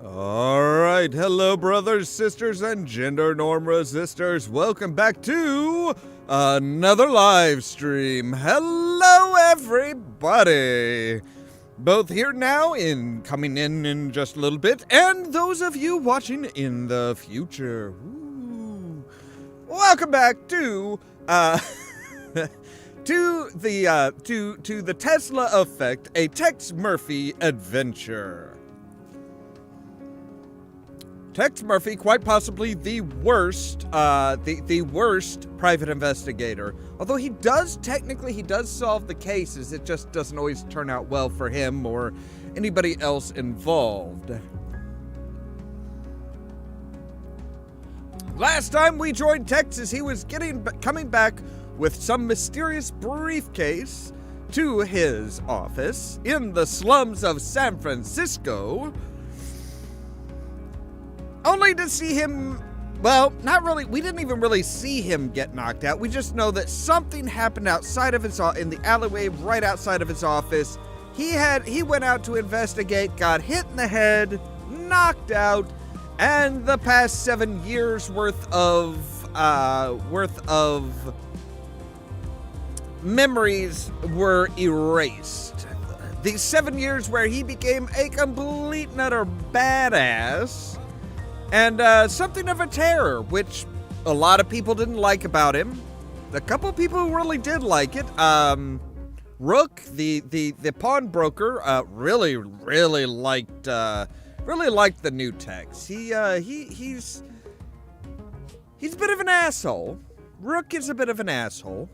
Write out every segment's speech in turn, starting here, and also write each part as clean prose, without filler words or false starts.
Alright, hello brothers, sisters, and gender norm resistors. Welcome back to another live stream. Hello everybody! Both here now coming in just a little bit, and those of you watching in the future. Ooh. Welcome back to to the Tesla Effect, a Tex Murphy adventure. Tex Murphy, quite possibly the worst, the worst private investigator. Although he does solve the cases, it just doesn't always turn out well for him or anybody else involved. Last time we joined Tex as he was coming back with some mysterious briefcase to his office in the slums of San Francisco. Only to see him, well, not really, we didn't even really see him get knocked out. We just know that something happened outside of in the alleyway right outside of his office. He went out to investigate, got hit in the head, knocked out, and the past 7 years worth of memories were erased. These 7 years where he became a complete and utter badass. And something of a terror, which a lot of people didn't like about him. A couple of people who really did like it. Rook, the pawnbroker, really liked the new Tex. He's a bit of an asshole. Rook is a bit of an asshole.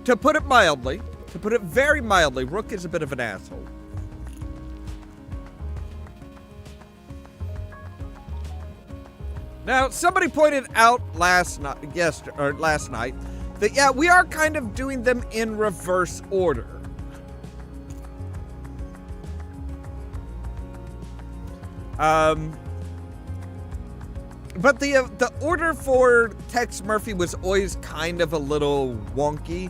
To put it very mildly, Rook is a bit of an asshole. Now, somebody pointed out last night that, yeah, we are kind of doing them in reverse order. But the order for Tex Murphy was always kind of a little wonky.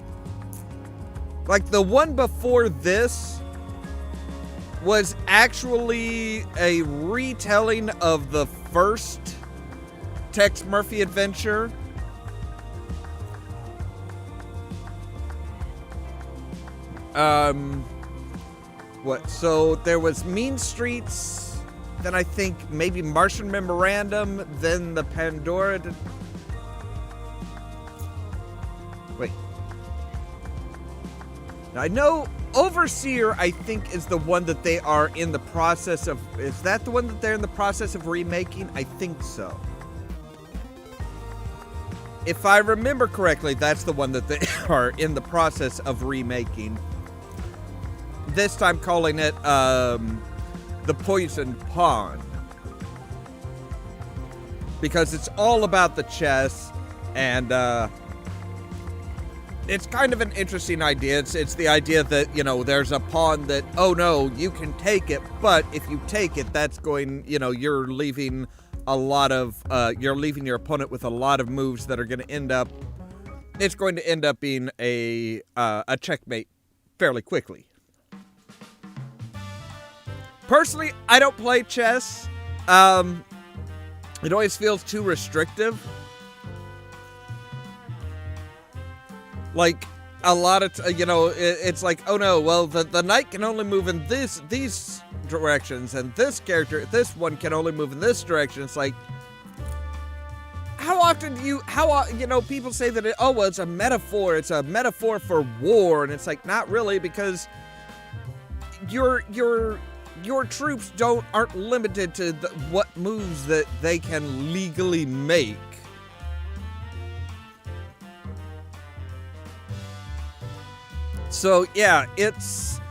Like, the one before this was actually a retelling of the first Tex Murphy adventure. So there was Mean Streets, then I think maybe Martian Memorandum, then the Pandora. Wait. Now I know Overseer, I think, is the one that they are in the process of. Is that the one that they're in the process of remaking? I think so. If I remember correctly, that's the one that they are in the process of remaking. This time calling it, The Poisoned Pawn. Because it's all about the chess, and, it's kind of an interesting idea. It's the idea that, you know, there's a pawn that, oh no, you can take it, but if you take it, that's going, you know, you're leaving your opponent with a lot of moves that are going to end up, it's going to end up being a checkmate fairly quickly. Personally, I don't play chess. It always feels too restrictive. Like, a lot of, it's like, oh no, well, the knight can only move in these directions, and this one can only move in this direction. It's like, people say that it's a metaphor for war, and it's like, not really, because your troops aren't limited to what moves that they can legally make. So yeah, it's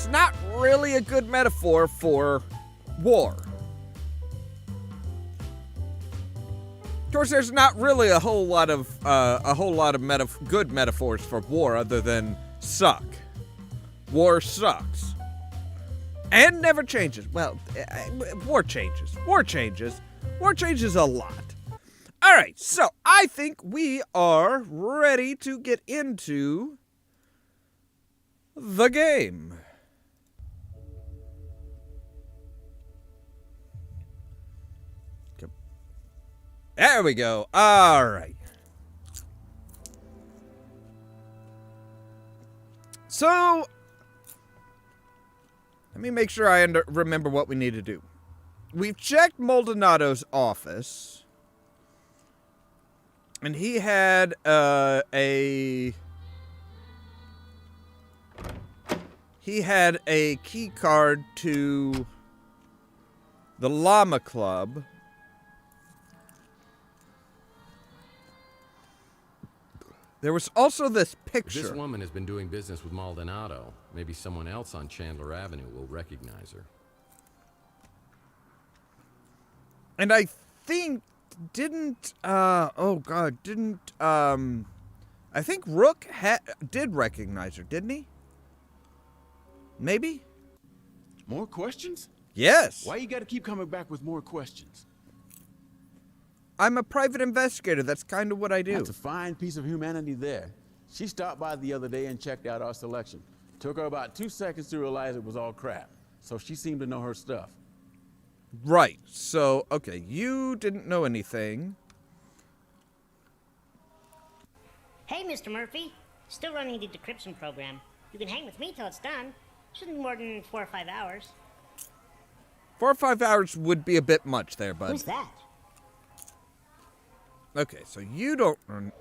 not really a good metaphor for war. Of course, there's not really a whole lot of good metaphors for war other than suck. War sucks. And never changes. Well, war changes. War changes a lot. All right, so I think we are ready to get into the game. There we go. All right. So, let me make sure I remember what we need to do. We've checked Maldonado's office, and he had a key card to the Llama Club. There was also this picture. If this woman has been doing business with Maldonado, maybe someone else on Chandler Avenue will recognize her. And I think I think Rook did recognize her, didn't he? Maybe? More questions? Yes. Why you gotta keep coming back with more questions? I'm a private investigator. That's kind of what I do. That's a fine piece of humanity there. She stopped by the other day and checked out our selection. Took her about 2 seconds to realize it was all crap. So she seemed to know her stuff. Right. So, okay, you didn't know anything. Hey, Mr. Murphy. Still running the decryption program. You can hang with me till it's done. Shouldn't be more than 4 or 5 hours. 4 or 5 hours would be a bit much there, bud. Who's that? Okay, so you don't know.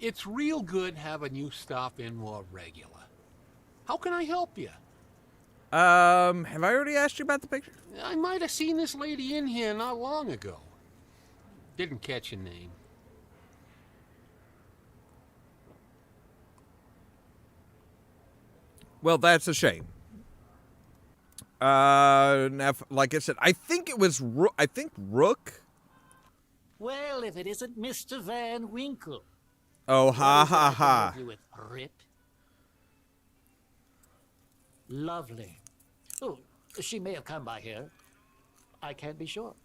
It's real good having you stop in more regular. How can I help you? Have I already asked you about the picture? I might have seen this lady in here not long ago. Didn't catch your name. Well, that's a shame. Now, like I said, I think it was Rook. Well, if it isn't Mr. Van Winkle. Oh, ha ha ha. You with Rip. Lovely. Oh, she may have come by here. I can't be sure.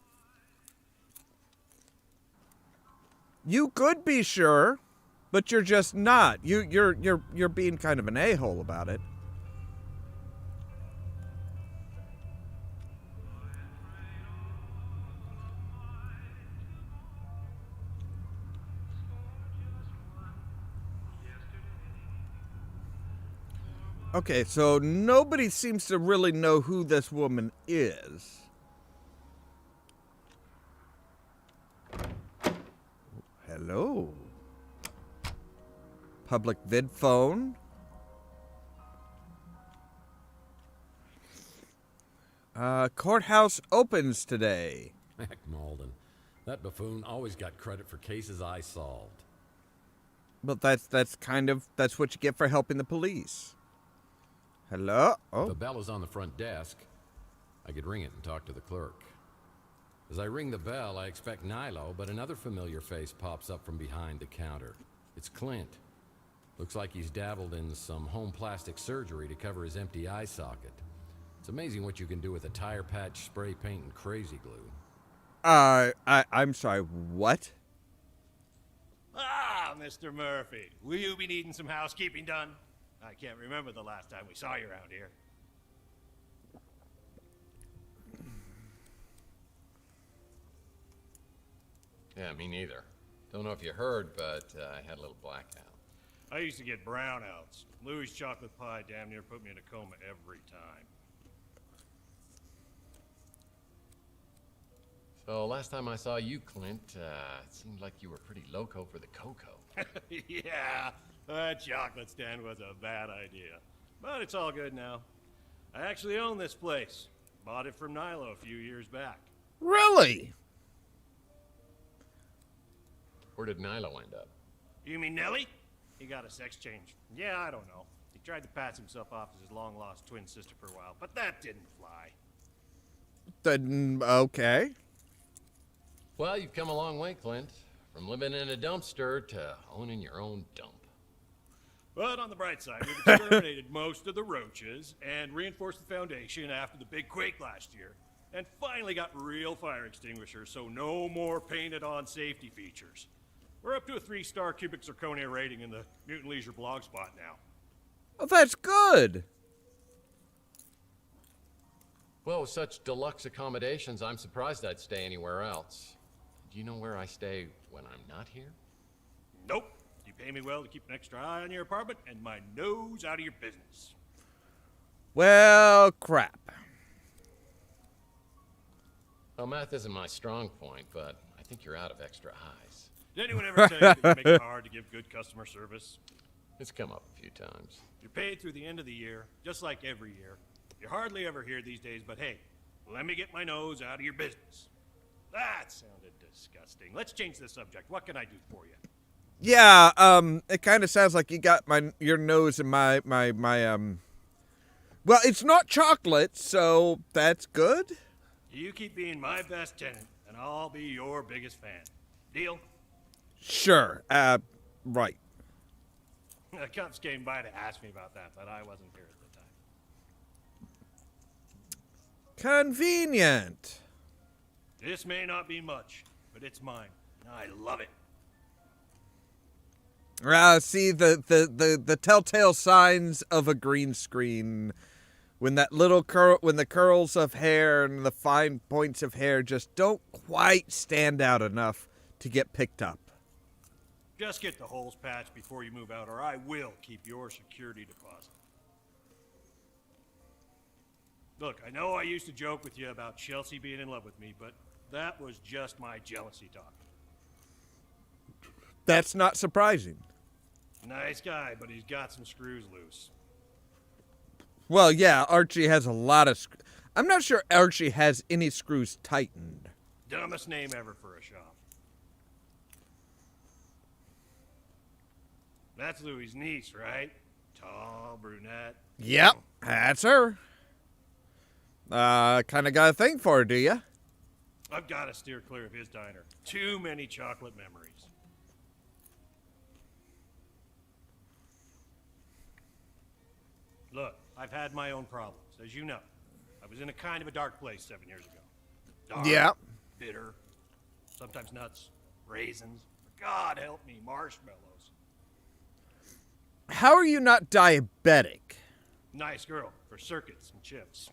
You could be sure, but you're just not. You're being kind of an a-hole about it. Okay, so nobody seems to really know who this woman is. Hello. Public vid phone. Courthouse opens today. Heck, Malden. That buffoon always got credit for cases I solved. But that's what you get for helping the police. Hello? Oh. The bell is on the front desk. I could ring it and talk to the clerk. As I ring the bell, I expect Nilo, but another familiar face pops up from behind the counter. It's Clint. Looks like he's dabbled in some home plastic surgery to cover his empty eye socket. It's amazing what you can do with a tire patch, spray paint, and crazy glue. I'm sorry, what? Ah, Mr. Murphy, will you be needing some housekeeping done? I can't remember the last time we saw you around here. Yeah, me neither. Don't know if you heard, but I had a little blackout. I used to get brownouts. Louis' chocolate pie damn near put me in a coma every time. So last time I saw you, Clint, it seemed like you were pretty loco for the cocoa. Yeah, that chocolate stand was a bad idea. But it's all good now. I actually own this place. Bought it from Nilo a few years back. Really? Where did Nilo end up? You mean Nellie? He got a sex change. Yeah, I don't know. He tried to pass himself off as his long-lost twin sister for a while, but that didn't fly. Then, okay. Well, you've come a long way, Clint. From living in a dumpster to owning your own dump. But on the bright side, we've exterminated most of the roaches and reinforced the foundation after the big quake last year. And finally got real fire extinguishers, so no more painted-on safety features. We're up to a 3-star cubic zirconia rating in the Mutant Leisure blog spot now. Oh, that's good. Well, with such deluxe accommodations, I'm surprised I'd stay anywhere else. Do you know where I stay when I'm not here? Nope. You pay me well to keep an extra eye on your apartment and my nose out of your business. Well, crap. Well, math isn't my strong point, but I think you're out of extra eyes. Did anyone ever tell you that you make it hard to give good customer service? It's come up a few times. You're paid through the end of the year, just like every year. You're hardly ever here these days, but hey, let me get my nose out of your business. That sounded disgusting. Let's change the subject. What can I do for you? Yeah, it kind of sounds like you got your nose in my. Well, it's not chocolate, so that's good. You keep being my best tenant, and I'll be your biggest fan. Deal? Sure. Right. The cops came by to ask me about that, but I wasn't here at the time. Convenient. This may not be much, but it's mine, and I love it. See the telltale signs of a green screen. When that little when the curls of hair and the fine points of hair just don't quite stand out enough to get picked up. Just get the holes patched before you move out, or I will keep your security deposit. Look, I know I used to joke with you about Chelsea being in love with me, but that was just my jealousy talk. That's not surprising. Nice guy, but he's got some screws loose. Well, yeah, Archie has a lot of I'm not sure Archie has any screws tightened. Dumbest name ever for a shop. That's Louie's niece, right? Tall, brunette. Yep, that's her. Kind of got a thing for her, do you? I've got to steer clear of his diner. Too many chocolate memories. Look, I've had my own problems, as you know. I was in a kind of a dark place 7 years ago. Dark, Yeah. bitter, sometimes nuts, raisins. God help me, marshmallows. How are you not diabetic? Nice girl for circuits and chips.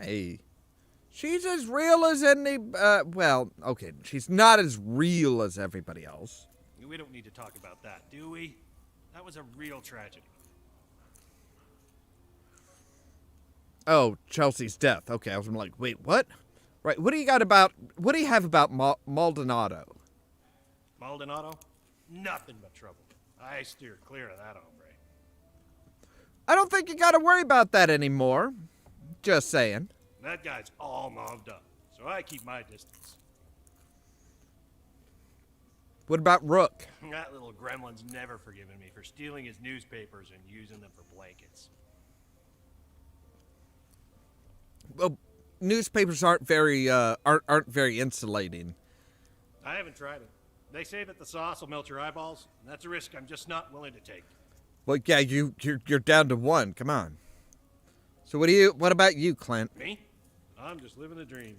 Hey, she's as real as any, well, okay, she's not as real as everybody else. We don't need to talk about that, do we? That was a real tragedy. Oh, Chelsea's death. Okay, I was like, wait, what? Right, what do you have about Maldonado? Maldonado? Nothing but trouble. I steer clear of that hombre. I don't think you gotta worry about that anymore. Just saying. That guy's all mobbed up, so I keep my distance. What about Rook? That little gremlin's never forgiven me for stealing his newspapers and using them for blankets. Well, newspapers aren't very insulating. I haven't tried it. They say that the sauce will melt your eyeballs, and that's a risk I'm just not willing to take. Well, yeah, you're down to one. Come on. So what about you, Clint? Me? I'm just living the dream.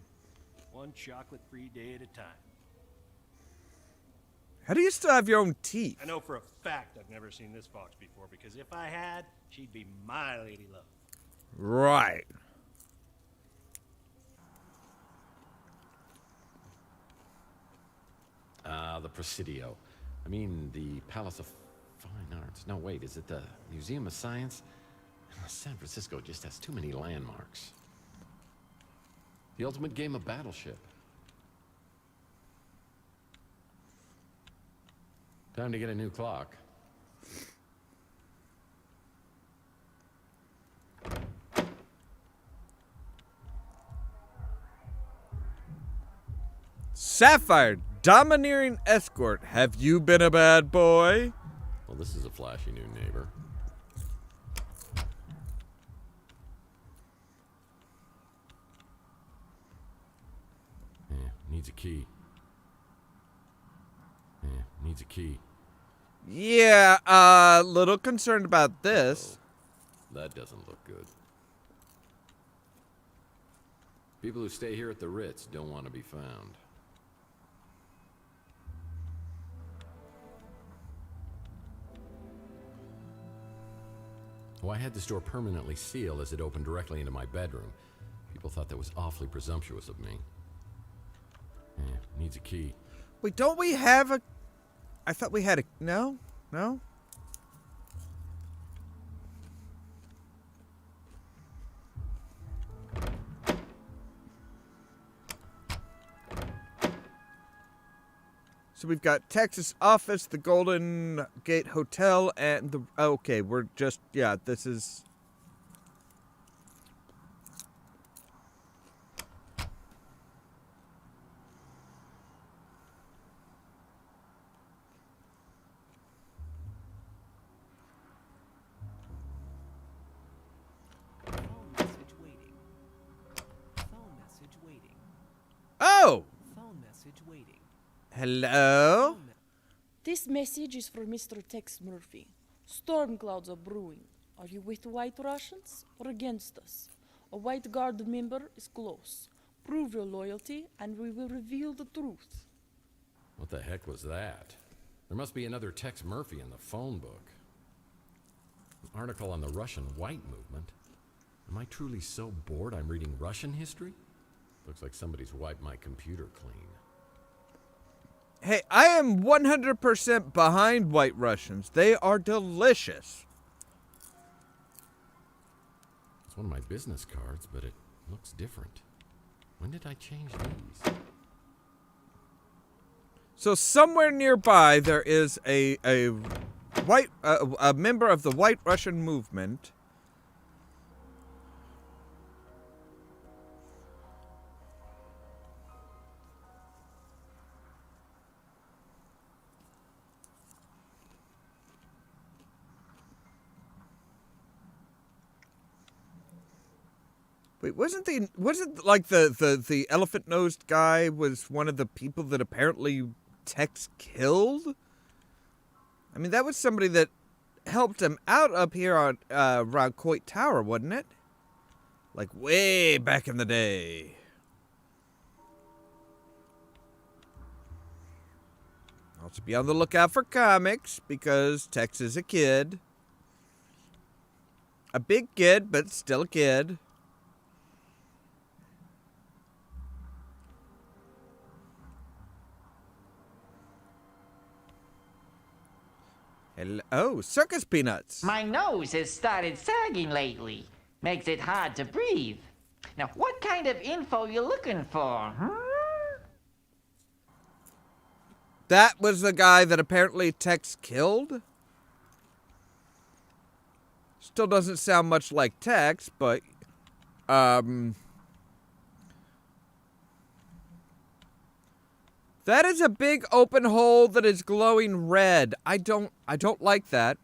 One chocolate-free day at a time. How do you still have your own teeth? I know for a fact I've never seen this fox before, because if I had, she'd be my lady love. Right. The Presidio. I mean, the Palace of Fine Arts. No, wait, is it the Museum of Science? San Francisco just has too many landmarks. The ultimate game of Battleship. Time to get a new clock. Sapphire, domineering escort. Have you been a bad boy? Well, this is a flashy new neighbor. Yeah, needs a key. Yeah, needs a key. Yeah, little concerned about this. Oh, that doesn't look good. People who stay here at the Ritz don't want to be found. Well, I had this door permanently sealed as it opened directly into my bedroom. People thought that was awfully presumptuous of me. Needs a key. Wait, don't we have a... I thought we had a... No? No? So we've got Texas office, the Golden Gate Hotel, and the... Okay, we're just... Yeah, this is... Oh! Phone message waiting. Hello? This message is for Mr. Tex Murphy. Storm clouds are brewing. Are you with the White Russians or against us? A White Guard member is close. Prove your loyalty and we will reveal the truth. What the heck was that? There must be another Tex Murphy in the phone book. An article on the Russian White Movement. Am I truly so bored I'm reading Russian history? Looks like somebody's wiped my computer clean. Hey, I am 100% behind White Russians. They are delicious. It's one of my business cards, but it looks different. When did I change these? So somewhere nearby there is a member of the White Russian movement. Wait, wasn't like the elephant-nosed guy was one of the people that apparently Tex killed? I mean, that was somebody that helped him out up here on around Coit Tower, wasn't it? Like way back in the day. Also be on the lookout for comics because Tex is a kid. A big kid, but still a kid. Hello. Oh, circus peanuts. My nose has started sagging lately. Makes it hard to breathe. Now, what kind of info you looking for, huh? That was the guy that apparently Tex killed? Still doesn't sound much like Tex, but... That is a big open hole that is glowing red. I don't like that.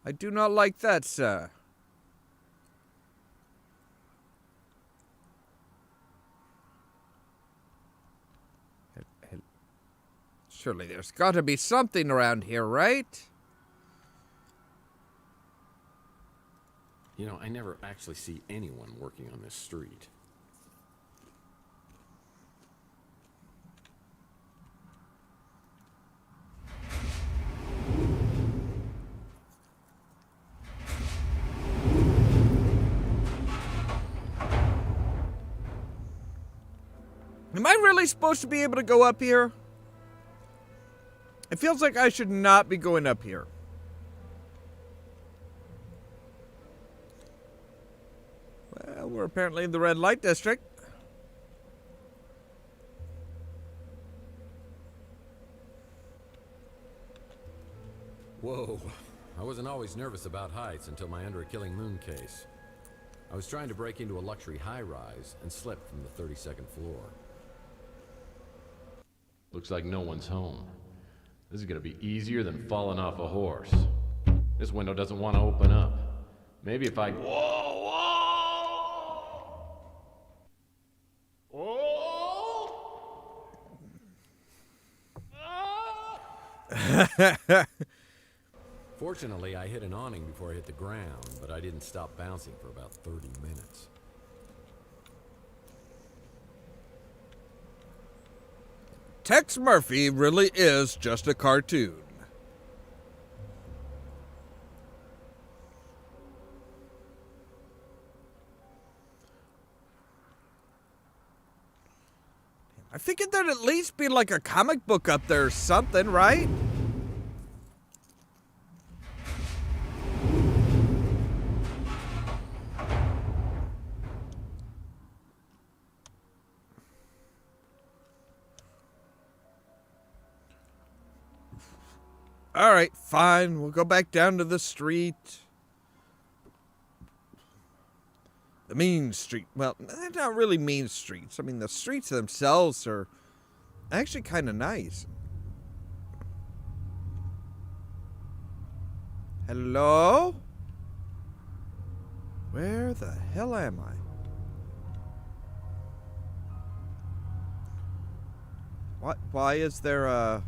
I do not like that, sir. Surely there's got to be something around here, right? You know, I never actually see anyone working on this street. Am I really supposed to be able to go up here? It feels like I should not be going up here. Well, we're apparently in the red light district. Whoa. I wasn't always nervous about heights until my Under a Killing Moon case. I was trying to break into a luxury high-rise and slipped from the 32nd floor. Looks like no one's home. This is gonna be easier than falling off a horse. This window doesn't want to open up. Maybe if I... Whoa! Fortunately, I hit an awning before I hit the ground, but I didn't stop bouncing for about 30 minutes. Tex Murphy really is just a cartoon. I figured there'd at least be like a comic book up there or something, right? All right, fine. We'll go back down to the street. The mean street. Well, they're not really mean streets. I mean, the streets themselves are actually kind of nice. Hello? Where the hell am I? What? Why is there a...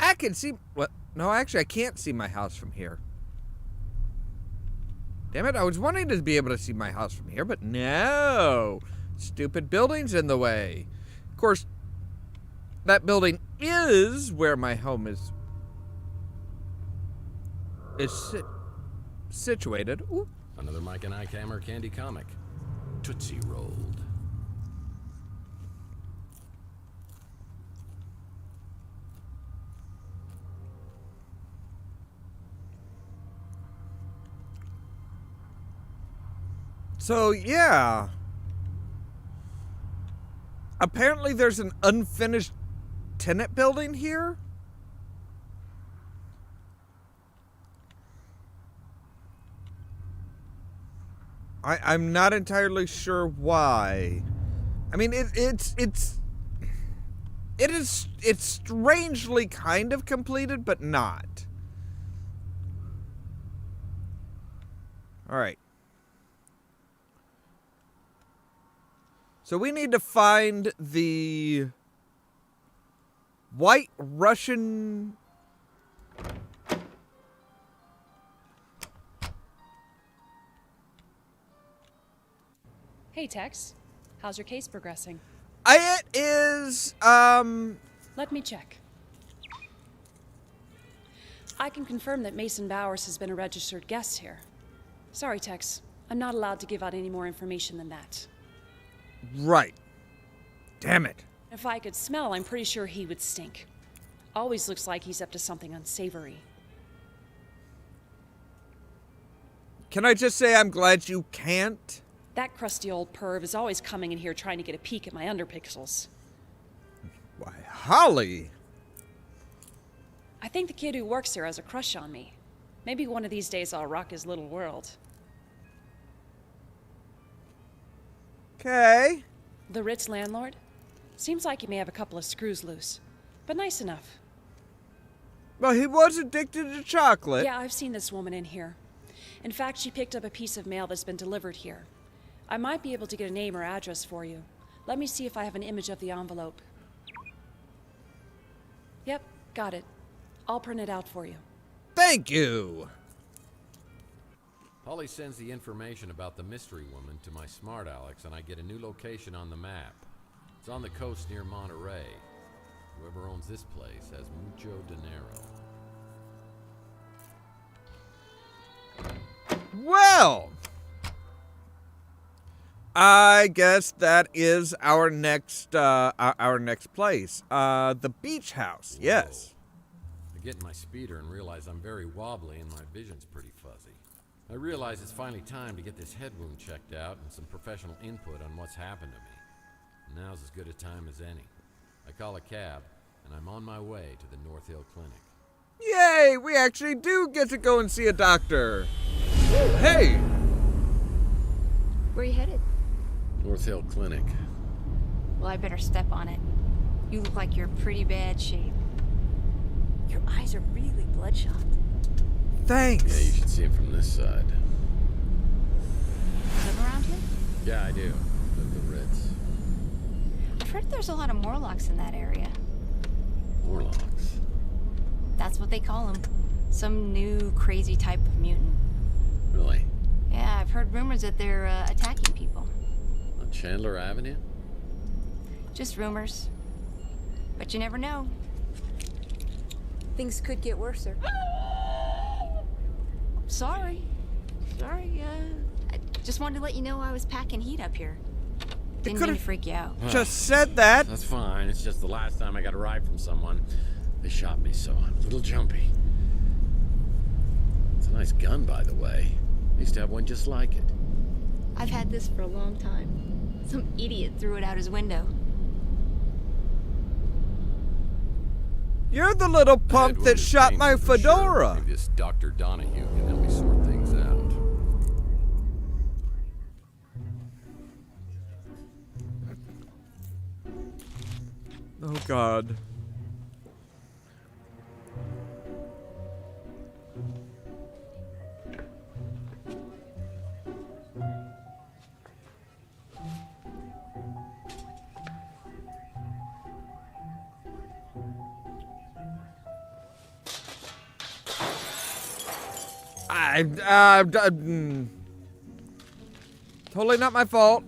I can see... What? No, actually, I can't see my house from here. Damn it, I was wanting to be able to see my house from here, but no. Stupid building's in the way. Of course, that building is where my home is situated. Ooh. Another Mike and Ike Hammer candy comic. Tootsie Rolled. So, yeah. Apparently there's an unfinished tenant building here. I'm not entirely sure why. I mean, it's strangely kind of completed, but not. All right. So we need to find the White Russian... Hey, Tex. How's your case progressing? It is, Let me check. I can confirm that Mason Bowers has been a registered guest here. Sorry, Tex. I'm not allowed to give out any more information than that. Right. Damn it. If I could smell, I'm pretty sure he would stink. Always looks like he's up to something unsavory. Can I just say I'm glad you can't? That crusty old perv is always coming in here trying to get a peek at my underpixels. Why, Holly. I think the kid who works here has a crush on me. Maybe one of these days I'll rock his little world. Okay. The Ritz landlord? Seems like he may have a couple of screws loose, but nice enough. Well, he was addicted to chocolate. Yeah, I've seen this woman in here. In fact, she picked up a piece of mail that's been delivered here. I might be able to get a name or address for you. Let me see if I have an image of the envelope. Yep, got it. I'll print it out for you. Thank you. Holly sends the information about the mystery woman to my smart Alex, and I get a new location on the map. It's on the coast near Monterey. Whoever owns this place has mucho dinero. Well, I guess that is our next place. The beach house. Whoa. Yes. I get in my speeder and realize I'm very wobbly and my vision's pretty fuzzy. I realize it's finally time to get this head wound checked out and some professional input on what's happened to me. Now's as good a time as any. I call a cab, and I'm on my way to the North Hill Clinic. Yay! We actually do get to go and see a doctor. Hey! Where are you headed? North Hill Clinic. Well, I better step on it. You look like you're in pretty bad shape. Your eyes are really bloodshot. Thanks. Yeah, you should see it from this side. Live around here? Yeah, I do. Live at the Ritz. I've heard there's a lot of Morlocks in that area. Morlocks? That's what they call them. Some new crazy type of mutant. Really? Yeah, I've heard rumors that they're attacking people. On Chandler Avenue? Just rumors. But you never know. Things could get worse, sir. Sorry. Sorry, I just wanted to let you know I was packing heat up here. Didn't mean to freak you out. Just said that. That's fine. It's just the last time I got a ride from someone, they shot me, so I'm a little jumpy. It's a nice gun, by the way. I used to have one just like it. I've had this for a long time. Some idiot threw it out his window. You're the little punk that shot my fedora. Maybe this Dr. Donahue can help me sort things out. Oh, God. Totally not my fault.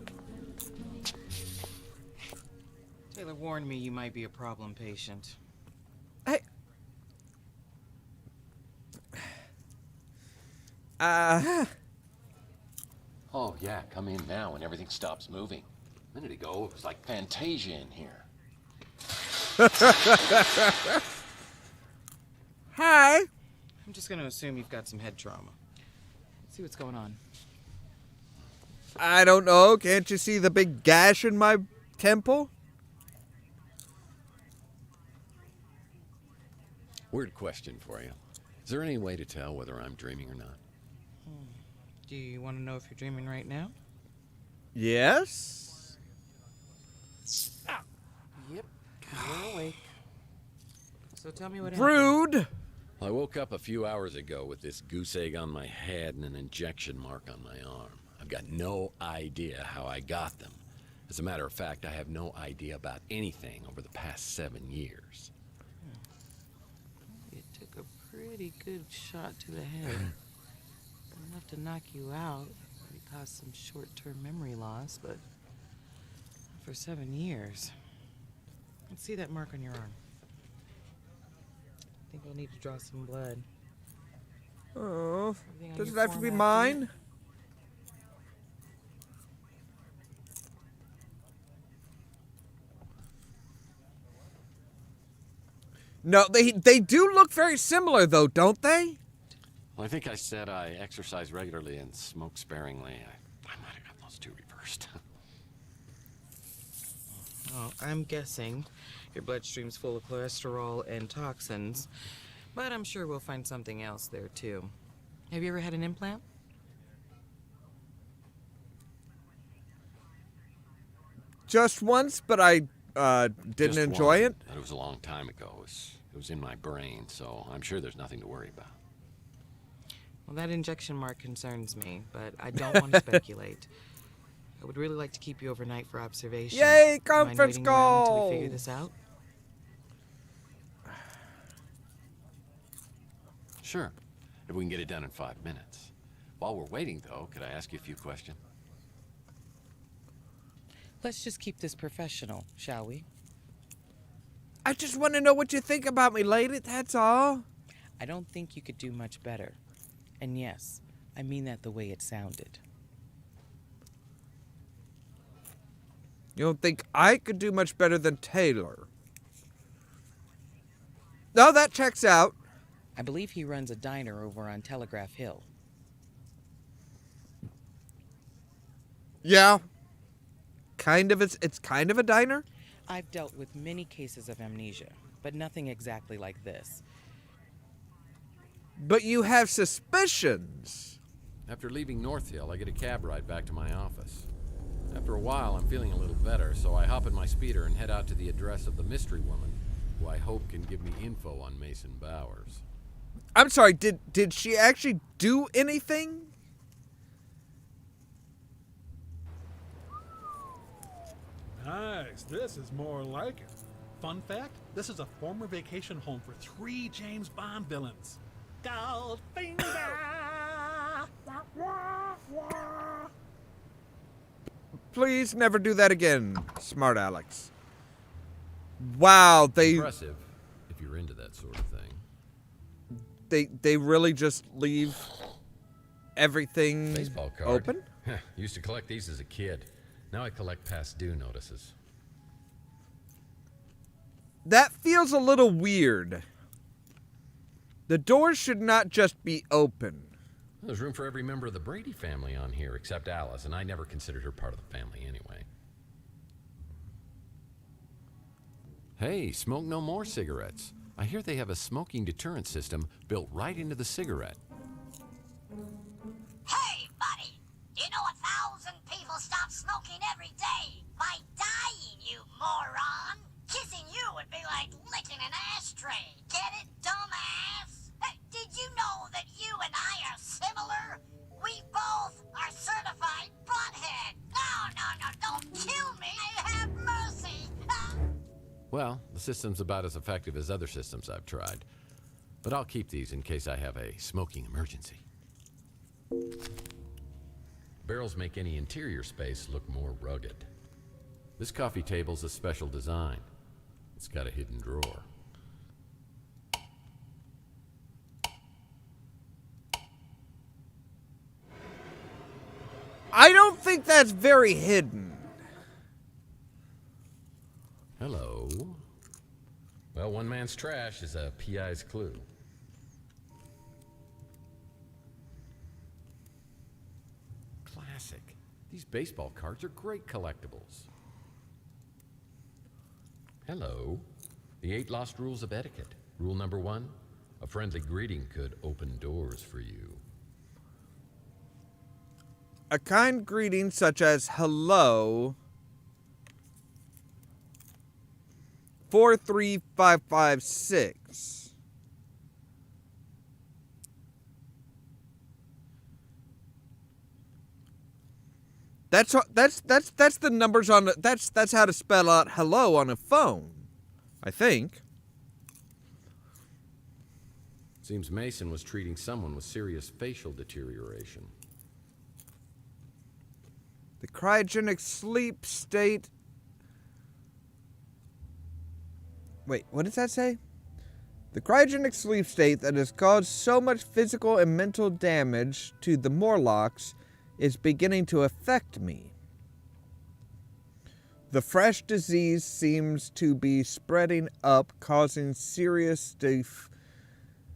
Taylor warned me you might be a problem patient. Hey. Oh, yeah, come in now when everything stops moving. A minute ago, it was like Fantasia in here. Hi. I'm just gonna assume you've got some head trauma. Let's see what's going on. I don't know. Can't you see the big gash in my temple? Weird question for you. Is there any way to tell whether I'm dreaming or not? Do you want to know if you're dreaming right now? Yes. Yep, you're awake. So tell me what happened. Rude. I woke up a few hours ago with this goose egg on my head and an injection mark on my arm. I've got no idea how I got them. As a matter of fact, I have no idea about anything over the past 7 years. You took a pretty good shot to the head. Enough to knock you out. Maybe cause some short-term memory loss, but for 7 years. Let's see that mark on your arm. I think we'll need to draw some blood. Oh, Everything on does it your have to form be accurate? mine? No, they do look very similar though, don't they? Well, I think I said I exercise regularly and smoke sparingly. I might have got those two reversed. Oh, I'm guessing your bloodstream's full of cholesterol and toxins, but I'm sure we'll find something else there too. Have you ever had an implant? Just once, but I didn't Just enjoy one, it. but it was a long time ago. It was in my brain, so I'm sure there's nothing to worry about. Well, that injection mark concerns me, but I don't want to speculate. I would really like to keep you overnight for observation. Yay, Do you mind conference waiting around until call! we figure this out? Sure, if we can get it done in 5 minutes. While we're waiting, though, could I ask you a few questions? Let's just keep this professional, shall we? I just want to know what you think about me, lady, that's all. I don't think you could do much better. And yes, I mean that the way it sounded. You don't think I could do much better than Taylor? No, that checks out. I believe he runs a diner over on Telegraph Hill. Yeah. It's kind of a diner. I've dealt with many cases of amnesia, but nothing exactly like this. But you have suspicions. After leaving North Hill, I get a cab ride back to my office. After a while, I'm feeling a little better, so I hop in my speeder and head out to the address of the mystery woman, who I hope can give me info on Mason Bowers. I'm sorry, did she actually do anything? Nice. This is more like it. Fun fact, this is a former vacation home for 3 James Bond villains. Goldfinger! Please never do that again, smart Alex. Wow, Impressive, if you're into that sort of thing. They really just leave everything Baseball card. open? Used to collect these as a kid. Now I collect past due notices. That feels a little weird. The doors should not just be open. There's room for every member of the Brady family on here except Alice, and I never considered her part of the family anyway. Hey, smoke no more cigarettes. I hear they have a smoking deterrent system built right into the cigarette. Hey, buddy! You know 1,000 people stop smoking every day by dying, you moron! Kissing you would be like licking an ashtray. Get it, dumbass? Hey, did you know that you and I are similar? We both are certified butthead. No, don't kill me. Have mercy. Well, the system's about as effective as other systems I've tried. But I'll keep these in case I have a smoking emergency. Barrels make any interior space look more rugged. This coffee table's a special design. It's got a hidden drawer. I don't think that's very hidden. Hello. Well, one man's trash is a PI's clue. Classic. These baseball cards are great collectibles. Hello. The 8 lost rules of etiquette. Rule number 1, a friendly greeting could open doors for you. A kind greeting such as hello 43556. That's the numbers on the, that's how to spell out hello on a phone, I think. Seems Mason was treating someone with serious facial deterioration. The cryogenic sleep state. Wait, what does that say? The cryogenic sleep state that has caused so much physical and mental damage to the Morlocks is beginning to affect me. The fresh disease seems to be spreading up, causing serious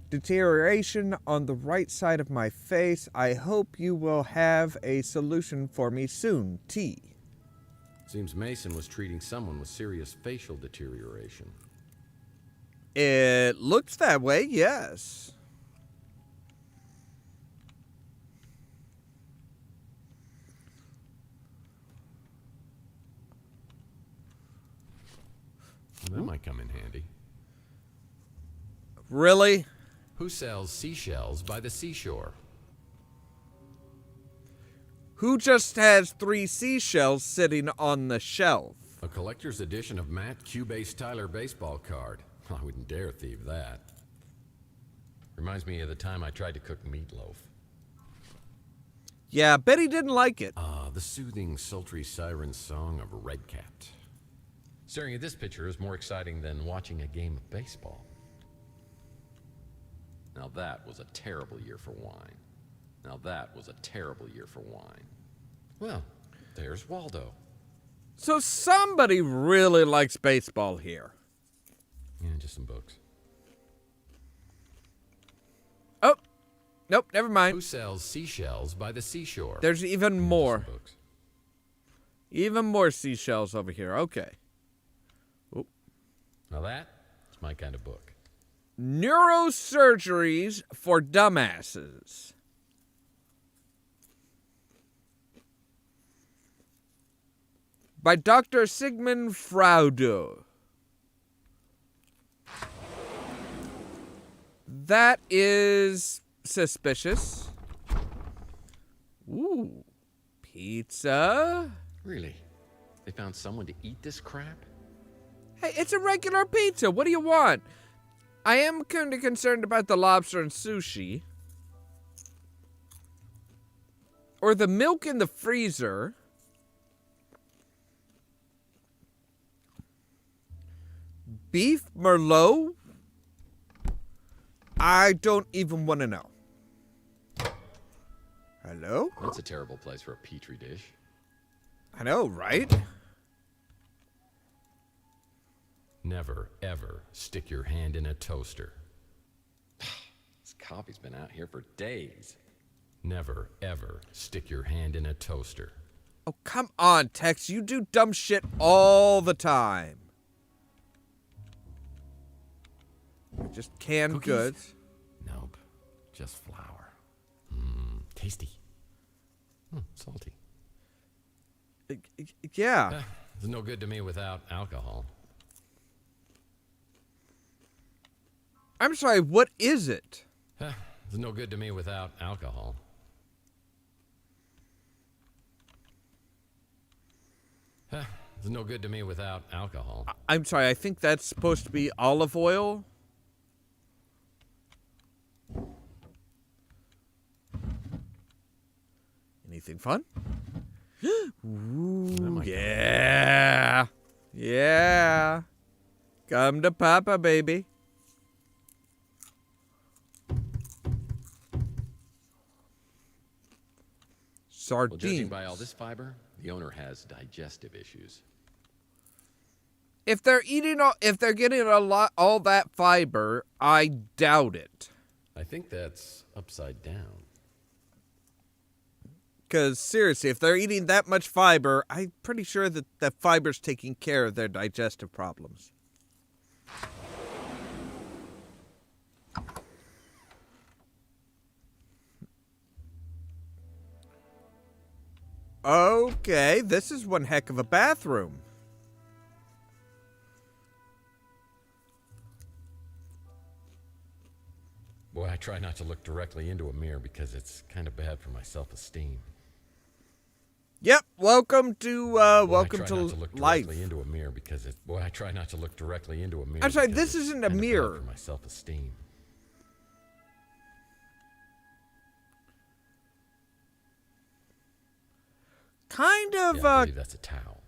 deterioration on the right side of my face. I hope you will have a solution for me soon. T. Seems Mason was treating someone with serious facial deterioration. It looks that way, yes. That might come in handy. Really? Who sells seashells by the seashore? Who just has 3 seashells sitting on the shelf? A collector's edition of Matt Cubase Tyler baseball card. I wouldn't dare thieve that. Reminds me of the time I tried to cook meatloaf. Yeah, Betty didn't like it. The soothing, sultry siren song of a redcat. Staring at this picture is more exciting than watching a game of baseball. Now that was a terrible year for wine. Now that was a terrible year for wine. Well, there's Waldo. So somebody really likes baseball here. Yeah, just some books. Oh, nope, never mind. Who sells seashells by the seashore? There's even more. Even more seashells over here. Okay. Oop. Now that's my kind of book. Neurosurgeries for dumbasses. By Dr. Sigmund Fraude. That is suspicious. Ooh. Pizza. Really? They found someone to eat this crap? Hey, it's a regular pizza. What do you want? I am kind of concerned about the lobster and sushi. Or the milk in the freezer. Beef Merlot? I don't even want to know. Hello? That's a terrible place for a petri dish. I know, right? Never, ever stick your hand in a toaster. This coffee's been out here for days. Never, ever stick your hand in a toaster. Oh, come on, Tex. You do dumb shit all the time. Just canned Cookies? goods. Nope. Just flour. Tasty. Salty. Yeah. It's no good to me without alcohol. I'm sorry, what is it? It's no good to me without alcohol. It's no good to me without alcohol. I'm sorry, I think that's supposed to be olive oil. Anything fun? Ooh, yeah. Yeah. Come to Papa, baby. Sardines. Well, judging by all this fiber, the owner has digestive issues. If they're getting all that fiber, I doubt it. I think that's upside down. Because seriously, if they're eating that much fiber, I'm pretty sure that the fiber's taking care of their digestive problems. Okay, this is one heck of a bathroom. Boy, I try not to look directly into a mirror because it's kind of bad for my self-esteem. Yep, welcome to welcome to life. Into a mirror because it's boy, I try not to look directly into a mirror. I'm sorry, this isn't a mirror. For my self-esteem. Kind of I believe that's a towel.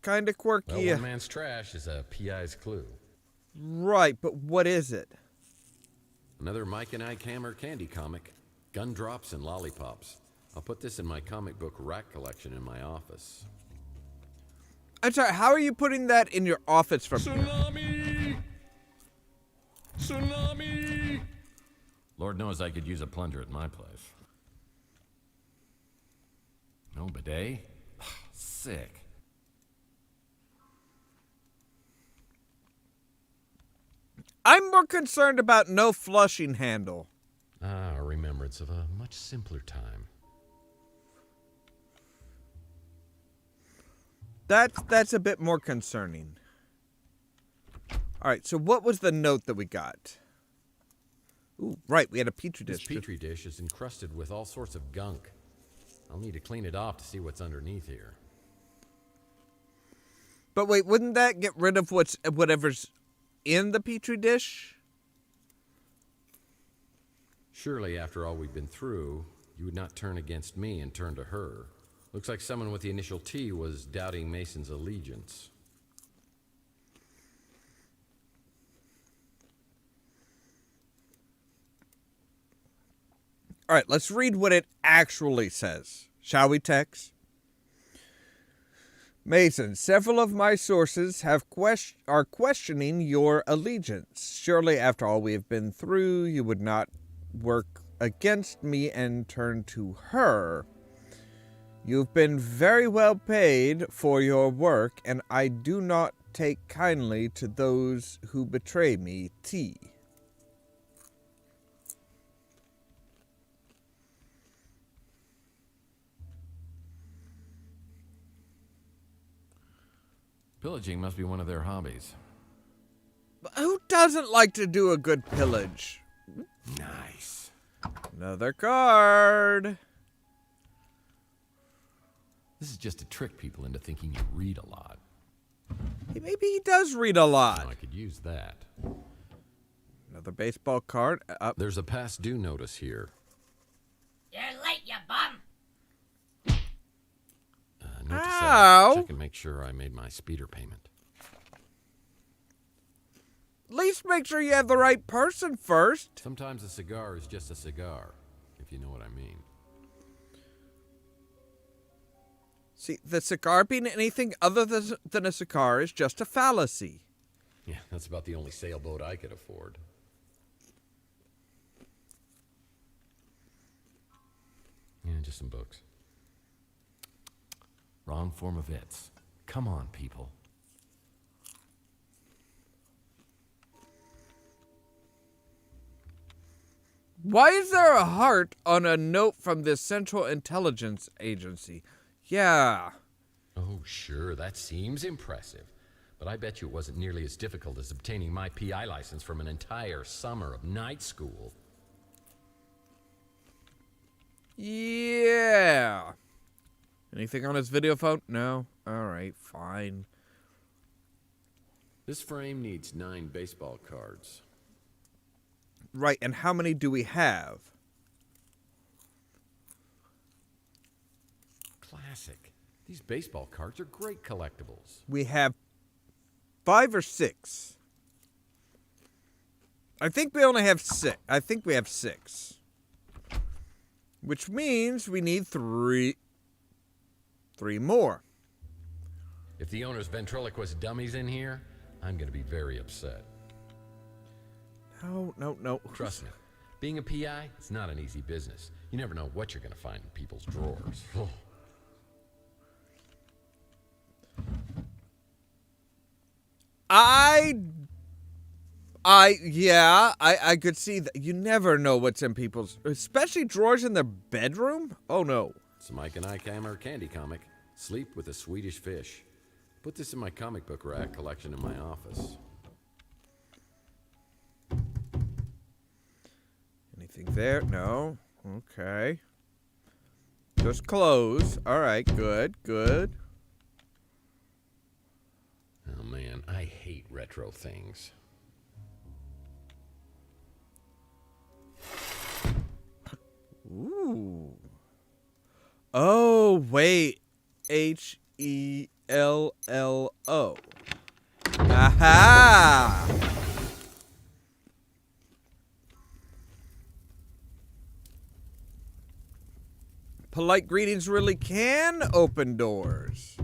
Kind of quirky. Well, one man's trash is a PI's clue. Right, but what is it? Another Mike and Ike Hammer candy comic. Gumdrops and lollipops. I'll put this in my comic book rack collection in my office. I'm sorry, how are you putting that in your office from Tsunami! Tsunami! Lord knows I could use a plunger at my place. No bidet? Sick. I'm more concerned about no flushing handle. Ah, a remembrance of a much simpler time. That's a bit more concerning. All right, so what was the note that we got? Ooh, right, we had a petri dish. This petri dish is encrusted with all sorts of gunk. I'll need to clean it off to see what's underneath here. But wait, wouldn't that get rid of whatever's in the petri dish? Surely, after all we've been through, you would not turn against me and turn to her. Looks like someone with the initial T was doubting Mason's allegiance. All right, let's read what it actually says. Shall we, Tex? Mason, several of my sources are questioning your allegiance. Surely, after all we have been through, you would not work against me and turn to her. You've been very well paid for your work, and I do not take kindly to those who betray me. T. Pillaging must be one of their hobbies. Who doesn't like to do a good pillage? Nice. Another card. This is just to trick people into thinking you read a lot. Maybe he does read a lot. Oh, I could use that. Another baseball card. There's a past due notice here. You're late, you bum. Note to Ow. check and make sure I made my speeder payment. At least make sure you have the right person first. Sometimes a cigar is just a cigar. If if you know what I mean. See, the cigar being anything other than a cigar is just a fallacy. Yeah, that's about the only sailboat I could afford. Yeah, just some books. Wrong form of its. Come on, people. Why is there a heart on a note from the Central Intelligence Agency? Yeah. Oh, sure, that seems impressive. But I bet you it wasn't nearly as difficult as obtaining my PI license from an entire summer of night school. Yeah. Anything on his video phone? No? Alright, fine. This frame needs 9 baseball cards. Right, and how many do we have? Classic. These baseball cards are great collectibles. We have 5 or 6. I think we only have 6. I think we have 6. Which means we need 3 more. If the owner's ventriloquist dummies in here, I'm going to be very upset. No. Trust me, being a PI, it's not an easy business. You never know what you're going to find in people's drawers. I could see that. You never know what's in people's, especially drawers in their bedroom. Oh no. It's a Mike and Ike Hammer candy comic. Sleep with a Swedish fish. Put this in my comic book rack collection in my office. Anything there? No. Okay. Just close. All right. Good. Oh man, I hate retro things. Ooh. Oh, wait. HELLO. Aha! Polite greetings really can open doors.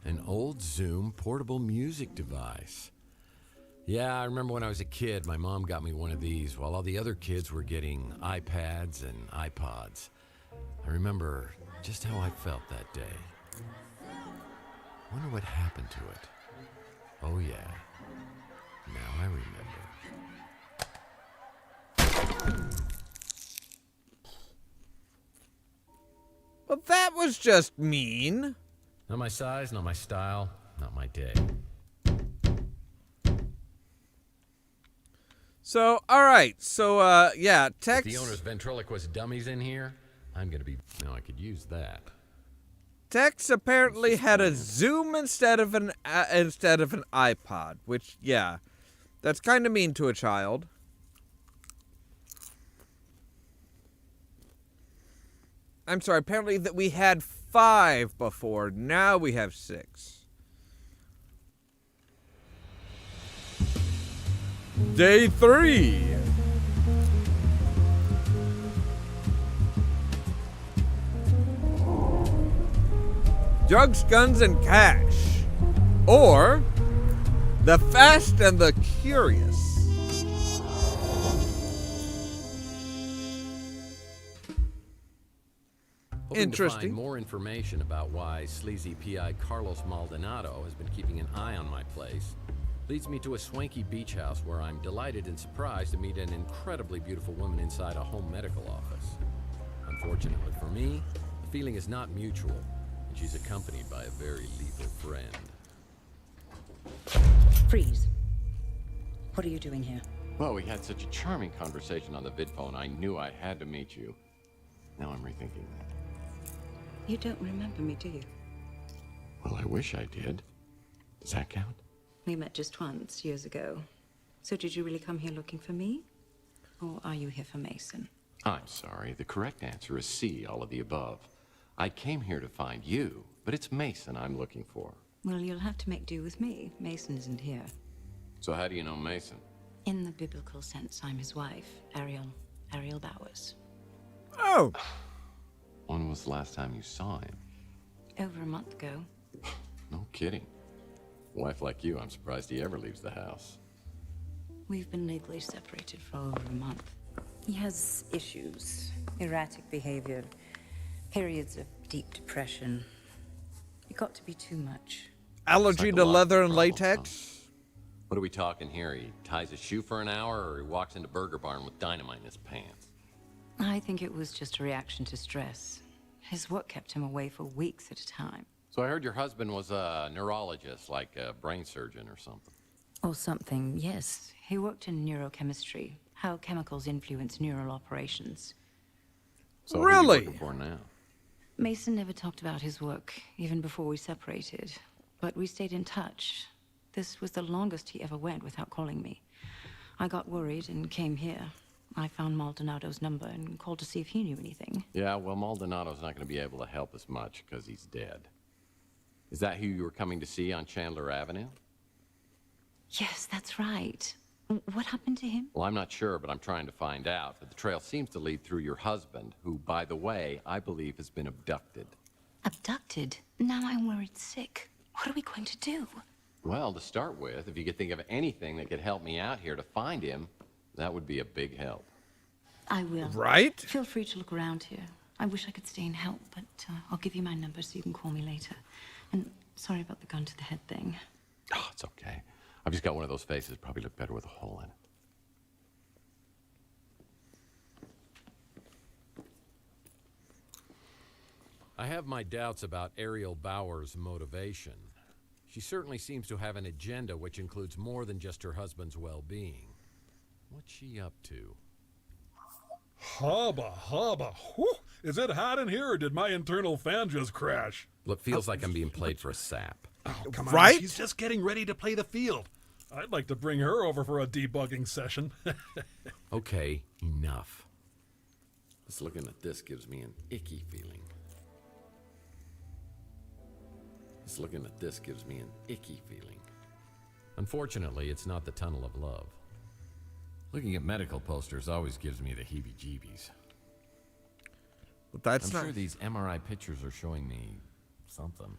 An old Zoom portable music device. Yeah, I remember when I was a kid, my mom got me one of these while all the other kids were getting iPads and iPods. I remember just how I felt that day. Wonder what happened to it. Oh yeah, now I remember. Well, that was just mean. Not my size, not my style, not my day. So, alright, so, yeah, Tex... If the owner's ventriloquist dummies in here, I'm gonna be... No, I could use that. Tex apparently had a Zoom instead of an iPod, which, yeah, that's kind of mean to a child. I'm sorry, apparently that we had 5 before, now we have 6. Day 3. Drugs, guns, and cash. Or the Fast and the Curious. Hoping Interesting. to find more information about why sleazy PI Carlos Maldonado has been keeping an eye on my place leads me to a swanky beach house where I'm delighted and surprised to meet an incredibly beautiful woman inside a home medical office. Unfortunately for me, the feeling is not mutual, and she's accompanied by a very lethal friend. Freeze. What are you doing here? Well, we had such a charming conversation on the vidphone, I knew I had to meet you. Now I'm rethinking that. You don't remember me, do you? Well, I wish I did. Does that count? We met just once, years ago. So did you really come here looking for me? Or are you here for Mason? I'm sorry. The correct answer is C, all of the above. I came here to find you, but it's Mason I'm looking for. Well, you'll have to make do with me. Mason isn't here. So how do you know Mason? In the biblical sense, I'm his wife, Ariel Bowers. Oh. When was the last time you saw him? Over a month ago. No kidding. A wife like you, I'm surprised he ever leaves the house. We've been legally separated for over a month. He has issues, erratic behavior, periods of deep depression. It got to be too much. Allergy to leather and latex? What are we talking here? He ties his shoe for an hour, or he walks into Burger Barn with dynamite in his pants? I think it was just a reaction to stress. His work kept him away for weeks at a time. So I heard your husband was a neurologist, like a brain surgeon or something. Or something, yes. He worked in neurochemistry, how chemicals influence neural operations. So who are you working for now? Mason never talked about his work, even before we separated. But we stayed in touch. This was the longest he ever went without calling me. I got worried and came here. I found Maldonado's number and called to see if he knew anything. Yeah, well, Maldonado's not going to be able to help us much because he's dead. Is that who you were coming to see on Chandler Avenue? Yes, that's right. What happened to him? Well, I'm not sure, but I'm trying to find out. But the trail seems to lead through your husband, who, by the way, I believe has been abducted. Abducted? Now I'm worried sick. What are we going to do? Well, to start with, if you could think of anything that could help me out here to find him, that would be a big help. I will. Right? Feel free to look around here. I wish I could stay and help, but I'll give you my number so you can call me later. And sorry about the gun to the head thing. Oh, it's okay. I've just got one of those faces. Probably look better with a hole in it. I have my doubts about Ariel Bauer's motivation. She certainly seems to have an agenda which includes more than just her husband's well-being. What's she up to? Hubba, hubba. Whew. Is it hot in here, or did my internal fan just crash? Well, it feels like I'm being played for a sap. Oh, come on. Right? She's just getting ready to play the field. I'd like to bring her over for a debugging session. Okay, enough. Just looking at this gives me an icky feeling. Just looking at this gives me an icky feeling. Unfortunately, it's not the tunnel of love. Looking at medical posters always gives me the heebie-jeebies. But that's I'm not... sure these MRI pictures are showing me something.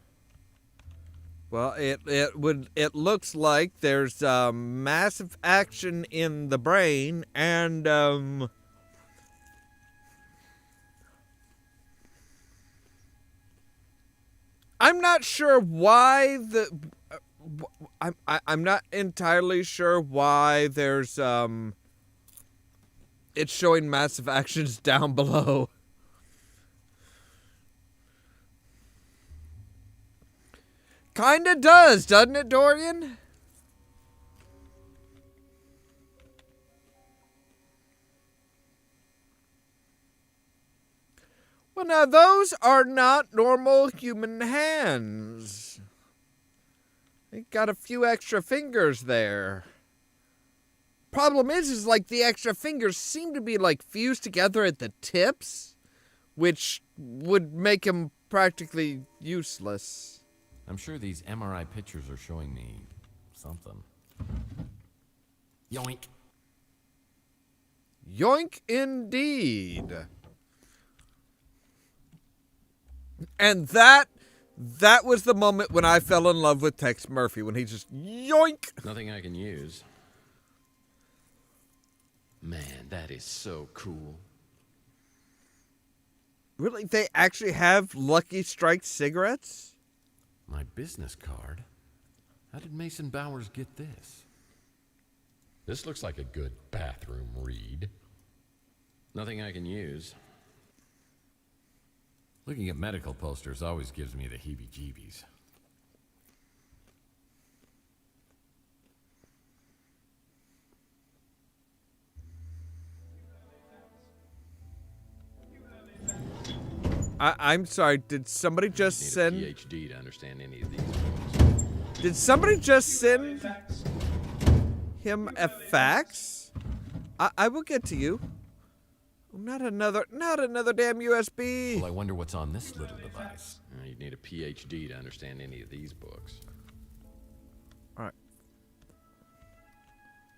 Well, it looks like there's massive action in the brain, and I'm not sure why I'm not entirely sure why there's it's showing massive actions down below. Kinda does, doesn't it, Dorian? Well, now, those are not normal human hands. They got a few extra fingers there. Problem is like the extra fingers seem to be like fused together at the tips, which would make them practically useless. I'm sure these MRI pictures are showing me something. Yoink. Yoink indeed. And that was the moment when I fell in love with Tex Murphy, when he just yoink. Nothing I can use. Man, that is so cool. Really? They actually have Lucky Strike cigarettes? My business card? How did Mason Bowers get this? This looks like a good bathroom read. Nothing I can use. Looking at medical posters always gives me the heebie-jeebies. I'm sorry, did somebody just send... Need a PhD to understand any of these books. Did somebody just send him a fax? I will get to you. Not another damn USB. Well, I wonder what's on this little device. You'd need a PhD to understand any of these books. All right.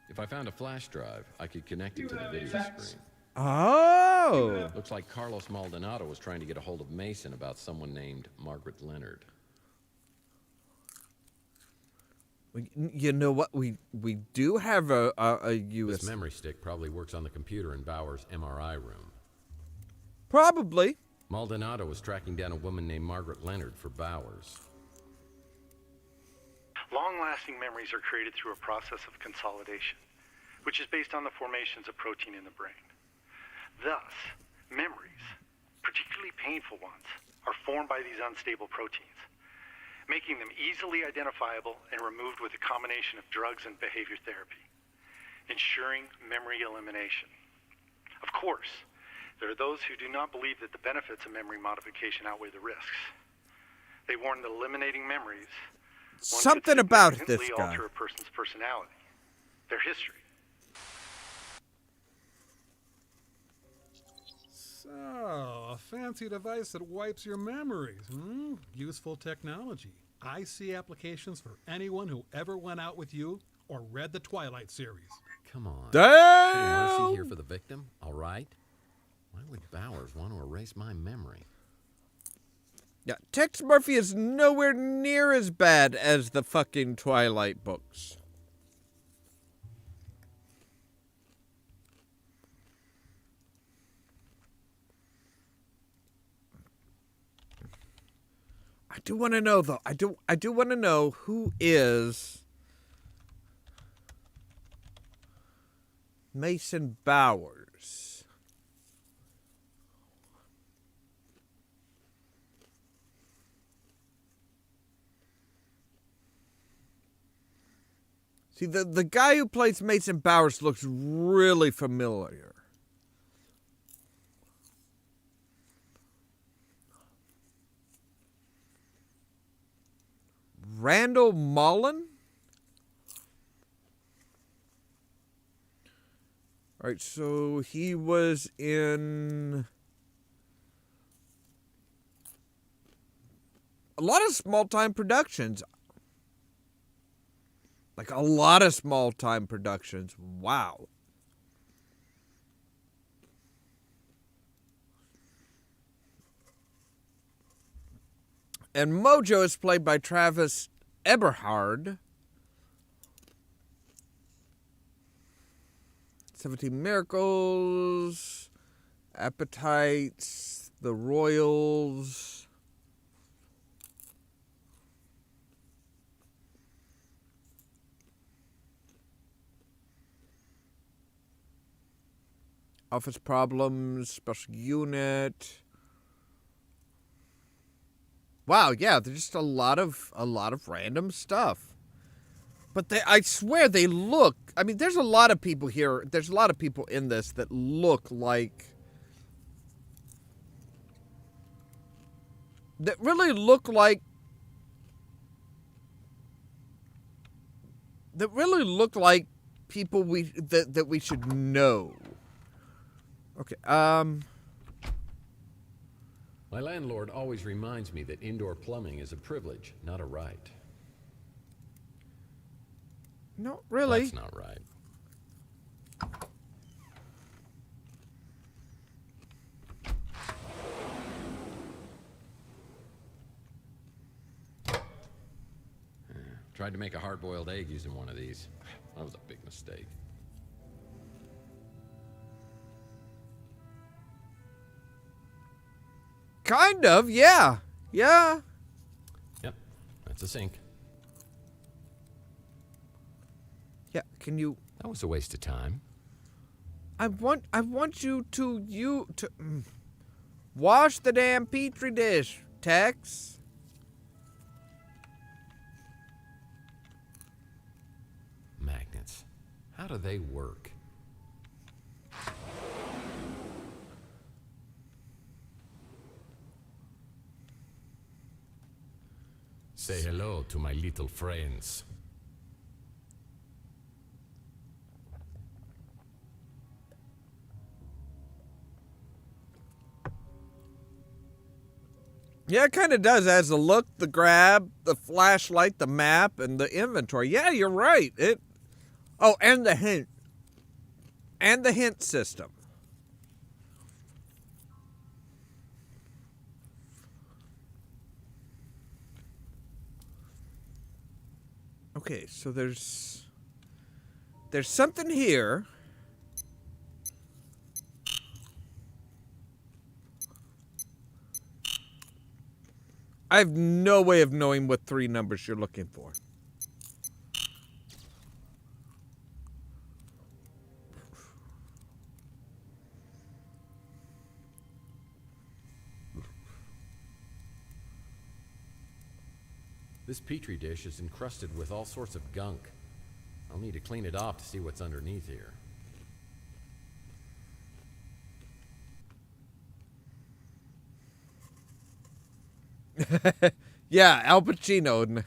If I found a flash drive, I could connect it to the video screen. Oh! Oh. Looks like Carlos Maldonado was trying to get a hold of Mason about someone named Margaret Leonard. You know what? We do have a U.S. This memory stick probably works on the computer in Bauer's MRI room. Probably. Maldonado was tracking down a woman named Margaret Leonard for Bowers. Long-lasting memories are created through a process of consolidation, which is based on the formations of protein in the brain. Thus, memories, particularly painful ones, are formed by these unstable proteins, making them easily identifiable and removed with a combination of drugs and behavior therapy, ensuring memory elimination. Of course, there are those who do not believe that the benefits of memory modification outweigh the risks. They warn that eliminating memories Something about this significantly guy. alter a person's personality, their history. So, a fancy device that wipes your memories, Useful technology. I see applications for anyone who ever went out with you or read the Twilight series. Come on. Damn! Hey, Mercy here for the victim, all right? Why would Bowers want to erase my memory? Yeah, Tex Murphy is nowhere near as bad as the fucking Twilight books. I do want to know though. I do want to know who is Mason Bowers. See, the guy who plays Mason Bowers looks really familiar. Randall Mullen? All right, so he was in a lot of small-time productions. Like a lot of small-time productions. Wow. And Mojo is played by Travis Eberhard. 17 Miracles, Appetites, The Royals. Office Problems, Special Unit. Wow, yeah, there's just a lot of random stuff. But I swear they look, I mean, there's a lot of people here, there's a lot of people in this that look like, that really look like, people that we should know. Okay, My landlord always reminds me that indoor plumbing is a privilege, not a right. No, really. That's not right. Tried to make a hard-boiled egg using one of these. That was a big mistake. Kind of, yeah. Yeah. Yep, that's a sink. Yeah, can you... That was a waste of time. I want you to wash the damn Petri dish, Tex. Magnets. How do they work? Say hello to my little friends. Yeah, it kind of does. It has the look, the grab, the flashlight, the map, and the inventory. Yeah, you're right. Oh, and the hint. And the hint system. Okay, so there's something here. I have no way of knowing what 3 numbers you're looking for. This petri dish is encrusted with all sorts of gunk. I'll need to clean it off to see what's underneath here. Yeah, Al Pacino.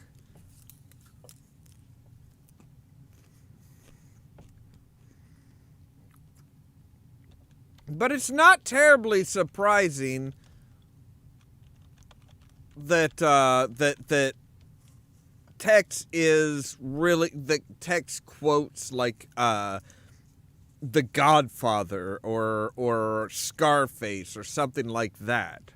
But it's not terribly surprising that that Tex is really the Tex quotes like The Godfather or Scarface or something like that.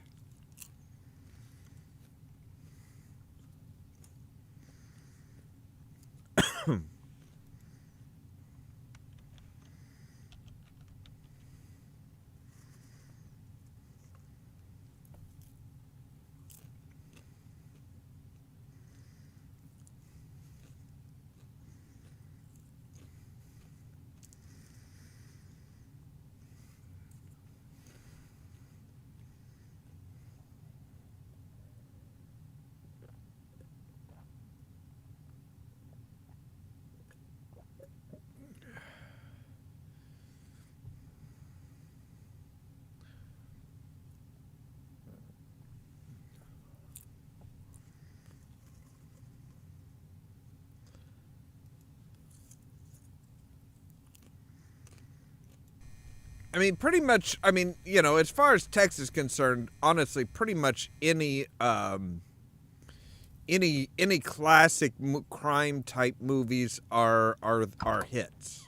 I mean, pretty much, I mean, you know, as far as Tex is concerned, honestly, pretty much any classic crime type movies are hits.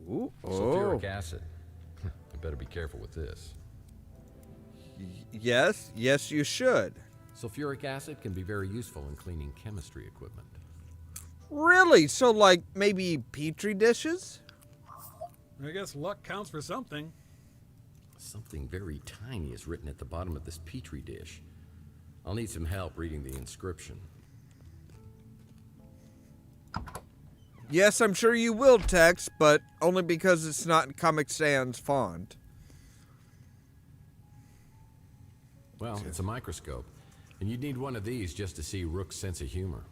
Ooh. Sulfuric acid. I better be careful with this. Yes, you should. Sulfuric acid can be very useful in cleaning chemistry equipment. Really? So, like, maybe Petri dishes? I guess luck counts for something. Something very tiny is written at the bottom of this Petri dish. I'll need some help reading the inscription. Yes, I'm sure you will, Tex, but only because it's not in Comic Sans font. Well, it's a microscope, and you'd need one of these just to see Rook's sense of humor.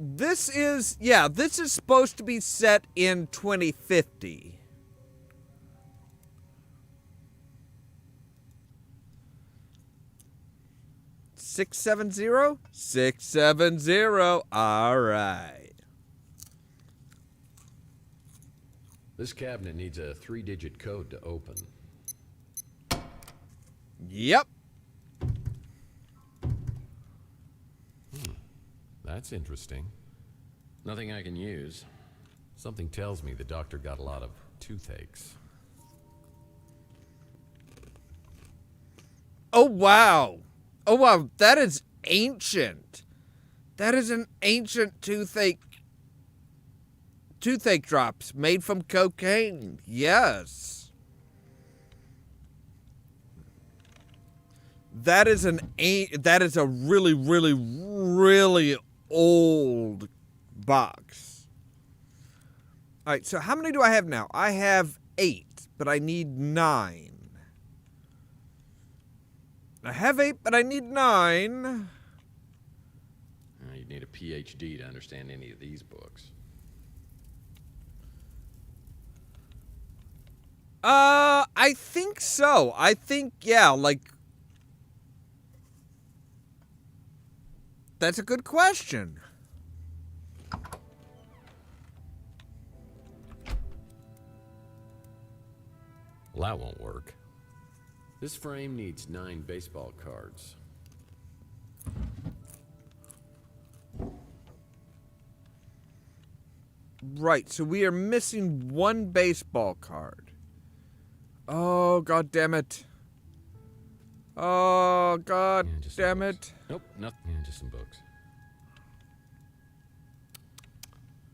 This is supposed to be set in 2050. $670? All right. This cabinet needs a 3-digit code to open. Yep. That's interesting. Nothing I can use. Something tells me the doctor got a lot of toothaches. Oh, wow. Oh, wow. That is ancient. That is an ancient toothache drops made from cocaine. Yes. That is a really, really, really old box. All right, so how many do I have now? I have 8, but I need 9. I have 8, but I need 9. You'd need a PhD to understand any of these books. I think so. I think, yeah, like... That's a good question. Well, that won't work. This frame needs 9 baseball cards. Right, so we are missing one baseball card. Oh, god damn it. Oh, god damn it. Nope, nothing. Yeah, just some books.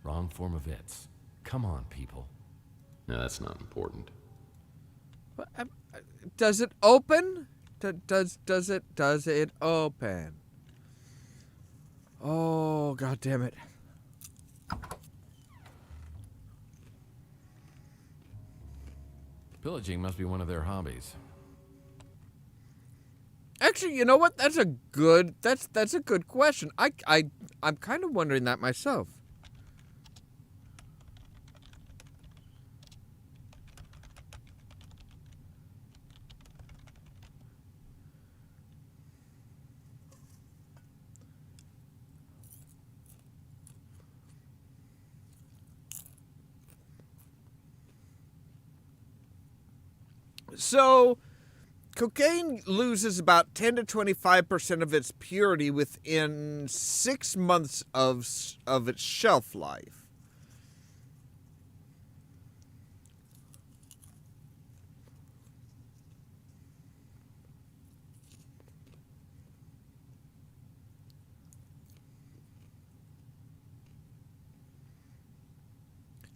Wrong form of its. Come on, people. No, that's not important. Does it open? Does it open? Oh, god damn it. Pillaging must be one of their hobbies. Actually, you know what? That's a good question. I'm kind of wondering that myself. So, cocaine loses about 10 to 25% of its purity within 6 months of its shelf life.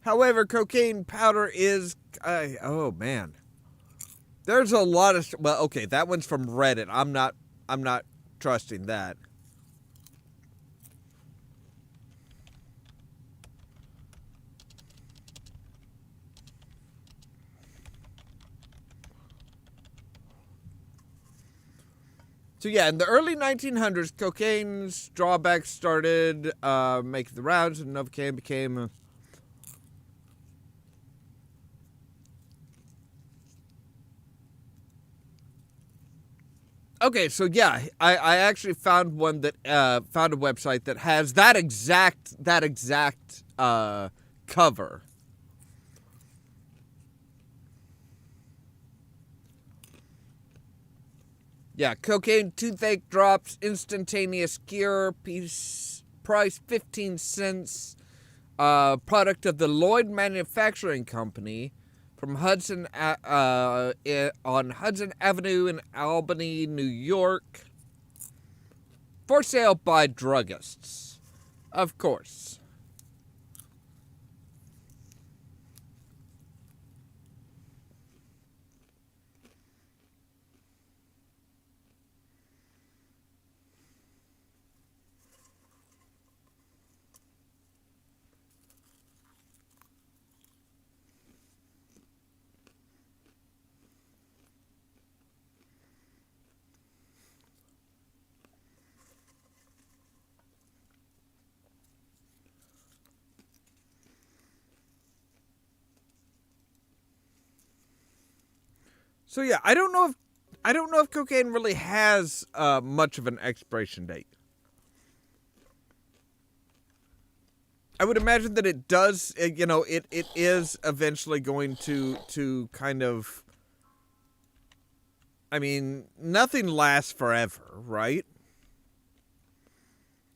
However, cocaine powder is... oh, man. There's a lot of... Well, okay, that one's from Reddit. I'm not trusting that. So yeah, in the early 1900s, cocaine's drawbacks started making the rounds, and Novocaine became... Okay, so yeah, I actually found one that found a website that has that exact cover. Yeah, cocaine toothache drops, instantaneous cure, price 15 cents, product of the Lloyd Manufacturing Company. From Hudson on Hudson Avenue in Albany, New York. For sale by druggists. Of course. So yeah, I don't know if cocaine really has much of an expiration date. I would imagine that it does. It is eventually going to kind of. I mean, nothing lasts forever, right?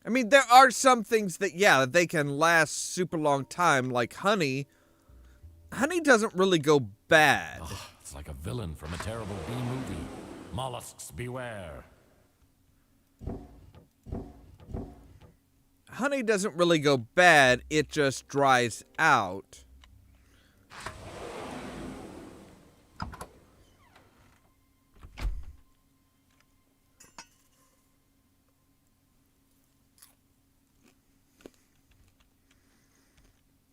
I mean, there are some things that they can last super long time, like honey. Honey doesn't really go bad. Oh, it's like a villain from a terrible B-movie. Mollusks beware. Honey doesn't really go bad, it just dries out.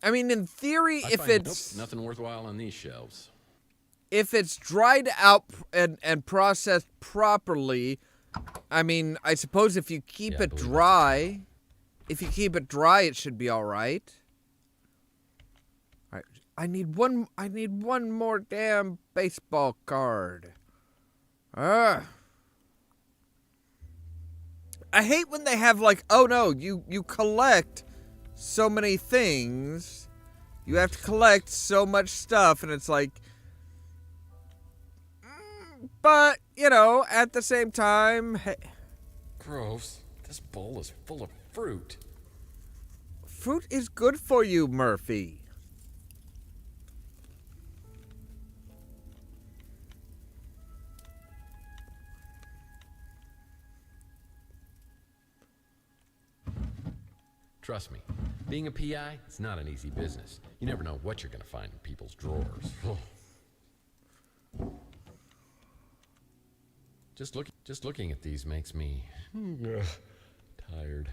I mean, in theory, if it's... nothing worthwhile on these shelves. If it's dried out and processed properly, I mean, I suppose if you keep it dry... If you keep it dry, it should be all right. All right. I need one more damn baseball card. I hate when they have like, oh no, you collect so many things. You have to collect so much stuff, and it's like, but at the same time, hey. Gross. This bowl is full of fruit. Fruit is good for you, Murphy. Trust me, being a PI, it's not an easy business. You never know what you're going to find in people's drawers. Just looking at these makes me tired.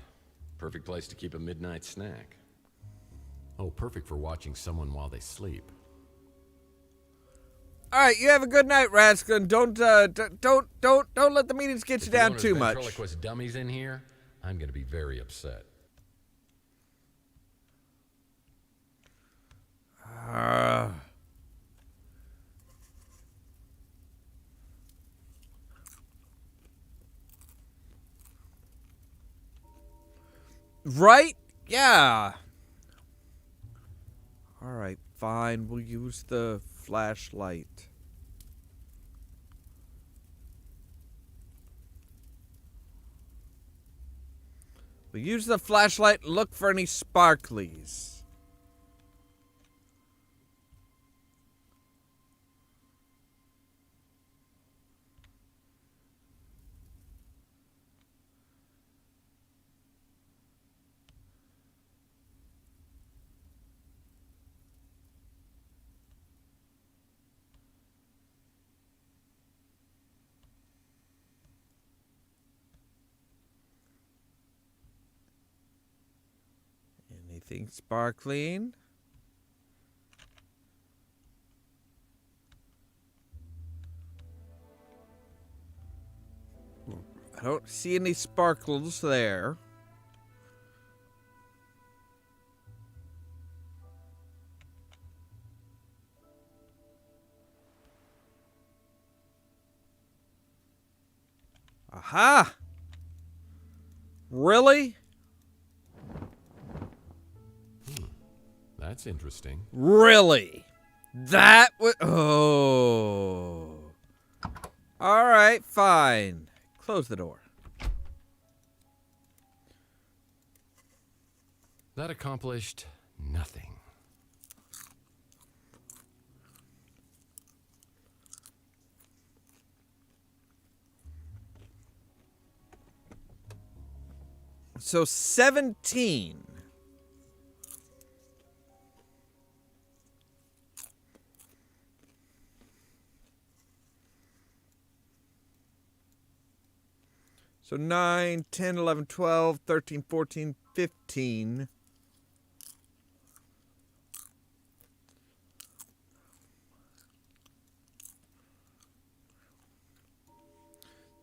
Perfect place to keep a midnight snack. Oh, perfect for watching someone while they sleep. All right, you have a good night, Raskin. Don't let the meetings get you down too much. Ventriloquist dummies in here, I'm going to be very upset. Right? Yeah. All right, fine. We'll use the flashlight. We'll use the flashlight and look for any sparklies. Anything sparkling? I don't see any sparkles there. Aha! Really? That's interesting. Really? That would... Oh. All right, fine. Close the door. That accomplished nothing. So 17. So 9, 10, 11, 12, 13, 14, 15.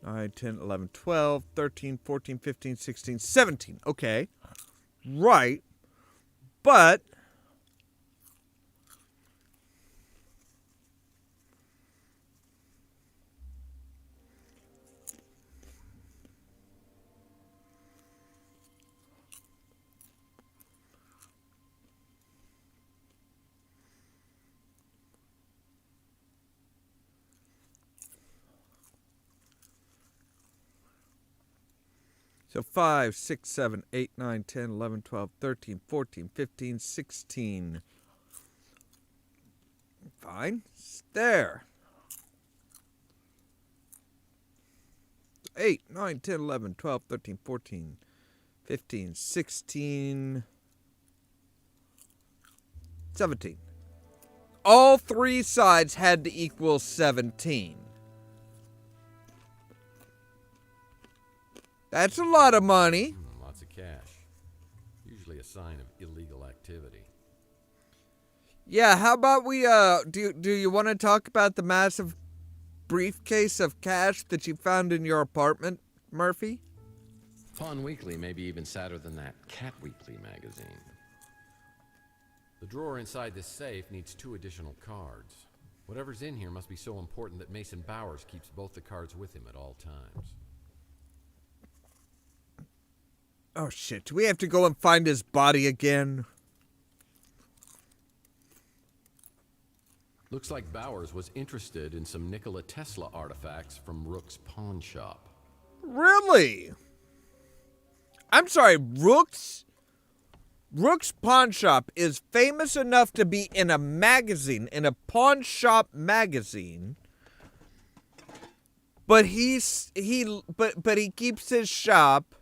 Nine, 10, 11, 12, 13, 14, 15, 16, 17. Okay. Right. But so 5, 6, 7, 8, 9, 10, 11, 12, 13, 14, 15, 16. Fine. It's there. 8, 9, 10, 11, 12, 13, 14, 15, 16, 17. All three sides had to equal 17. That's a lot of money. Lots of cash. Usually a sign of illegal activity. Yeah, how about we, do you want to talk about the massive briefcase of cash that you found in your apartment, Murphy? Pawn Weekly may be even sadder than that Cat Weekly magazine. The drawer inside this safe needs 2 additional cards. Whatever's in here must be so important that Mason Bowers keeps both the cards with him at all times. Oh shit, do we have to go and find his body again? Looks like Bowers was interested in some Nikola Tesla artifacts from Rook's pawn shop. Really? I'm sorry, Rook's Rook's Pawn Shop is famous enough to be in a magazine, in a pawn shop magazine. But he keeps his shop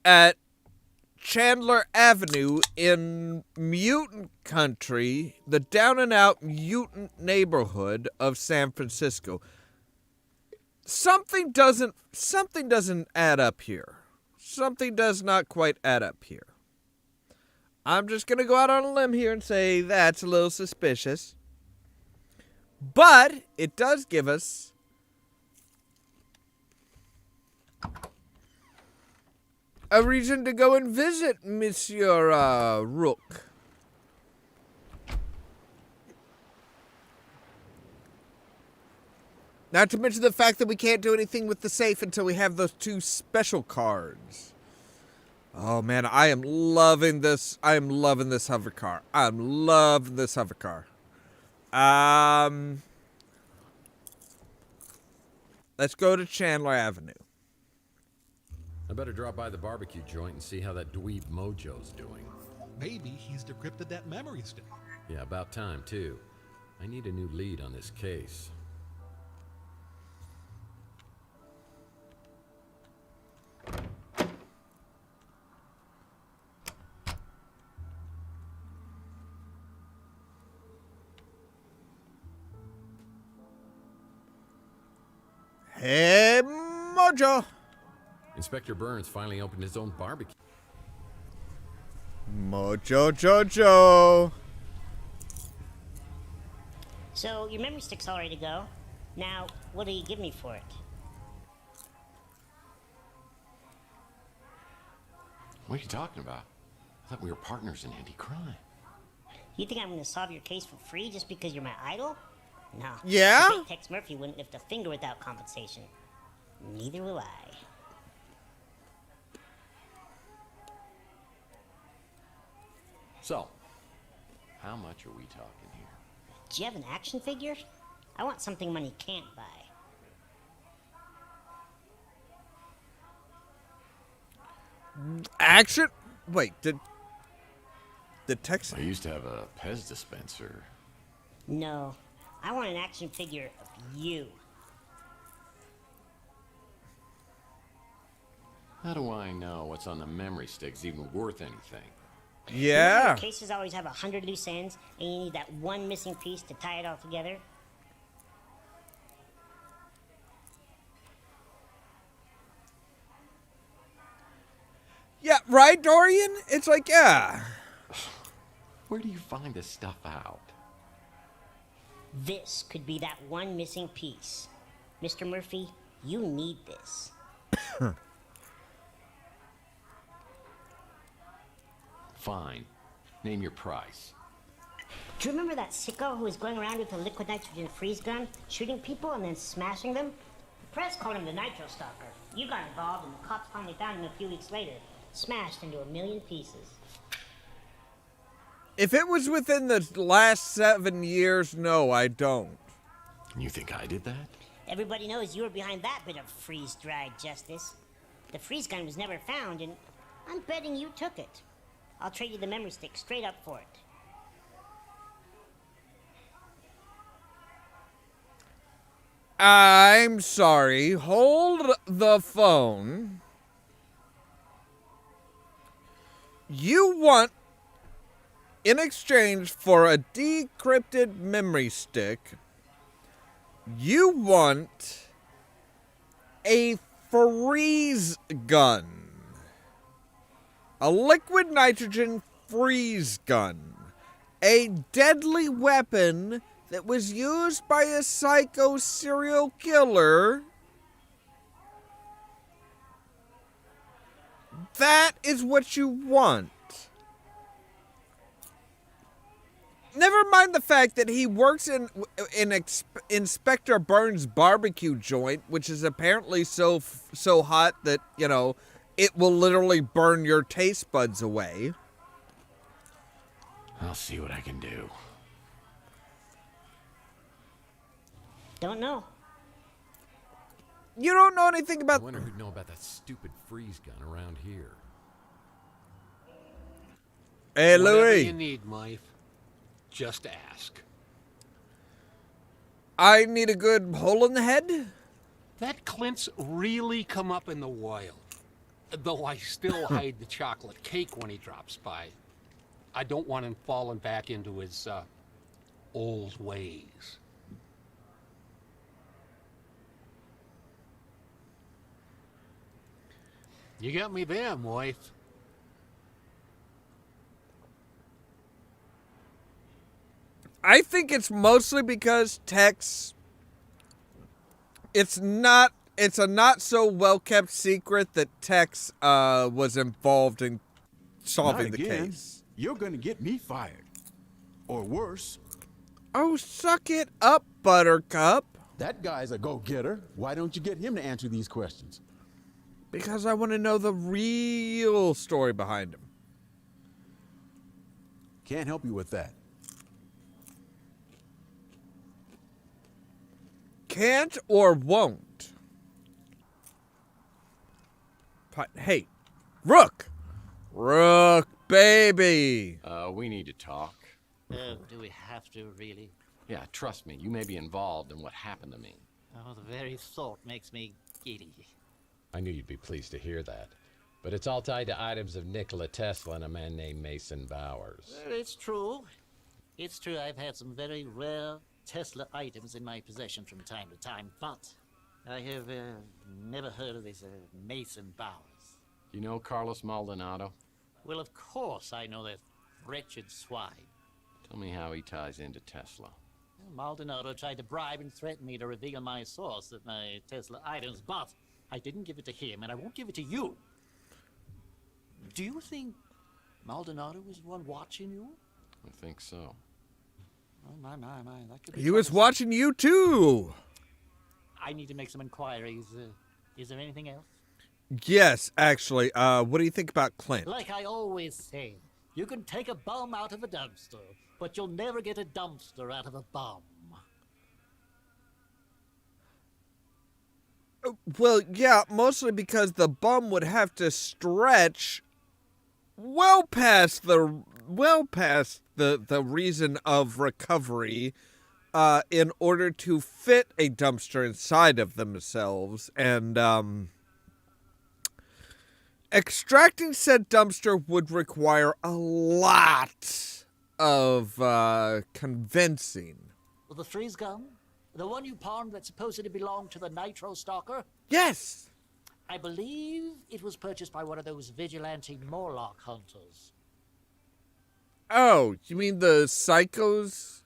at Chandler Avenue in Mutant Country, the down and out mutant neighborhood of San Francisco. Something doesn't add up here. Something does not quite add up here. I'm just going to go out on a limb here and say that's a little suspicious. But it does give us a reason to go and visit Monsieur Rook. Not to mention the fact that we can't do anything with the safe until we have those 2 special cards. Oh man, I am loving this. I am loving this hover car. I'm loving this hover car. Let's go to Chandler Avenue. I better drop by the barbecue joint and see how that dweeb Mojo's doing. Maybe he's decrypted that memory stick. Yeah, about time, too. I need a new lead on this case. Hey, Mojo! Inspector Burns finally opened his own barbecue. Mojo Jojo! So, your memory stick's all ready to go. Now, what do you give me for it? What are you talking about? I thought we were partners in anti-crime. You think I'm going to solve your case for free just because you're my idol? No. Yeah? The great Tex Murphy wouldn't lift a finger without compensation. Neither will I. So, how much are we talking here? Do you have an action figure? I want something money can't buy. Action? Wait, did Tex... I used to have a Pez dispenser. No. I want an action figure of you. How do I know what's on the memory stick's even worth anything? Yeah. Your cases always have 100 loose ends, and you need that one missing piece to tie it all together. Yeah, right, Dorian? It's like, yeah. Where do you find this stuff out? This could be that one missing piece. Mr. Murphy, you need this. Fine. Name your price. Do you remember that sicko who was going around with a liquid nitrogen freeze gun, shooting people and then smashing them? The press called him the Nitro Stalker. You got involved, and the cops finally found him a few weeks later, smashed into 1,000,000 pieces. If it was within the last 7 years, no, I don't. You think I did that? Everybody knows you were behind that bit of freeze-dried justice. The freeze gun was never found, and I'm betting you took it. I'll trade you the memory stick straight up for it. I'm sorry. Hold the phone. You want, in exchange for a decrypted memory stick, you want a freeze gun. A liquid nitrogen freeze gun. A deadly weapon that was used by a psycho serial killer. That is what you want. Never mind the fact that he works in Inspector Burns' barbecue joint, which is apparently so hot that, you know, it will literally burn your taste buds away. I'll see what I can do. Don't know. You don't know anything about... I wonder who'd know about that stupid freeze gun around here. Hey, Whatever Louis. you need, Mike. Just ask. I need a good hole in the head? That Clint's really come up in the wild. Though I still hide the chocolate cake when he drops by. I don't want him falling back into his, old ways. You got me there, wife. I think it's mostly because Tex. It's a not so well kept secret that Tex was involved in solving Not the again. case. You're gonna get me fired. Or worse. Oh, suck it up, Buttercup. That guy's a go-getter. Why don't you get him to answer these questions? Because I want to know the real story behind him. Can't help you with that. Can't or won't. Hey, Rook! Rook, baby! We need to talk. Oh, do we have to, really? Yeah, trust me, you may be involved in what happened to me. Oh, the very thought makes me giddy. I knew you'd be pleased to hear that. But it's all tied to items of Nikola Tesla and a man named Mason Bowers. Well, it's true. It's true I've had some very rare Tesla items in my possession from time to time, but I have never heard of this Mason Bowers. You know Carlos Maldonado? Well, of course I know that wretched swine. Tell me how he ties into Tesla. Well, Maldonado tried to bribe and threaten me to reveal my source of my Tesla items, but I didn't give it to him, and I won't give it to you. Do you think Maldonado was the one watching you? I think so. Oh, my, that could be He was troublesome. watching you, too. I need to make some inquiries. Is there anything else? Yes, actually. What do you think about Clint? Like I always say, you can take a bum out of a dumpster, but you'll never get a dumpster out of a bum. Well, yeah, mostly because the bum would have to stretch well past the reason of recovery in order to fit a dumpster inside of themselves, and extracting said dumpster would require a lot of convincing. Well, the freeze gun? The one you pawned that supposedly belonged to the Nitro Stalker? Yes! I believe it was purchased by one of those vigilante Morlock hunters. Oh, you mean the psychos?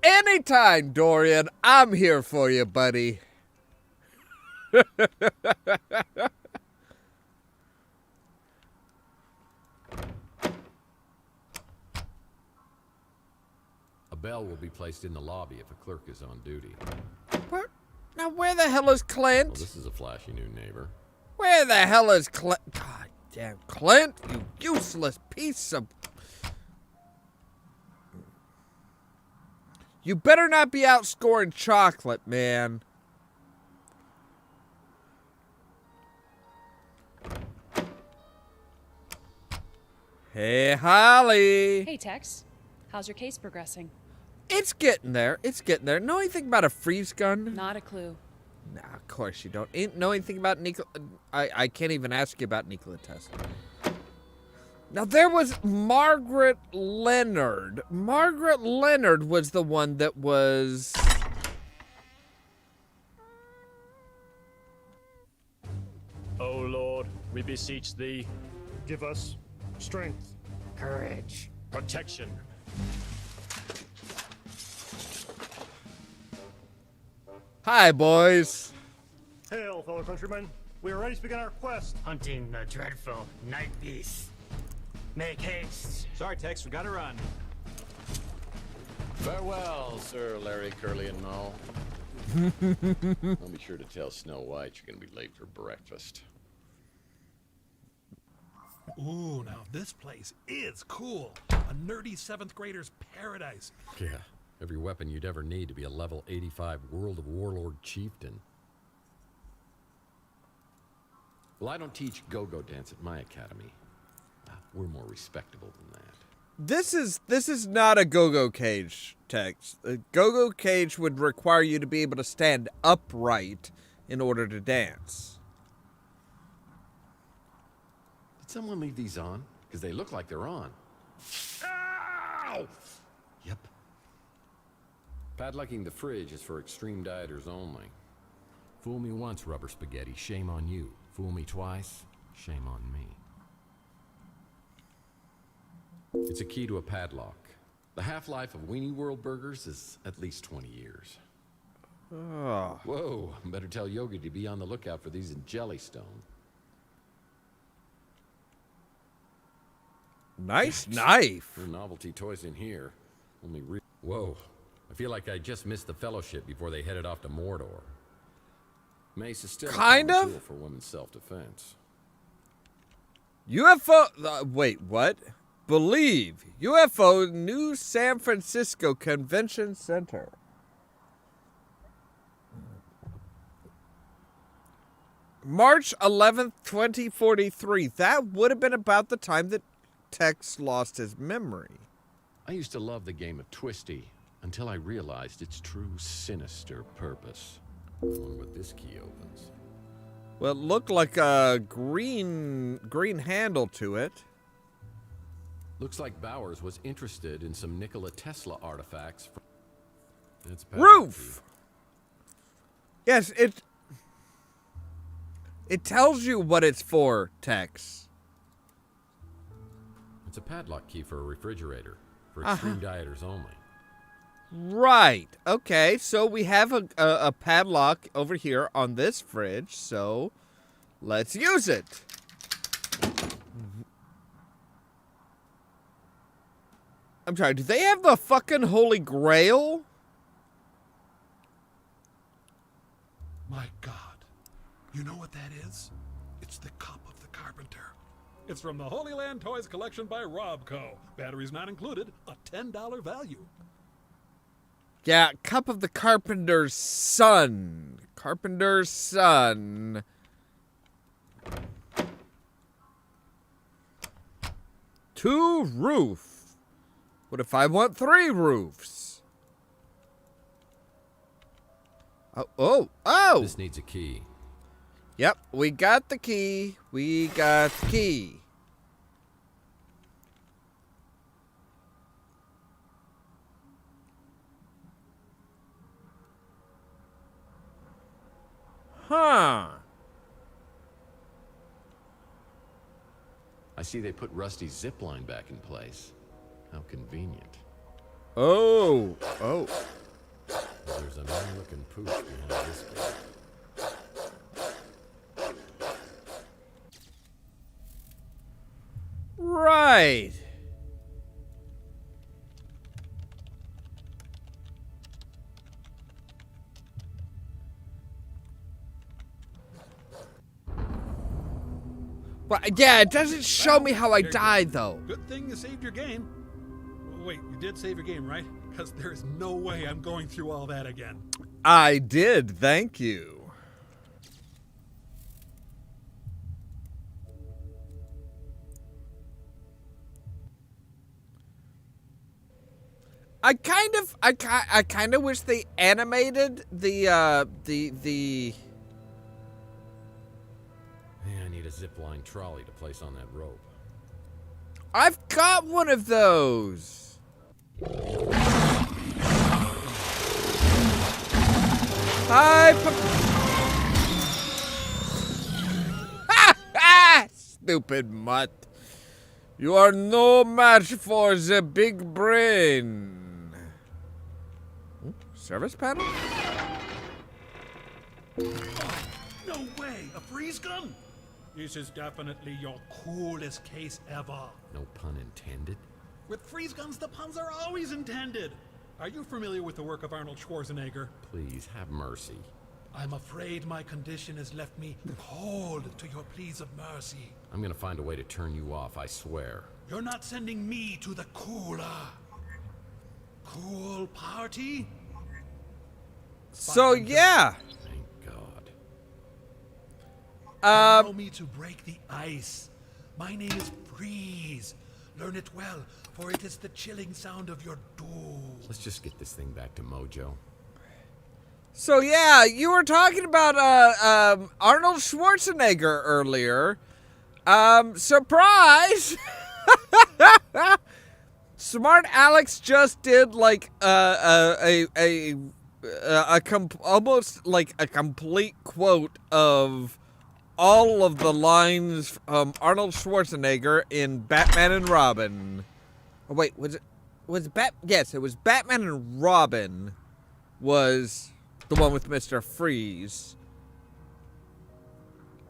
Anytime, Dorian. I'm here for you, buddy. A bell will be placed in the lobby if a clerk is on duty. What? Now, where the hell is Clint? Well, this is a flashy new neighbor. Where the hell is Clint? God damn, Clint, you useless piece of... You better not be out scoring chocolate, man. Hey, Holly. Hey, Tex. How's your case progressing? It's getting there. It's getting there. Know anything about a freeze gun? Not a clue. Nah, of course you don't. Ain't know anything about Nikola... I can't even ask you about Nikola Tesla. Now, there was Margaret Leonard. Margaret Leonard was the one that was... O Lord, we beseech thee. Give us strength, Courage. Protection. Hi, boys. Hail, fellow countrymen. We are ready to begin our quest. Hunting the dreadful night beast. Make haste. Sorry, Tex, we gotta run. Farewell, Sir Larry, Curly, and Moe. I'll be sure to tell Snow White you're gonna be late for breakfast. Ooh, now this place is cool. A nerdy 7th grader's paradise. Yeah, every weapon you'd ever need to be a level 85 World of Warlord chieftain. Well, I don't teach go-go dance at my academy. We're more respectable than that. This is not a go-go cage, Tex. A go-go cage would require you to be able to stand upright in order to dance. Did someone leave these on? Because they look like they're on. Ow! Yep. Padlocking the fridge is for extreme dieters only. Fool me once, rubber spaghetti, shame on you. Fool me twice, shame on me. It's a key to a padlock. The half-life of Weenie World burgers is at least 20 years. Oh. Whoa, better tell Yogi to be on the lookout for these in Jellystone. Nice knife. There are novelty toys in here. Whoa, I feel like I just missed the fellowship before they headed off to Mordor. Mace is still kind a of tool for women's self-defense. UFO. Wait, what? Believe UFO New San Francisco Convention Center. March 11th, 2043. That would have been about the time that Tex lost his memory. I used to love the game of Twisty until I realized its true sinister purpose. I wonder what this key opens. Well, it looked like a green handle to it. Looks like Bowers was interested in some Nikola Tesla artifacts. It's Roof! Yes, it tells you what it's for, Tex. It's a padlock key for a refrigerator. For extreme dieters only. Right. Okay, so we have a padlock over here on this fridge, so let's use it. I'm sorry, do they have the fucking Holy Grail? My God. You know what that is? It's the Cup of the Carpenter. It's from the Holy Land Toys collection by Robco. Batteries not included, a $10 value. Yeah, Cup of the Carpenter's Son. Carpenter's Son. Two roof. What if I want 3 roofs? Oh! This needs a key. Yep, we got the key. We got the key. Huh. I see they put Rusty's zip line back in place. How convenient. Oh. There's a mean-looking pooch behind this gate. Right. Well, yeah, it doesn't show me how I died, though. Good thing you saved your game. Wait, you did save your game, right? Because there's no way I'm going through all that again. I did, thank you. I kind of wish they animated the Yeah, I need a zipline trolley to place on that rope. I've got one of those. Stupid mutt. You are no match for the big brain. Service panel? No way! A freeze gun? This is definitely your coolest case ever. No pun intended. With freeze guns, the puns are always intended. Are you familiar with the work of Arnold Schwarzenegger? Please, have mercy. I'm afraid my condition has left me cold to your pleas of mercy. I'm gonna find a way to turn you off, I swear. You're not sending me to the cool party? So, yeah. Thank God. Allow me to break the ice. My name is Freeze. Learn it well, for it is the chilling sound of your doom. Let's just get this thing back to Mojo. So yeah, you were talking about Arnold Schwarzenegger earlier. Surprise! Smart Alex just did like almost like a complete quote of all of the lines from Arnold Schwarzenegger in Batman and Robin. Oh wait, yes, it was Batman and Robin was the one with Mr. Freeze.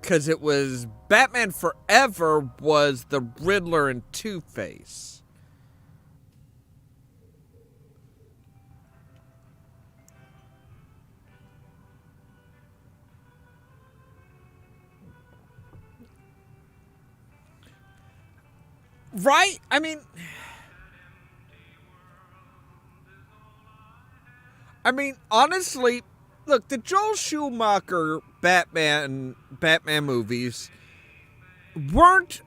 Because it was Batman Forever was the Riddler and Two-Face. Right? I mean, honestly, look, the Joel Schumacher Batman movies weren't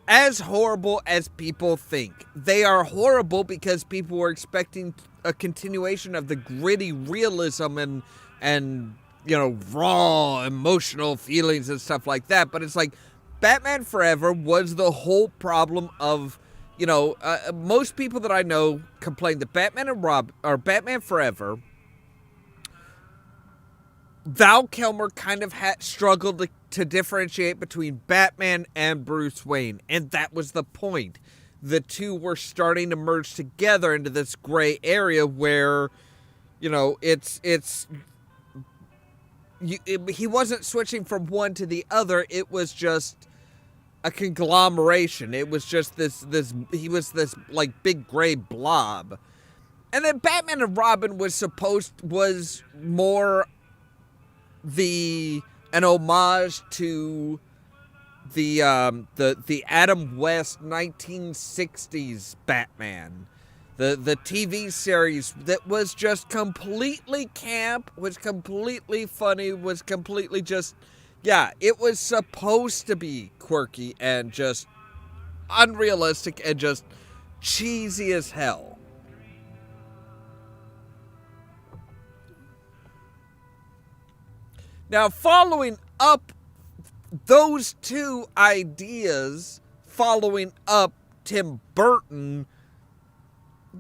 as horrible as people think. They are horrible because people were expecting a continuation of the gritty realism and raw emotional feelings and stuff like that. But it's like Batman Forever was the whole problem of, most people that I know complain that Batman Forever, Val Kilmer kind of struggled to differentiate between Batman and Bruce Wayne, and that was the point. The two were starting to merge together into this gray area where, he wasn't switching from one to the other. It was just a conglomeration. It was just he was this like big gray blob. And then Batman and Robin was more an homage to the Adam West 1960s Batman, the TV series that was just completely camp, was completely funny, was completely just, it was supposed to be quirky and just unrealistic and just cheesy as hell. Now, following up those two ideas, following up Tim Burton,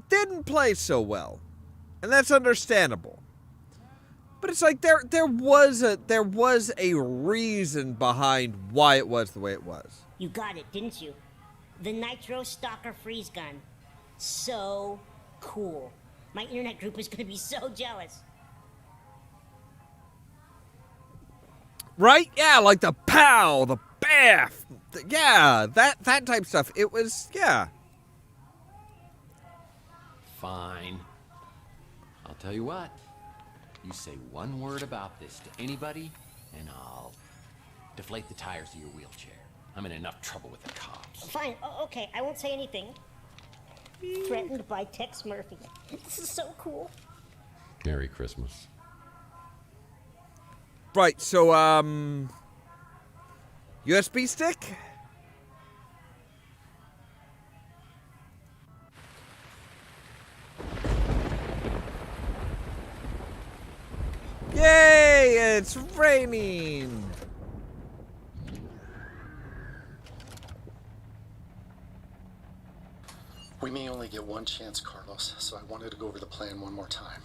didn't play so well. And that's understandable. But it's like there was a reason behind why it was the way it was. You got it, didn't you? The Nitro Stalker freeze gun. So cool. My internet group is going to be so jealous. Right? Yeah, like the pow, the baff. That type of stuff. It was, Fine. I'll tell you what. You say one word about this to anybody, and I'll deflate the tires of your wheelchair. I'm in enough trouble with the cops. Fine, okay, I won't say anything. Threatened by Tex Murphy. This is so cool. Merry Christmas. Right, so, USB stick? Yay, it's raining! We may only get one chance, Carlos, so I wanted to go over the plan one more time.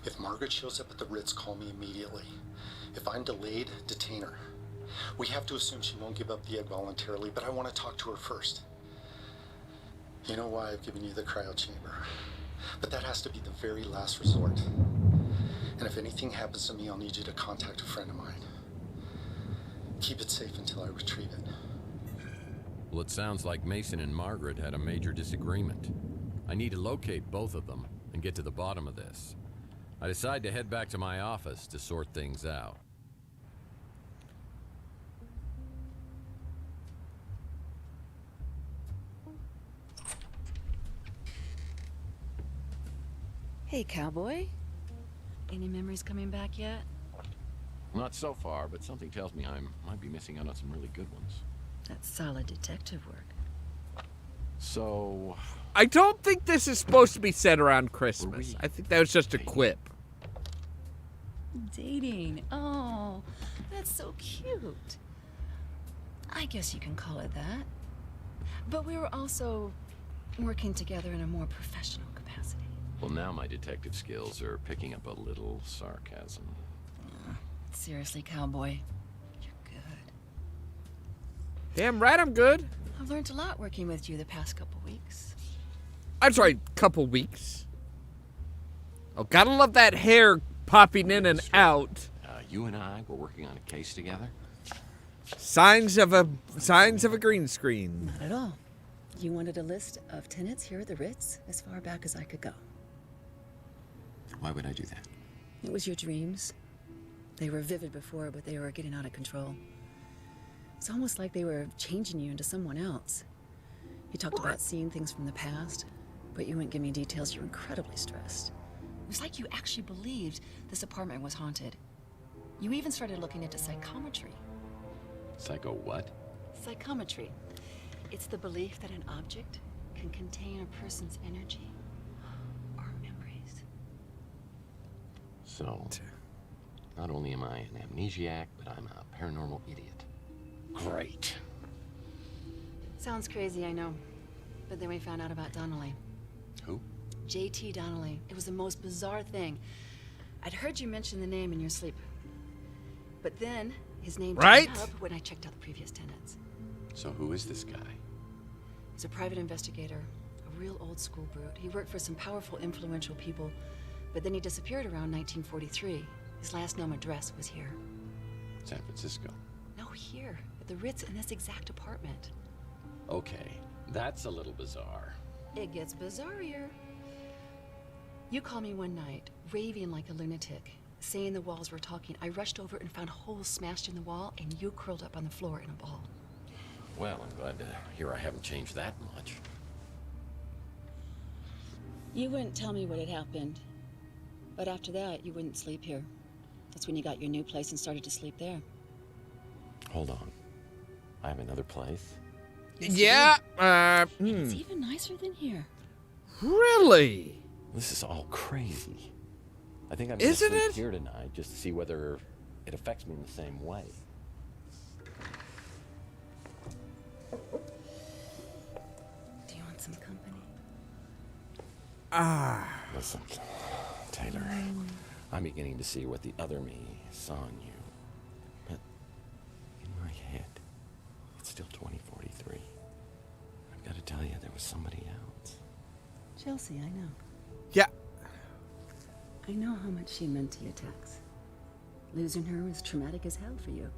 If Margaret shows up at the Ritz, call me immediately. If I'm delayed, detain her. We have to assume she won't give up the egg voluntarily, but I want to talk to her first. You know why I've given you the cryo chamber, but that has to be the very last resort. And if anything happens to me, I'll need you to contact a friend of mine. Keep it safe until I retrieve it. Well, it sounds like Mason and Margaret had a major disagreement. I need to locate both of them and get to the bottom of this. I decide to head back to my office to sort things out. Hey, cowboy. Any memories coming back yet? Not so far, but something tells me I might be missing out on some really good ones. That's solid detective work. So... I don't think this is supposed to be set around Christmas. I think that was just a quip. Dating. Oh, that's so cute. I guess you can call it that. But we were also working together in a more professional capacity. Well, now my detective skills are picking up a little sarcasm. Seriously, cowboy, you're good. Damn right I'm good. I've learned a lot working with you the past couple weeks. I'm sorry, couple weeks. Oh, gotta love that hair popping in and out. You and I were working on a case together? Signs of a green screen. Not at all. You wanted a list of tenants here at the Ritz as far back as I could go. Why would I do that? It was your dreams. They were vivid before, but they were getting out of control. It's almost like they were changing you into someone else. You talked about seeing things from the past, but you wouldn't give me details. You were incredibly stressed. It was like you actually believed this apartment was haunted. You even started looking into psychometry. Psycho what? Psychometry. It's the belief that an object can contain a person's energy or memories. So, not only am I an amnesiac, but I'm a paranormal idiot. Great. Sounds crazy, I know. But then we found out about Donnelly. Who? J.T. Donnelly. It was the most bizarre thing. I'd heard you mention the name in your sleep. But then, his name turned up when I checked out the previous tenants. So who is this guy? He's a private investigator, a real old school brute. He worked for some powerful, influential people, but then he disappeared around 1943. His last known address was here. San Francisco. No, here, at the Ritz in this exact apartment. Okay, that's a little bizarre. It gets bizarrier. You called me one night, raving like a lunatic, saying the walls were talking. I rushed over and found holes smashed in the wall, and you curled up on the floor in a ball. Well, I'm glad to hear I haven't changed that much. You wouldn't tell me what had happened. But after that, you wouldn't sleep here. That's when you got your new place and started to sleep there. Hold on. I have another place? Yeah, It's even nicer than here. Really? This is all crazy. I think I'm gonna sleep here tonight just to see whether it affects me in the same way. Do you want some company? Listen, Taylor, I'm beginning to see what the other me saw in you. But in my head, it's still 2043. I've got to tell you, there was somebody else. Chelsea, I know. Yeah. I know how much she meant to you, Tex. Losing her was traumatic as hell for you.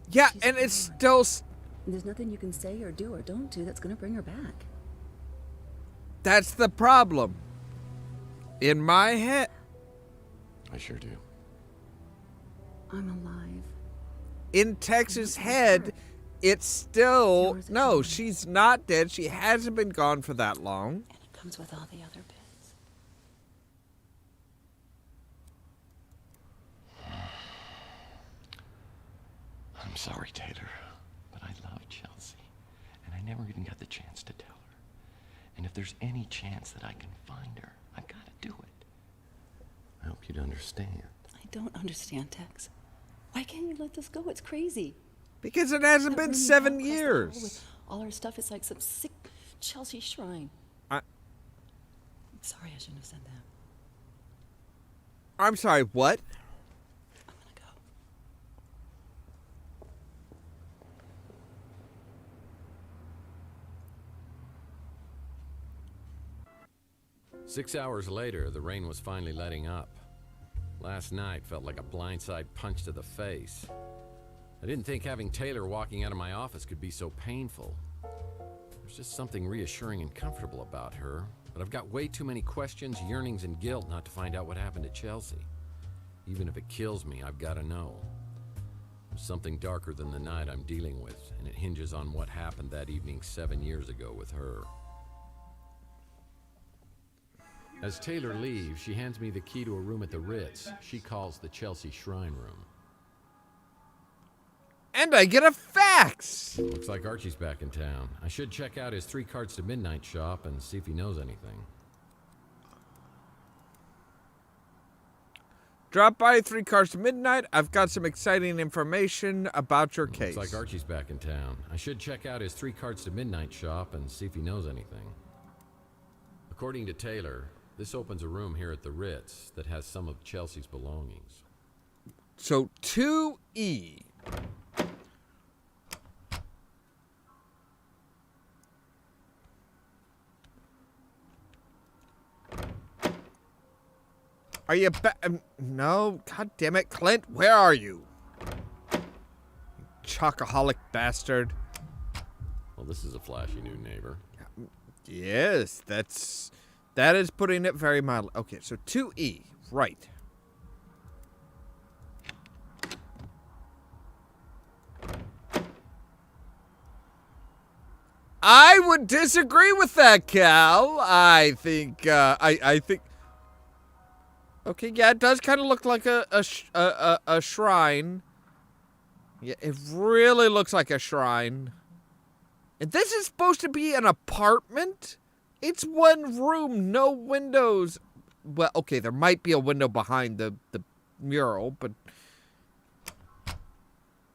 Yeah, and it's still... And there's nothing you can say or do or don't do that's gonna bring her back. That's the problem. In my head... I sure do. I'm alive. In Tex's head, it's still... No, she's not dead. She hasn't been gone for that long. And it comes with all the other bits. I'm sorry, Taylor, but I love Chelsea, and I never even got the chance to tell her. And if there's any chance that I can find her, I've got to do it. I hope you'd understand. I don't understand, Tex. Why can't you let this go? It's crazy. Because it hasn't been 7 years. With all our stuff, it's like some sick Chelsea shrine. I'm sorry, I shouldn't have said that. I'm sorry, what? I'm gonna go. 6 hours later, the rain was finally letting up. Last night felt like a blindside punch to the face. I didn't think having Taylor walking out of my office could be so painful. There's just something reassuring and comfortable about her, but I've got way too many questions, yearnings, and guilt not to find out what happened to Chelsea. Even if it kills me, I've got to know. There's something darker than the night I'm dealing with, and it hinges on what happened that evening 7 years ago with her. As Taylor leaves, she hands me the key to a room at the Ritz she calls the Chelsea Shrine Room. And I get a fax! Looks like Archie's back in town. I should check out his 3 cards to midnight shop and see if he knows anything. Drop by 3 cars to midnight. I've got some exciting information about your case. Looks like Archie's back in town. I should check out his 3 cards to midnight shop and see if he knows anything. According to Taylor, this opens a room here at the Ritz that has some of Chelsea's belongings. So 2E. Are you no, god damn it, Clint, where are you? You chocoholic bastard. Well, this is a flashy new neighbor. Yes, that is putting it very mildly. Okay, so 2E, right. I would disagree with that, Cal. I think, I think. Okay, yeah, it does kind of look like a shrine. Yeah, it really looks like a shrine. And this is supposed to be an apartment? It's one room, no windows. Well, okay, there might be a window behind the mural, but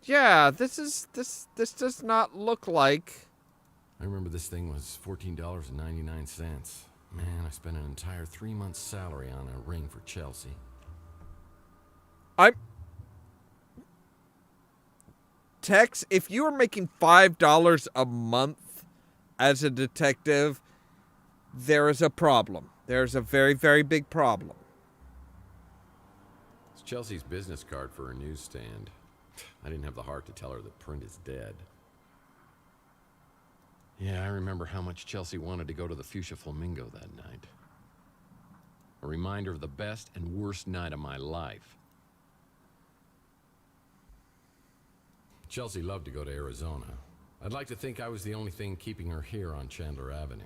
yeah, this does not look like. I remember this thing was $14.99. Man, I spent an entire 3 months' salary on a ring for Chelsea. Tex, if you were making $5 a month as a detective, there is a problem. There's a very, very big problem. It's Chelsea's business card for her newsstand. I didn't have the heart to tell her that print is dead. Yeah, I remember how much Chelsea wanted to go to the Fuchsia Flamingo that night. A reminder of the best and worst night of my life. Chelsea loved to go to Arizona. I'd like to think I was the only thing keeping her here on Chandler Avenue.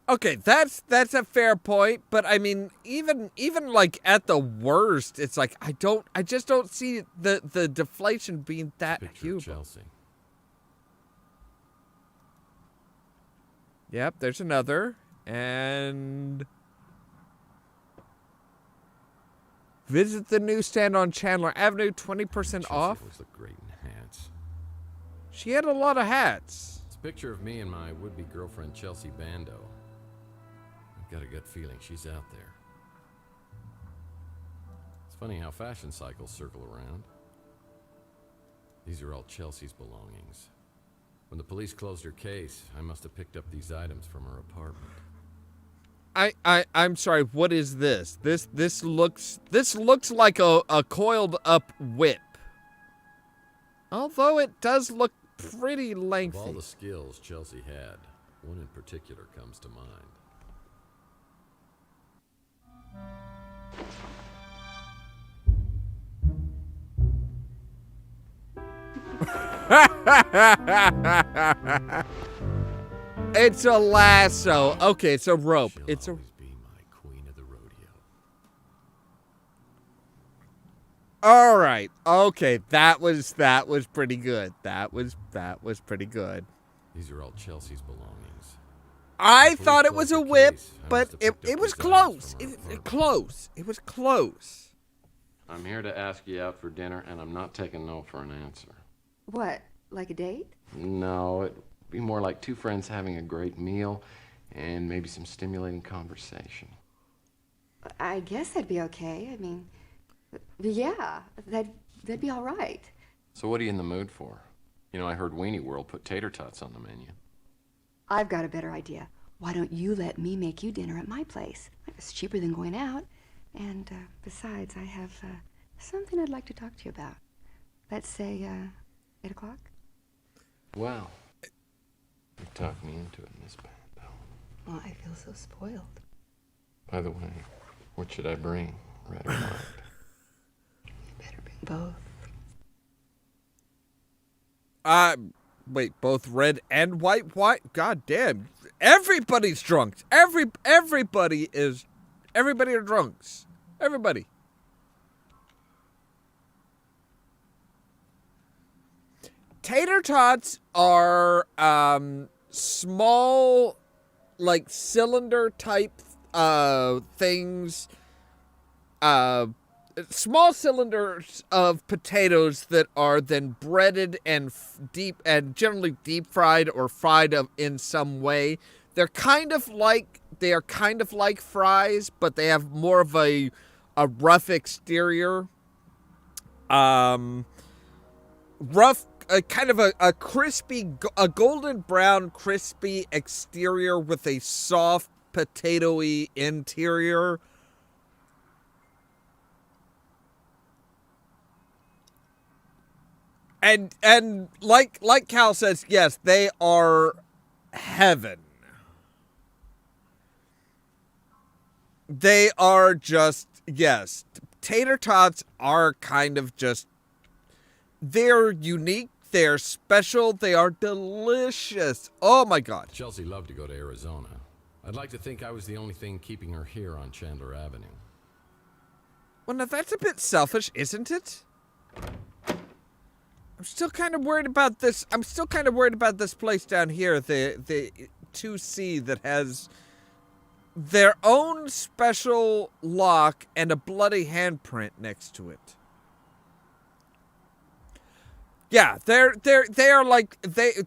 Okay, that's a fair point, but I mean, even like at the worst, it's like I just don't see the deflation being that huge. Chelsea. Yep, there's another, and visit the newsstand on Chandler Avenue, 20% off. Always look great in hats. She had a lot of hats. It's a picture of me and my would-be girlfriend Chelsea Bando. Got a gut feeling she's out there. It's funny how fashion cycles circle around. These are all Chelsea's belongings. When the police closed her case, I must have picked up these items from her apartment. I'm sorry, what is this? This looks like a coiled up whip. Although it does look pretty lengthy. Of all the skills Chelsea had, one in particular comes to mind. It's a lasso. Okay, it's a rope. It's a. Be my queen of the rodeo. All right. Okay, that was pretty good. That was pretty good. These are all Chelsea's belongings. I thought it was a whip, but it was close. It was close. I'm here to ask you out for dinner, and I'm not taking no for an answer. What, like a date? No, it'd be more like 2 friends having a great meal and maybe some stimulating conversation. I guess that'd be okay. I mean, yeah, that'd be all right. So what are you in the mood for? You know, I heard Weenie World put tater tots on the menu. I've got a better idea. Why don't you let me make you dinner at my place? It's cheaper than going out. And besides, I have something I'd like to talk to you about. Let's say 8 o'clock? Well, you talked me into it, Miss Bando. Well, I feel so spoiled. By the way, what should I bring? Red or white? You better bring both. Wait, both red and white? What? God damn. Everybody's drunk. Everybody is Everybody are drunks. Everybody. Tater tots are small, like cylinder type things. Small cylinders of potatoes that are then breaded and generally deep fried or fried in some way. They are kind of like fries, but they have more of a rough exterior. Rough, kind of a crispy, a golden brown crispy exterior with a soft potatoey interior. And like Cal says, yes, they are heaven. They are just, yes, tater tots are kind of just, they're unique, they're special, they are delicious. Oh my God. Chelsea loved to go to Arizona. I'd like to think I was the only thing keeping her here on Chandler Avenue. Well, now that's a bit selfish, isn't it? I'm still kind of worried about this. I'm still kind of worried about this place down here, the 2C, that has their own special lock and a bloody handprint next to it. Yeah, they are like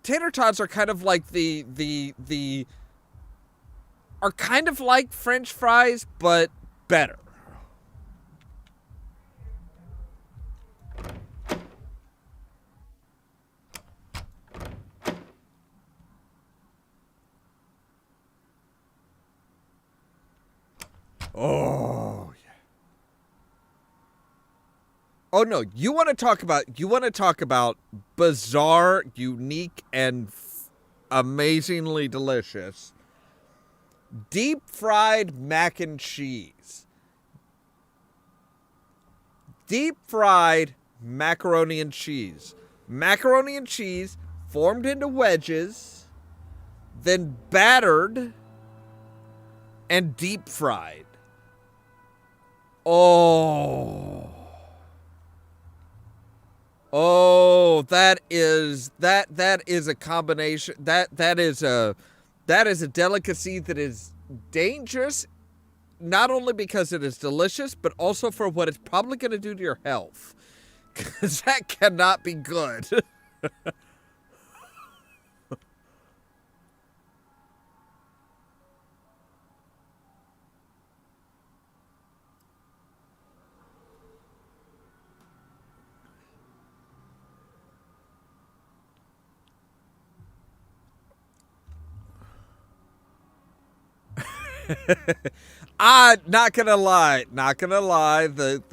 tater tots are kind of like are kind of like French fries, but better. Oh, yeah. Oh no, you want to talk about bizarre, unique, and amazingly delicious deep fried mac and cheese. Deep fried macaroni and cheese. Macaroni and cheese formed into wedges, then battered and deep fried. Oh. Oh, that is a combination. That is a delicacy that is dangerous, not only because it is delicious, but also for what it's probably going to do to your health. Because that cannot be good. Not gonna lie. The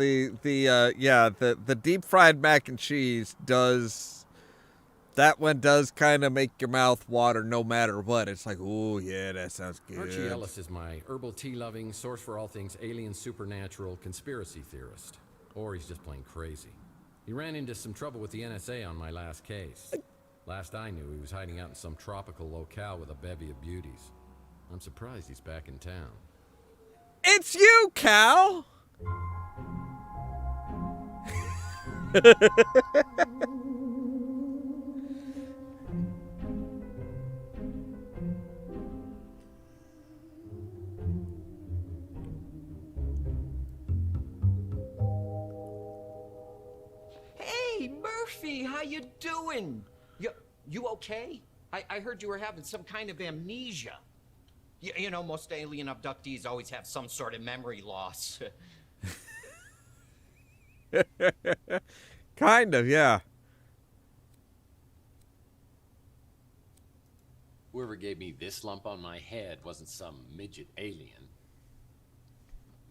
deep fried mac and cheese does kind of make your mouth water no matter what. It's like, oh yeah, that sounds good. Archie Ellis is my herbal tea-loving, source for all things alien, supernatural, conspiracy theorist. Or he's just plain crazy. He ran into some trouble with the NSA on my last case. Last I knew, he was hiding out in some tropical locale with a bevy of beauties. I'm surprised he's back in town. It's you, Cal! Hey, Murphy, how you doing? You okay? I heard you were having some kind of amnesia. You know, most alien abductees always have some sort of memory loss. Kind of, yeah. Whoever gave me this lump on my head wasn't some midget alien.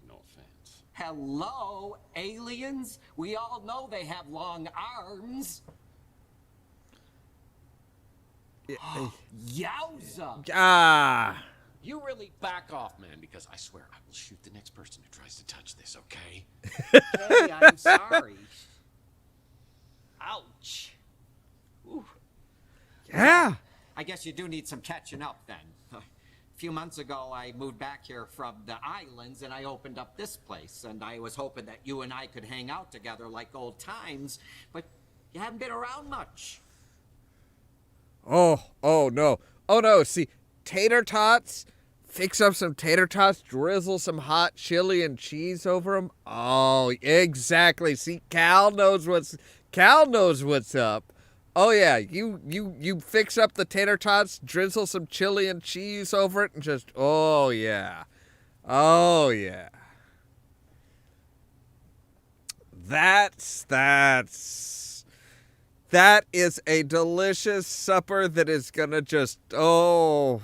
No offense. Hello, aliens? We all know they have long arms. Yowza! Ah! You really back off, man, because I swear I will shoot the next person who tries to touch this, okay? Hey, I'm sorry. Ouch. Ooh. Yeah. I guess you do need some catching up then. A few months ago, I moved back here from the islands, and I opened up this place. And I was hoping that you and I could hang out together like old times, but you haven't been around much. Oh no. Oh no, see, tater tots, fix up some tater tots, drizzle some hot chili and cheese over them. Oh, exactly. See, Cal knows what's up. Oh yeah, you fix up the tater tots, drizzle some chili and cheese over it, and just, oh yeah. That is a delicious supper that is gonna just, don't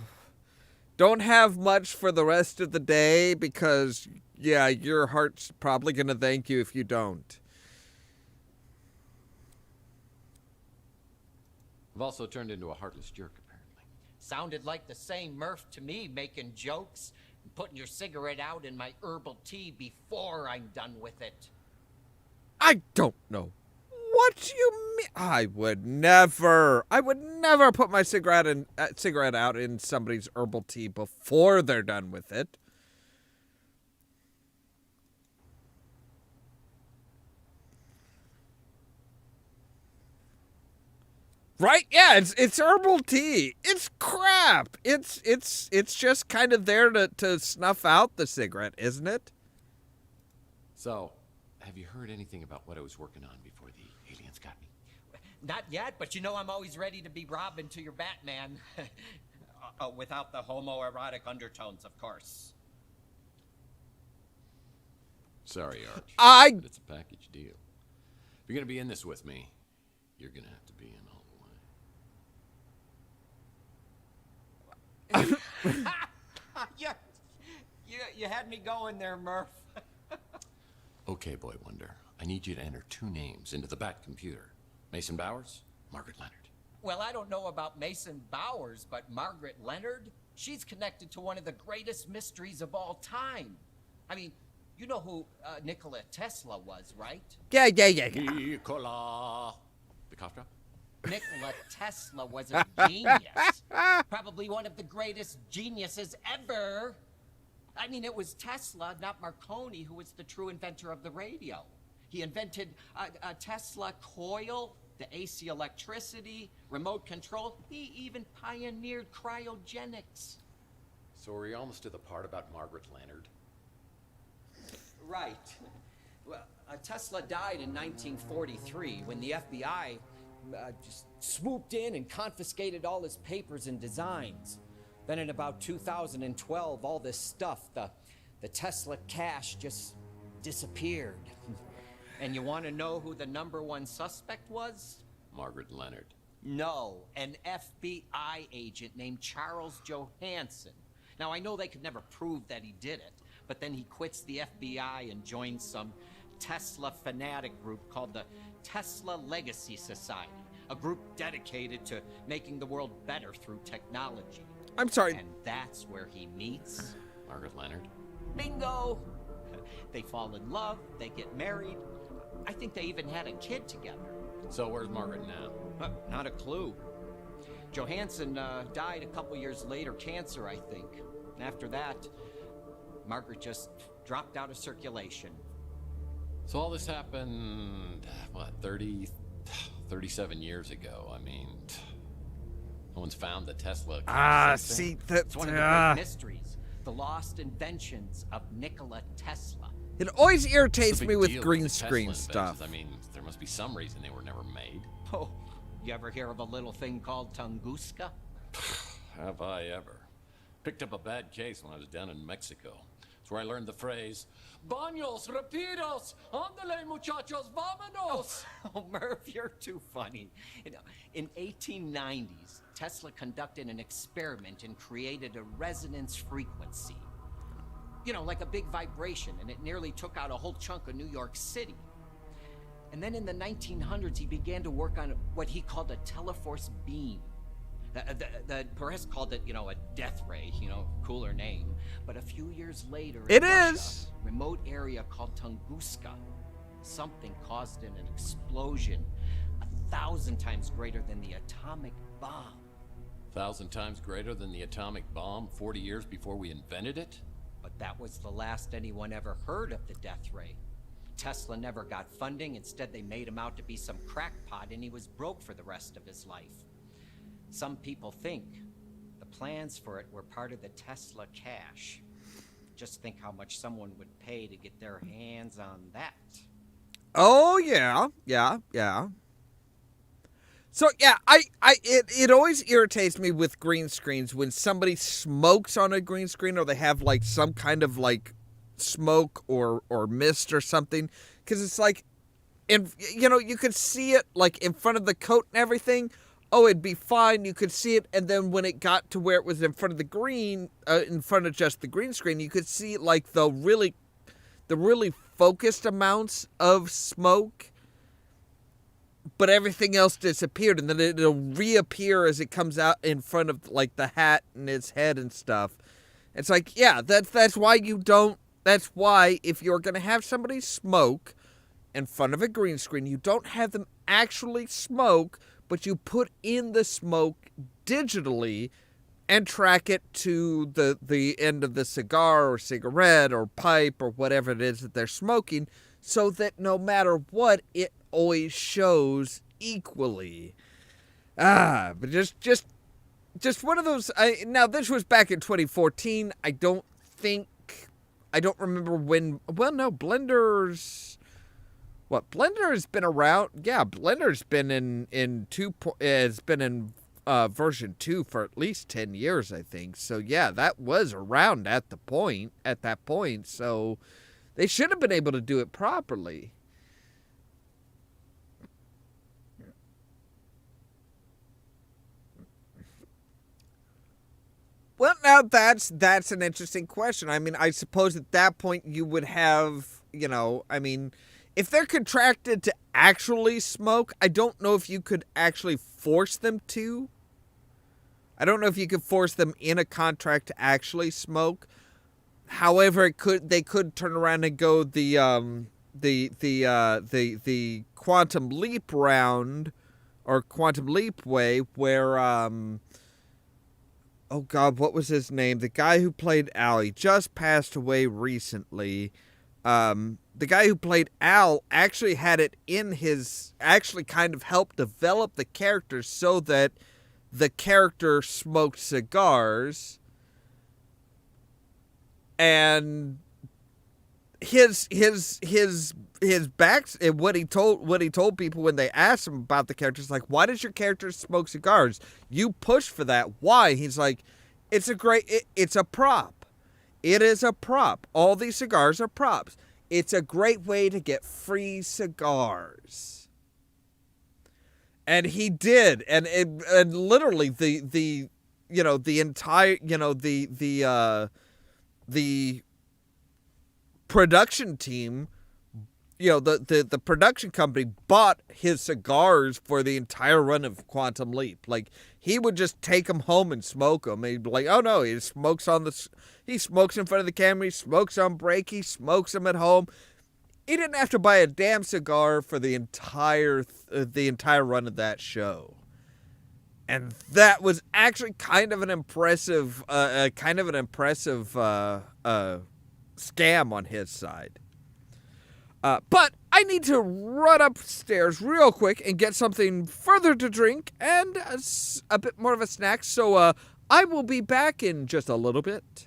have much for the rest of the day because, yeah, your heart's probably gonna thank you if you don't. I've also turned into a heartless jerk, apparently. Sounded like the same Murph to me, making jokes and putting your cigarette out in my herbal tea before I'm done with it. I don't know what you mean. I would never put my cigarette out in somebody's herbal tea before they're done with it. Right? Yeah, it's herbal tea. It's crap. It's just kind of there to snuff out the cigarette, isn't it? So, have you heard anything about what I was working on before the aliens got me? Not yet, but you know I'm always ready to be Robin to your Batman. Without the homoerotic undertones, of course. Sorry, Arch. But it's a package deal. If you're gonna be in this with me, you're gonna have to be in all You had me going there, Murph. Okay, Boy Wonder. I need you to enter 2 names into the Bat computer. Mason Bowers, Margaret Leonard. Well, I don't know about Mason Bowers, but Margaret Leonard? She's connected to one of the greatest mysteries of all time. I mean, you know who Nikola Tesla was, right? Yeah. Nikola. The cough drop? Nikola Tesla was a genius. Probably one of the greatest geniuses ever. I mean, it was Tesla, not Marconi, who was the true inventor of the radio. He invented a Tesla coil, the AC electricity, remote control. He even pioneered cryogenics. So are we almost to the part about Margaret Leonard? Right. Well, Tesla died in 1943 when the FBI just swooped in and confiscated all his papers and designs. Then in about 2012, all this stuff, the Tesla cash just disappeared. And you want to know who the #1 suspect was? Margaret Leonard. No, an FBI agent named Charles Johansson. Now, I know they could never prove that he did it, but then he quits the FBI and joins some Tesla fanatic group called the Tesla Legacy Society, a group dedicated to making the world better through technology. I'm sorry. And that's where he meets Margaret Leonard. Bingo! They fall in love, they get married. I think they even had a kid together. So where's Margaret now? Not a clue. Johansson died a couple years later, cancer, I think. After that, Margaret just dropped out of circulation. So all this happened, what, 37 years ago? I mean, no one's found the Tesla. See, it's one of the great mysteries. The lost inventions of Nikola Tesla. It always irritates me with deal green with the screen Tesla stuff. inventions. I mean, there must be some reason they were never made. Oh, you ever hear of a little thing called Tunguska? Have I ever? Picked up a bad case when I was down in Mexico. It's where I learned the phrase, Baños, rapidos, ándale muchachos, vámonos! Oh, Murph, you're too funny. You know, in 1890s, Tesla conducted an experiment and created a resonance frequency. You know, like a big vibration, and it nearly took out a whole chunk of New York City. And then in the 1900s, he began to work on what he called a teleforce beam. The press called it, a death ray, cooler name. But a few years later, in Russia, remote area called Tunguska, something caused an explosion 1,000 times greater than the atomic bomb. 1,000 times greater than the atomic bomb 40 years before we invented it? But that was the last anyone ever heard of the death ray. Tesla never got funding. Instead, they made him out to be some crackpot, and he was broke for the rest of his life. Some people think the plans for it were part of the Tesla cash. Just think how much someone would pay to get their hands on that. Oh, yeah. So, yeah, it always irritates me with green screens when somebody smokes on a green screen or they have, like, some kind of, like, smoke or mist or something. Because it's like, you could see it, like, in front of the coat and everything. Oh, it'd be fine. You could see it. And then when it got to where it was in front of the green, in front of just the green screen, you could see, like, the really focused amounts of smoke. But everything else disappeared, and then it'll reappear as it comes out in front of, like, the hat and its head and stuff. It's like, yeah, that's why you don't. That's why if you're going to have somebody smoke in front of a green screen, you don't have them actually smoke, but you put in the smoke digitally and track it to the end of the cigar or cigarette or pipe or whatever it is that they're smoking, so that no matter what, it always shows equally. But just one of those. Now, this was back in 2014. I don't remember when. Well, no, Blender's been around. Yeah, Blender's been has been in version 2 for at least 10 years, I think. So yeah, that was around at that point. So they should have been able to do it properly. Well, now that's an interesting question. I mean, I suppose at that point you would have, if they're contracted to actually smoke, I don't know if you could actually force them to. I don't know if you could force them in a contract to actually smoke. However, they could turn around and go the quantum leap round or quantum leap way where oh God, what was his name? The guy who played Al, he just passed away recently. The guy who played Al actually had it in actually kind of helped develop the character so that the character smoked cigars. And his back, what he told people when they asked him about the character is like, why does your character smoke cigars? You pushed for that. Why? He's like, it's a prop. It is a prop. All these cigars are props. It's a great way to get free cigars. And he did. And literally the production team, the production company bought his cigars for the entire run of Quantum Leap. Like, he would just take them home and smoke them. He'd be like, oh no, he smokes in front of the camera, he smokes on break, he smokes them at home. He didn't have to buy a damn cigar for the entire run of that show. And that was actually kind of an impressive scam on his side. But I need to run upstairs real quick and get something further to drink and a bit more of a snack. So I will be back in just a little bit.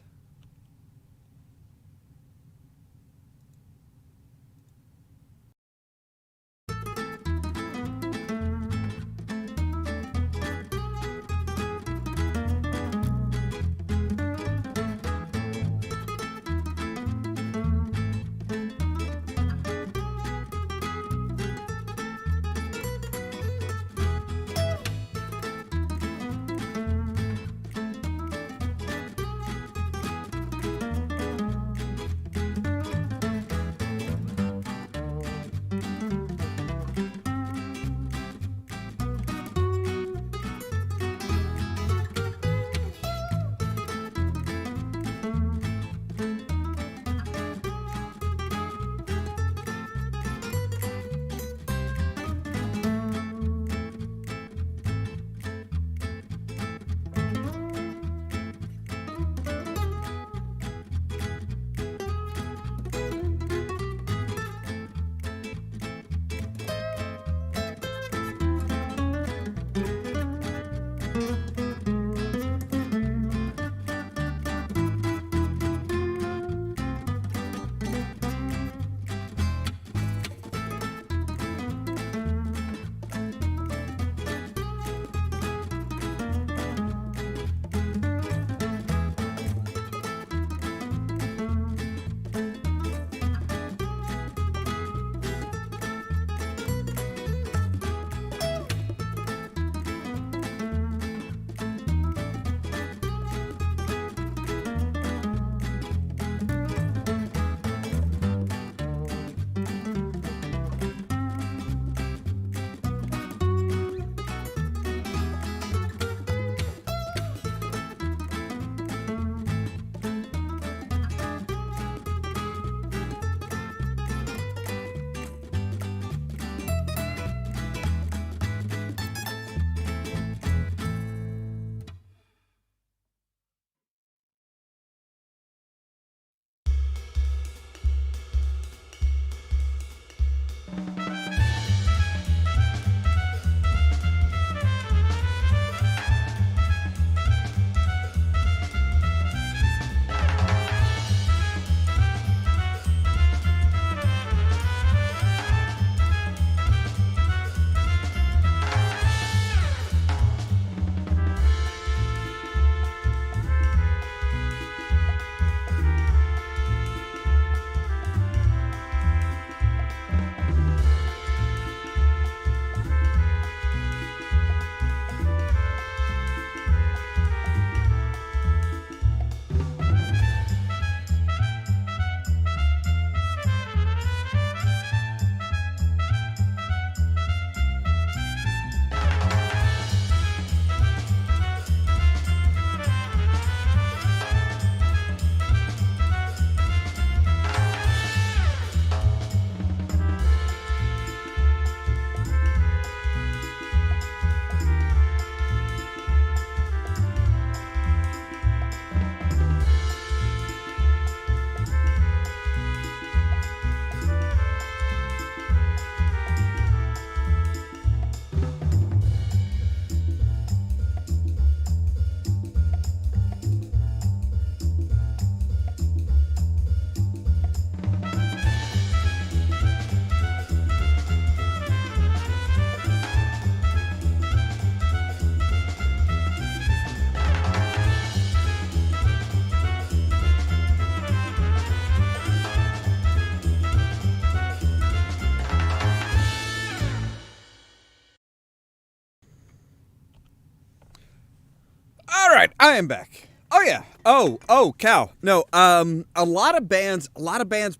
I am back. Oh yeah. Oh, Cal. No, a lot of bands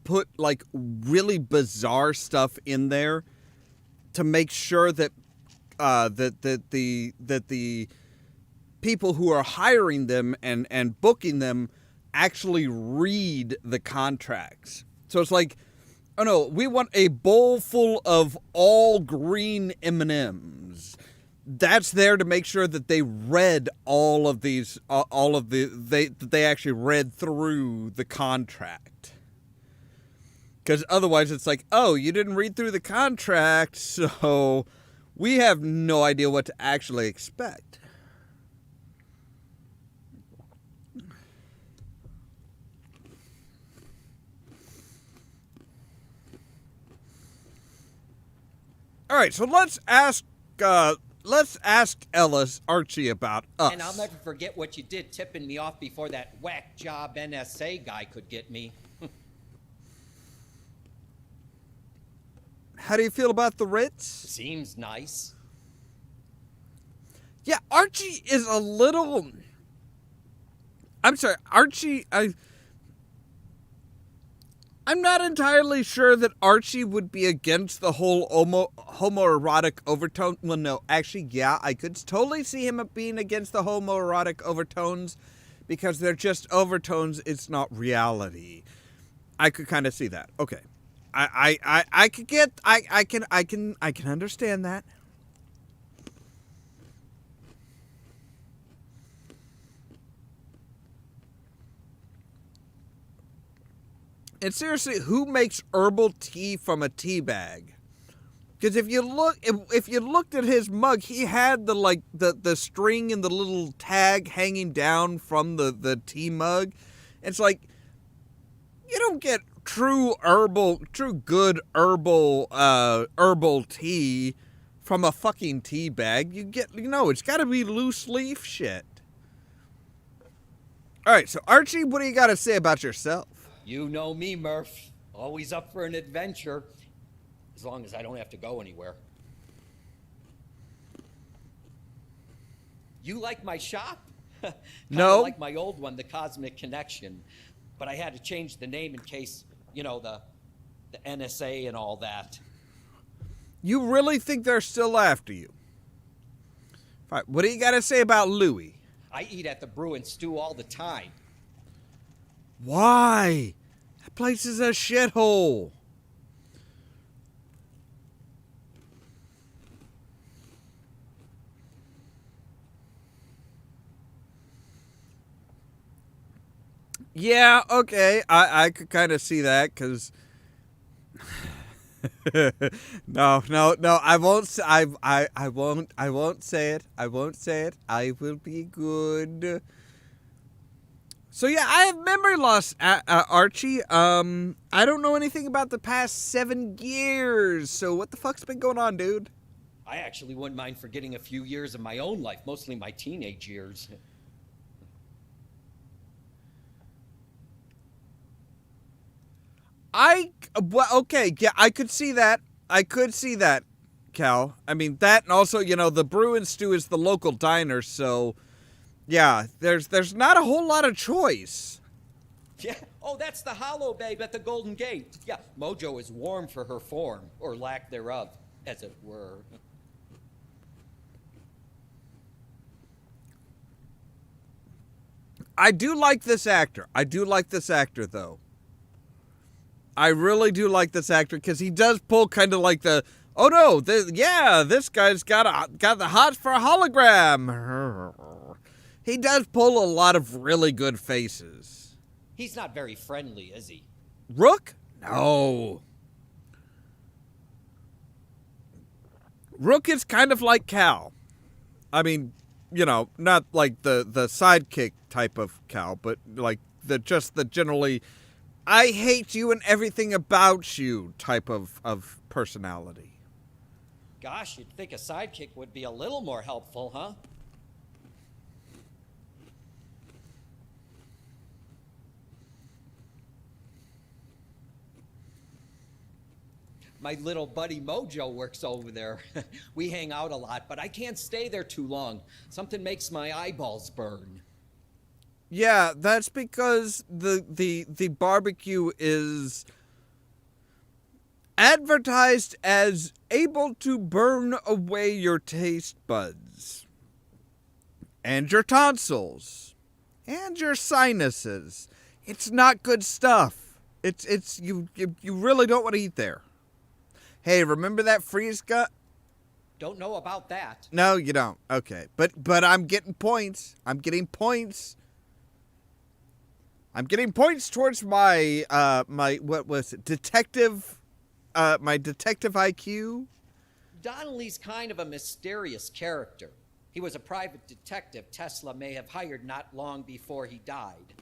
put like really bizarre stuff in there to make sure that the people who are hiring them and booking them actually read the contracts. So it's like, oh no, we want a bowl full of all green M&Ms. That's there to make sure that they read all of these, they actually read through the contract. Because otherwise it's like, oh, you didn't read through the contract, so we have no idea what to actually expect. All right, so let's ask Archie about us. And I'll never forget what you did tipping me off before that whack job NSA guy could get me. How do you feel about the Ritz? Seems nice. Yeah, Archie is a little... I'm sorry, Archie... I'm not entirely sure that Archie would be against the whole homoerotic overtone. Well, no, actually, yeah, I could totally see him being against the homoerotic overtones because they're just overtones. It's not reality. I could kind of see that. Okay, I could get. I can understand that. And seriously, who makes herbal tea from a tea bag? Because if you looked at his mug, he had the string and the little tag hanging down from the tea mug. It's like you don't get true good herbal tea from a fucking tea bag. You get, it's got to be loose leaf shit. All right, so Archie, what do you got to say about yourself? You know me, Murph. Always up for an adventure. As long as I don't have to go anywhere. You like my shop? No. Like my old one, the Cosmic Connection. But I had to change the name in case, the NSA and all that. You really think they're still after you? All right, what do you got to say about Louis? I eat at the Brew and Stew all the time. Why? That place is a shithole. Yeah, okay. I could kind of see that because no, I won't say it. I won't say it. I will be good. So yeah, I have memory loss, Archie. I don't know anything about the past 7 years. So what the fuck's been going on, dude? I actually wouldn't mind forgetting a few years of my own life, mostly my teenage years. Okay, yeah, I could see that. Cal. I mean, that and also, the Brew and Stew is the local diner, so... Yeah, there's not a whole lot of choice. Yeah. Oh, that's the Hollow Babe at the Golden Gate. Yeah, Mojo is warm for her form, or lack thereof, as it were. I do like this actor. Though. I really do like this actor because he does pull kind of like the, oh no, this guy's got the hots for a hologram. He does pull a lot of really good faces. He's not very friendly, is he? Rook? No. Rook is kind of like Cal. I mean, not like the sidekick type of Cal, but like the generally, I hate you and everything about you type of personality. Gosh, you'd think a sidekick would be a little more helpful, huh? My little buddy Mojo works over there. We hang out a lot, but I can't stay there too long. Something makes my eyeballs burn. Yeah, that's because the barbecue is advertised as able to burn away your taste buds and your tonsils and your sinuses. It's not good stuff. It's you really don't want to eat there. Hey, remember that freeze gun? Don't know about that. No, you don't. Okay. But I'm getting points. I'm getting points. I'm getting points towards my my what was it? Detective my detective IQ. Donnelly's kind of a mysterious character. He was a private detective Tesla may have hired not long before he died.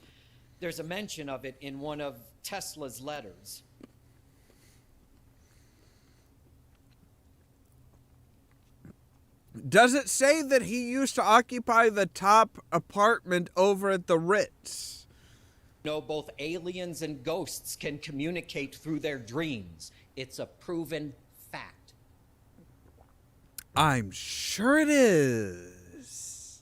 There's a mention of it in one of Tesla's letters. Does it say that he used to occupy the top apartment over at the Ritz? No, both aliens and ghosts can communicate through their dreams. It's a proven fact. I'm sure it is.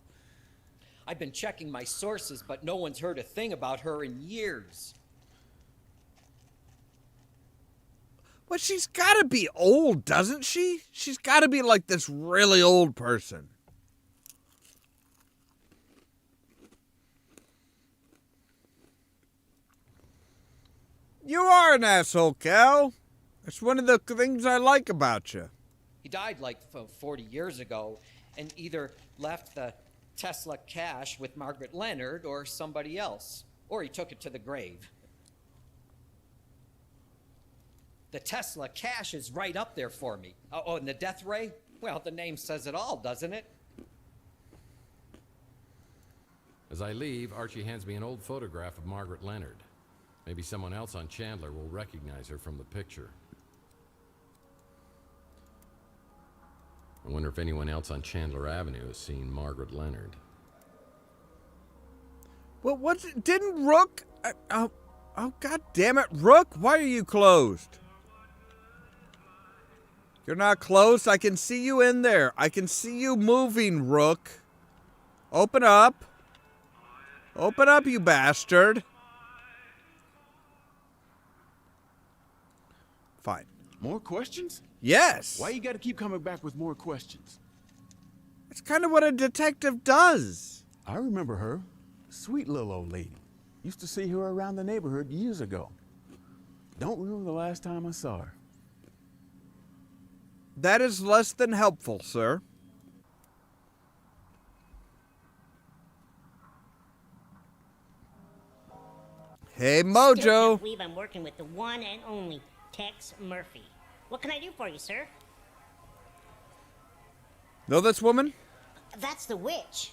I've been checking my sources, but no one's heard a thing about her in years. Well, she's got to be old, doesn't she? She's got to be like this really old person. You are an asshole, Cal. That's one of the things I like about you. He died like 40 years ago and either left the Tesla cash with Margaret Leonard or somebody else, or he took it to the grave. The Tesla cash is right up there for me. Oh, and the death ray? Well, the name says it all, doesn't it? As I leave, Archie hands me an old photograph of Margaret Leonard. Maybe someone else on Chandler will recognize her from the picture. I wonder if anyone else on Chandler Avenue has seen Margaret Leonard. Well, didn't Rook... oh, God damn it, Rook, why are you closed? You're not closed. I can see you in there. I can see you moving, Rook. Open up. Open up, you bastard. Fine. More questions? Yes. Why you gotta keep coming back with more questions? It's kind of what a detective does. I remember her. Sweet little old lady. Used to see her around the neighborhood years ago. Don't remember the last time I saw her. That is less than helpful, sir. Hey, Mojo. Still can't believe I'm working with the one and only Tex Murphy. What can I do for you, sir? Know this woman? That's the witch.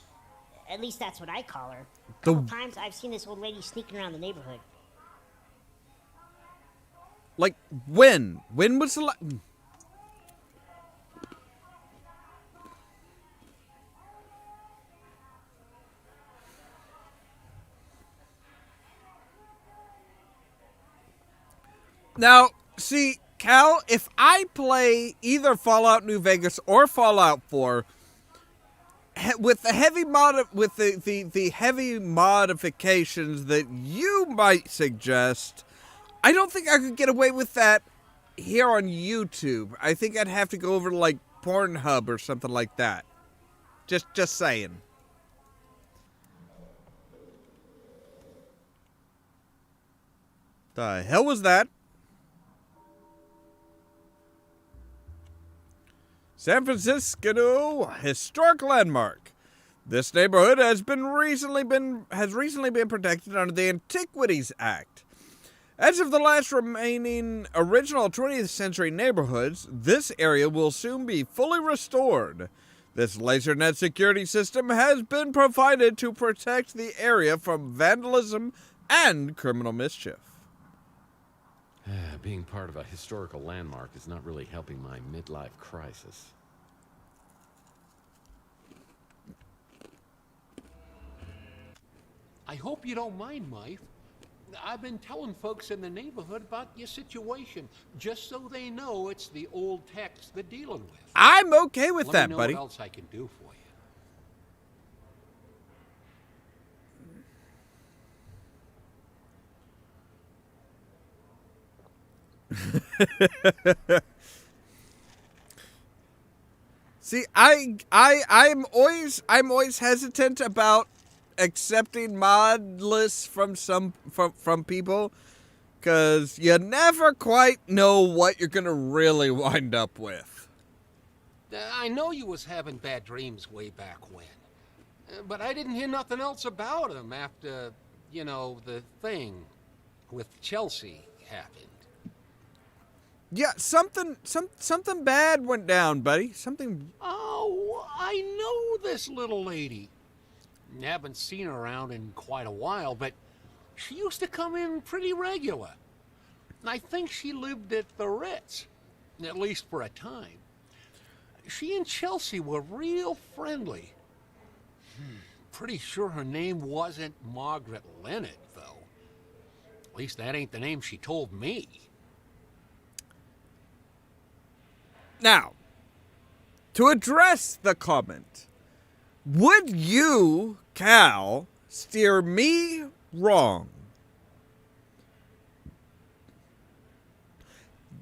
At least that's what I call her. A The- couple times I've seen this old lady sneaking around the neighborhood. Like, when? When was the last... Now, see, Cal, if I play either Fallout New Vegas or Fallout 4 with the heavy the heavy modifications that you might suggest, I don't think I could get away with that here on YouTube. I think I'd have to go over to like Pornhub or something like that. Just saying. The hell was that? San Francisco historic landmark. This neighborhood has recently been protected under the Antiquities Act. As of the last remaining original 20th century neighborhoods, this area will soon be fully restored. This laser net security system has been provided to protect the area from vandalism and criminal mischief. Being part of a historical landmark is not really helping my midlife crisis. I hope you don't mind, Mike. I've been telling folks in the neighborhood about your situation, just so they know it's the old Tex they're dealing with. I'm okay with that, Let me know buddy. what else I can do for you. See, I'm always hesitant about accepting mod lists from people, because you never quite know what you're gonna really wind up with. I know you was having bad dreams way back when, but I didn't hear nothing else about him after, you know, the thing with Chelsea happened. Yeah, something bad went down, buddy. Something. Oh, I know this little lady. Haven't seen her around in quite a while, but she used to come in pretty regular. And I think she lived at the Ritz, at least for a time. She and Chelsea were real friendly. Pretty sure her name wasn't Margaret Leonard, though. At least that ain't the name she told me. Now, to address the comment, would you, Cal, steer me wrong?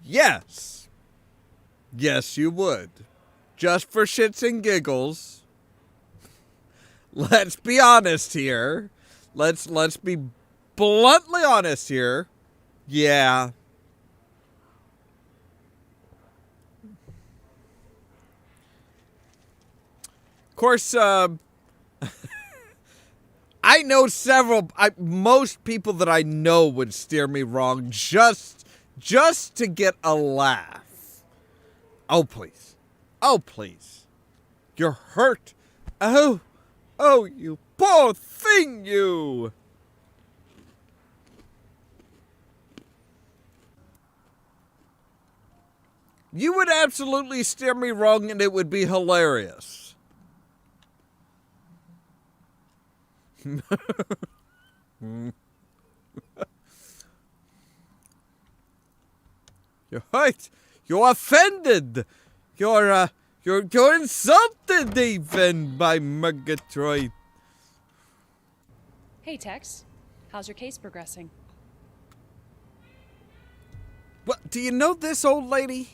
Yes. Yes, you would. Just for shits and giggles. Let's be honest here. Let's be bluntly honest here. Yeah. Of course, I know most people that I know would steer me wrong just to get a laugh. Oh, please. Oh, please. You're hurt. Oh, you poor thing, you. You would absolutely steer me wrong and it would be hilarious. You're right. You're offended. You're insulted even by Murgatroyd. Hey, Tex. How's your case progressing? What? Do you know this old lady?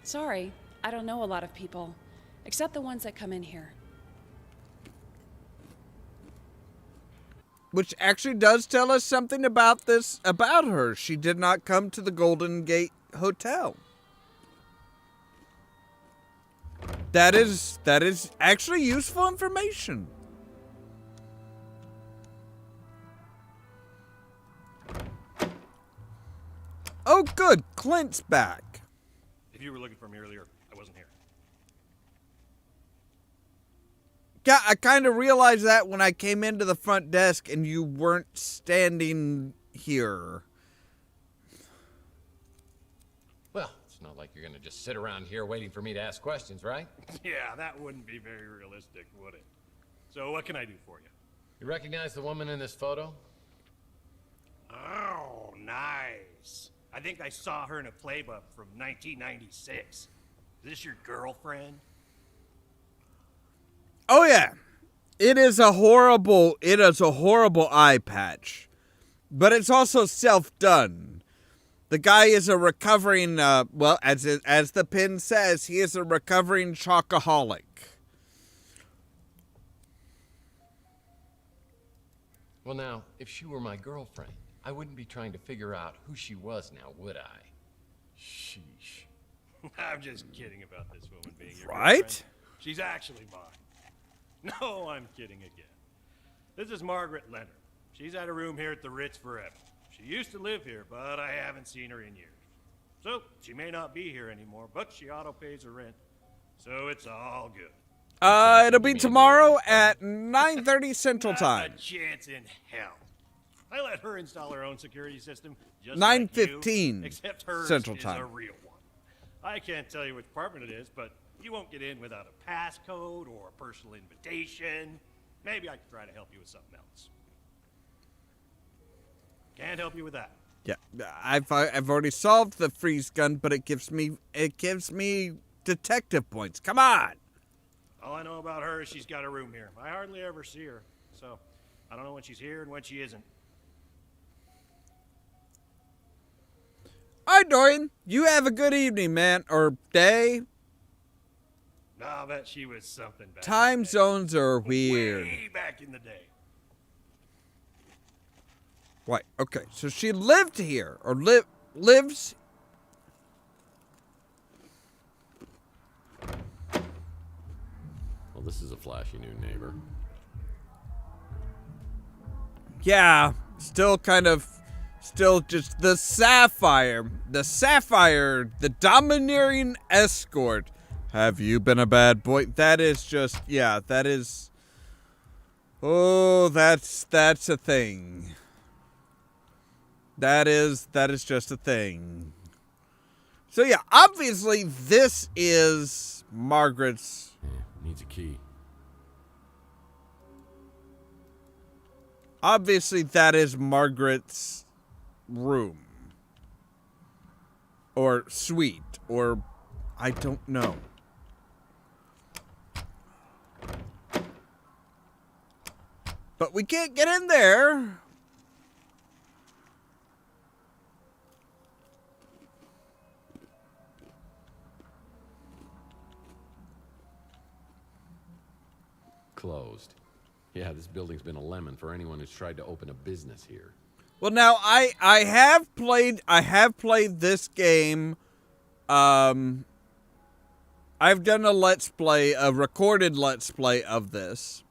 Sorry, I don't know a lot of people, except the ones that come in here. Which actually does tell us something about her. She did not come to the Golden Gate Hotel. That is actually useful information. Oh, good. Clint's back. If you were looking for me earlier, I wasn't here. Yeah, I kind of realized that when I came into the front desk and you weren't standing here. Well, it's not like you're gonna just sit around here waiting for me to ask questions, right? Yeah, that wouldn't be very realistic, would it? So what can I do for you? You recognize the woman in this photo? Oh, nice. I think I saw her in a playbook from 1996. Is this your girlfriend? Oh yeah. It is a horrible eye patch. But it's also self-done. The guy is a recovering well, as the pin says, he is a recovering chocoholic. Well now, if she were my girlfriend, I wouldn't be trying to figure out who she was now, would I? Sheesh. I'm just kidding about this woman being your Right? girlfriend. She's actually mine. No, I'm kidding again. This is Margaret Leonard. She's had a room here at the Ritz forever. She used to live here, but I haven't seen her in years. So, she may not be here anymore, but she auto-pays her rent. So it's all good. It'll be tomorrow at 9:30 Central Time. Not a chance in hell. I let her install her own security system, just 9:15 like you, except hers Central is Time. a real one. I can't tell you which apartment it is, but you won't get in without a passcode or a personal invitation. Maybe I can try to help you with something else. Can't help you with that. Yeah, I've already solved the freeze gun, but it gives me detective points. Come on. All I know about her is she's got a room here. I hardly ever see her, so I don't know when she's here and when she isn't. All right, Dorian. You have a good evening, man. Or day. No, I bet she was something back Time zones are weird. way back in the day. Right, okay. So she lived here. Or lives. Well, this is a flashy new neighbor. Yeah. Still just the Sapphire. The Sapphire. The domineering escort. Have you been a bad boy? That is just, yeah, that is. Oh, that's a thing. That is just a thing. So yeah, obviously this is Margaret's. Yeah, needs a key. Obviously that is Margaret's room. Or suite. Or I don't know. But we can't get in there. Closed. Yeah, this building's been a lemon for anyone who's tried to open a business here. Well, now I have played this game. I've done a recorded let's play of this.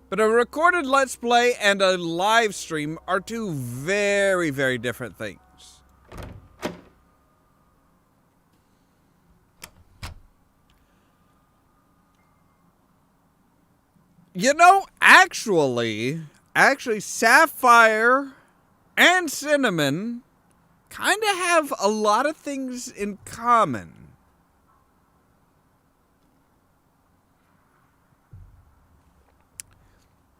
But a recorded let's play and a live stream are two very, very different things. You know, actually, Sapphire and Cinnamon kind of have a lot of things in common.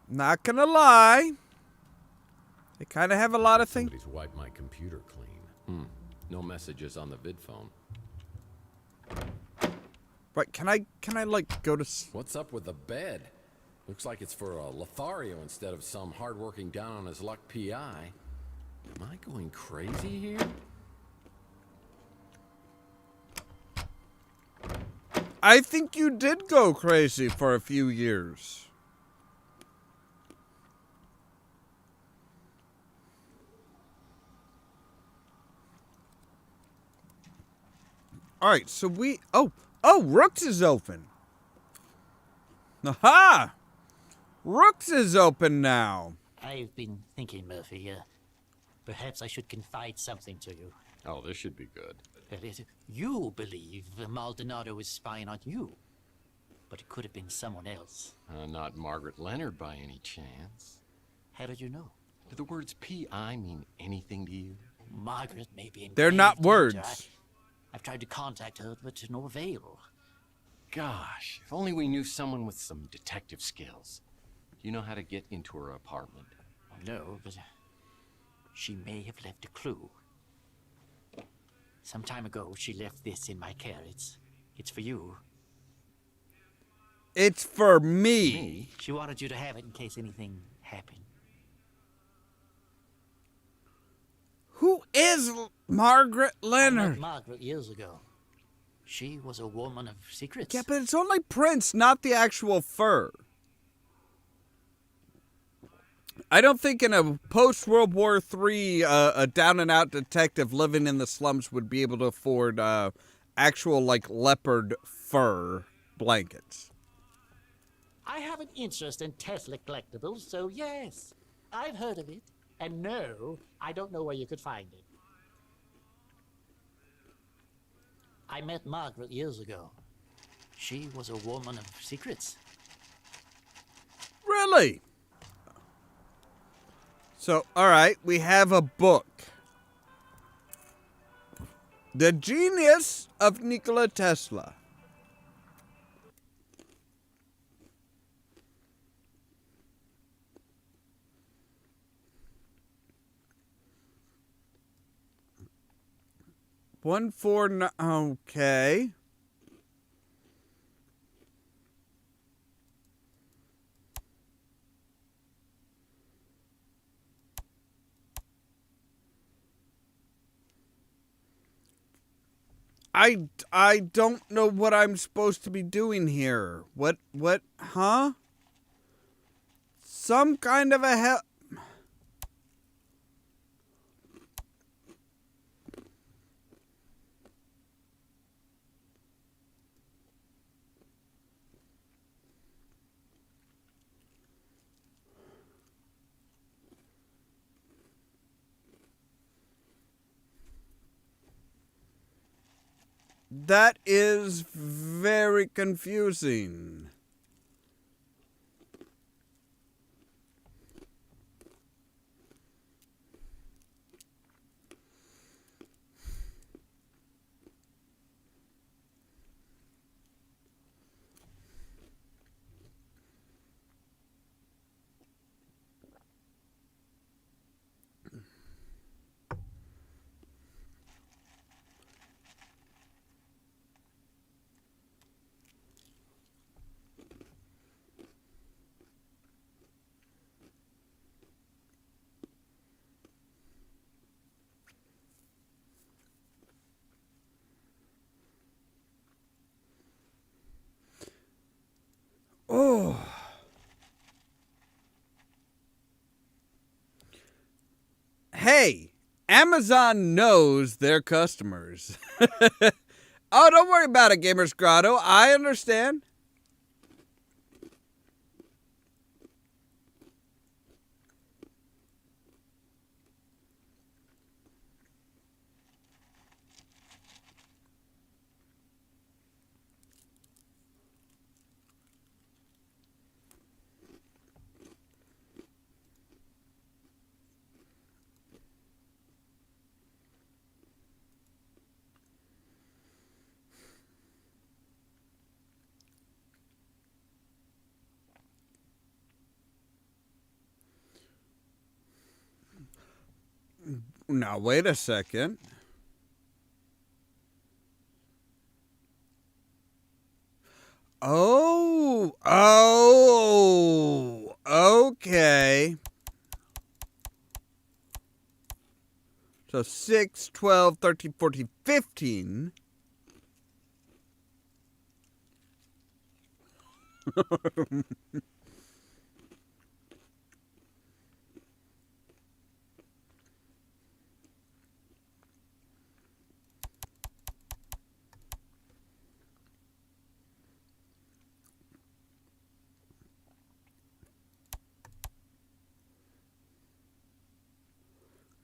Not gonna lie. They kind of have a lot of things. Somebody's wiped my computer clean. No messages on the vid phone. Right, can I like go to... What's up with the bed? Looks like it's for a Lothario instead of some hardworking down on his luck PI. Am I going crazy here? I think you did go crazy for a few years. All right, so we... Oh, Rook's is open. Aha! Rook's is open now. I've been thinking, Murphy, perhaps I should confide something to you. Oh, this should be good. That is, you believe Maldonado is spying on you, but it could have been someone else. Not Margaret Leonard by any chance. How did you know? Do the words P.I. mean anything to you? Margaret may be in They're grave not danger. words. I've tried to contact her, but to no avail. Gosh, if only we knew someone with some detective skills. Do you know how to get into her apartment? No, but she may have left a clue. Some time ago, she left this in my care. It's for you. It's for me. She wanted you to have it in case anything happened. Who is Margaret I Leonard? met Margaret years ago. She was a woman of secrets. Yeah, but it's only prints, not the actual fur. I don't think in a post-World War III, a down-and-out detective living in the slums would be able to afford actual, like, leopard fur blankets. I have an interest in Tesla collectibles, so yes, I've heard of it. And no, I don't know where you could find it. I met Margaret years ago. She was a woman of secrets. Really? So, alright, we have a book. The Genius of Nikola Tesla. Okay. I don't know what I'm supposed to be doing here. What, huh? Some kind of a hell... That is very confusing. Oh. Hey, Amazon knows their customers. Oh, don't worry about it, Gamers Grotto. I understand. Now, wait a second. Oh, okay. So 6, 12, 13, 14, 15.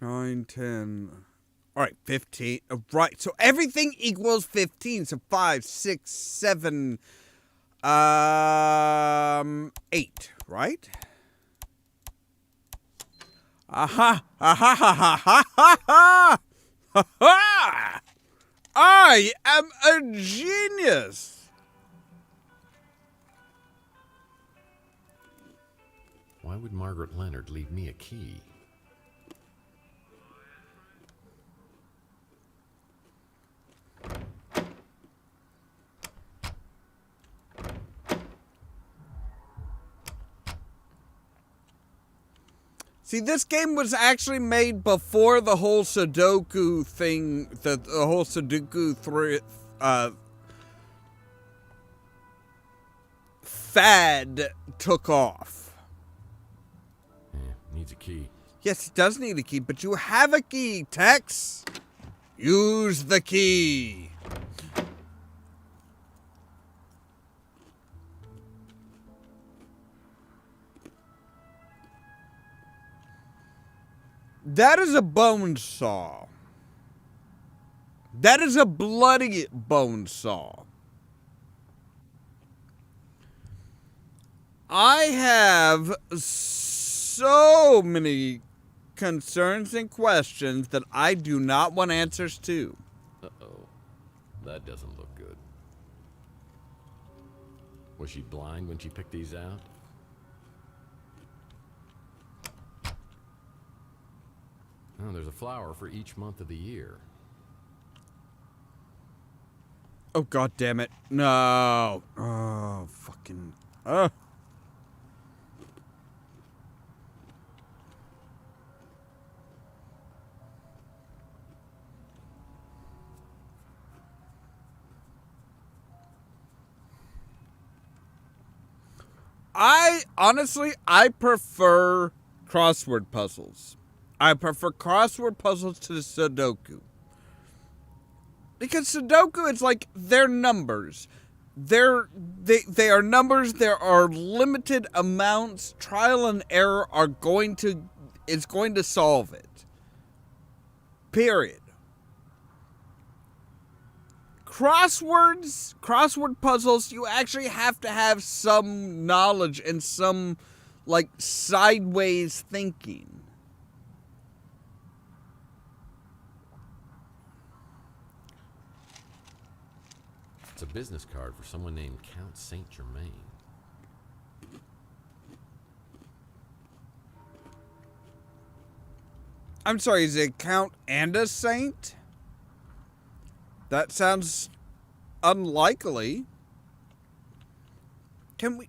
Nine, 10. All right, 15. Right, so everything equals 15. So 5, 6, 7, 8, right? Aha! Aha! Ha! Ha! Ha! Ha! Ha! Ha! I am a genius. Why would Margaret Leonard leave me a key? See, this game was actually made before the whole Sudoku thing, the whole Sudoku fad took off. Yeah, needs a key. Yes, it does need a key, but you have a key, Tex. Use the key. That is a bone saw. That is a bloody bone saw. I have so many concerns and questions that I do not want answers to. Uh-oh. That doesn't look good. Was she blind when she picked these out? Oh, there's a flower for each month of the year. Oh, God damn it. No. Oh, fucking... I prefer crossword puzzles. I prefer crossword puzzles to the Sudoku. Because Sudoku, it's like, they're numbers. They are numbers. There are limited amounts. Trial and error is going to solve it. Period. Crossword puzzles, you actually have to have some knowledge and some, like, sideways thinking. It's a business card for someone named Count Saint Germain. I'm sorry, is it Count and a Saint? That sounds unlikely. Can we...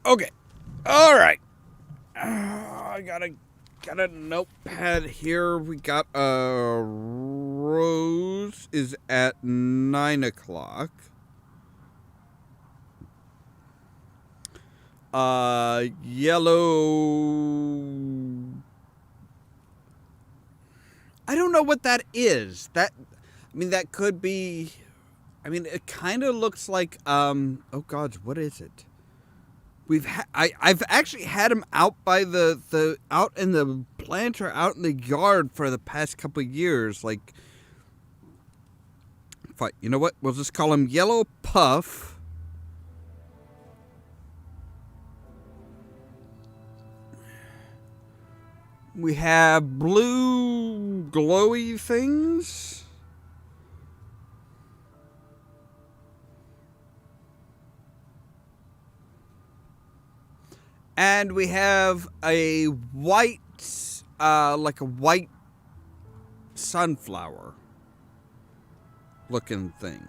Okay. All right. I got a notepad here. We got Rose is at 9 o'clock. Yellow. I don't know what that is. That could be. It kind of looks like. Oh God, what is it? I've actually had him out by the out in the planter, out in the yard for the past couple of years. Like, you know what? We'll just call him Yellow Puff. We have blue glowy things. And we have a white, like a white sunflower looking thing.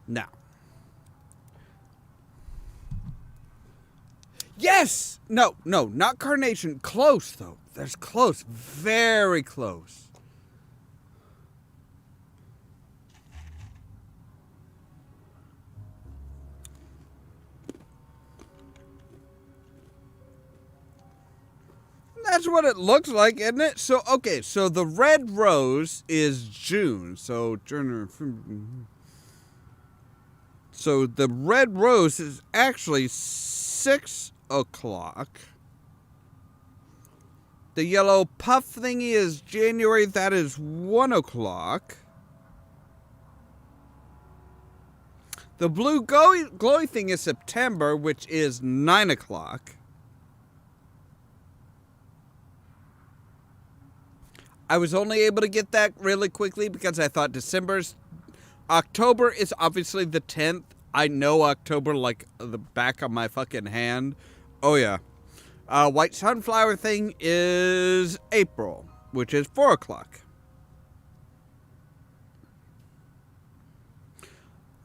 Now. Yes! No, not carnation. Close, though. There's close. Very close. That's what it looks like, isn't it? So, okay, so the red rose is June. So the red rose is actually 6 o'clock. The yellow puff thingy is January. That is 1 o'clock. The blue glowy thing is September, which is 9 o'clock. I was only able to get that really quickly because I thought October is obviously the 10th. I know October like the back of my fucking hand. Oh, yeah. White sunflower thing is April, which is 4 o'clock.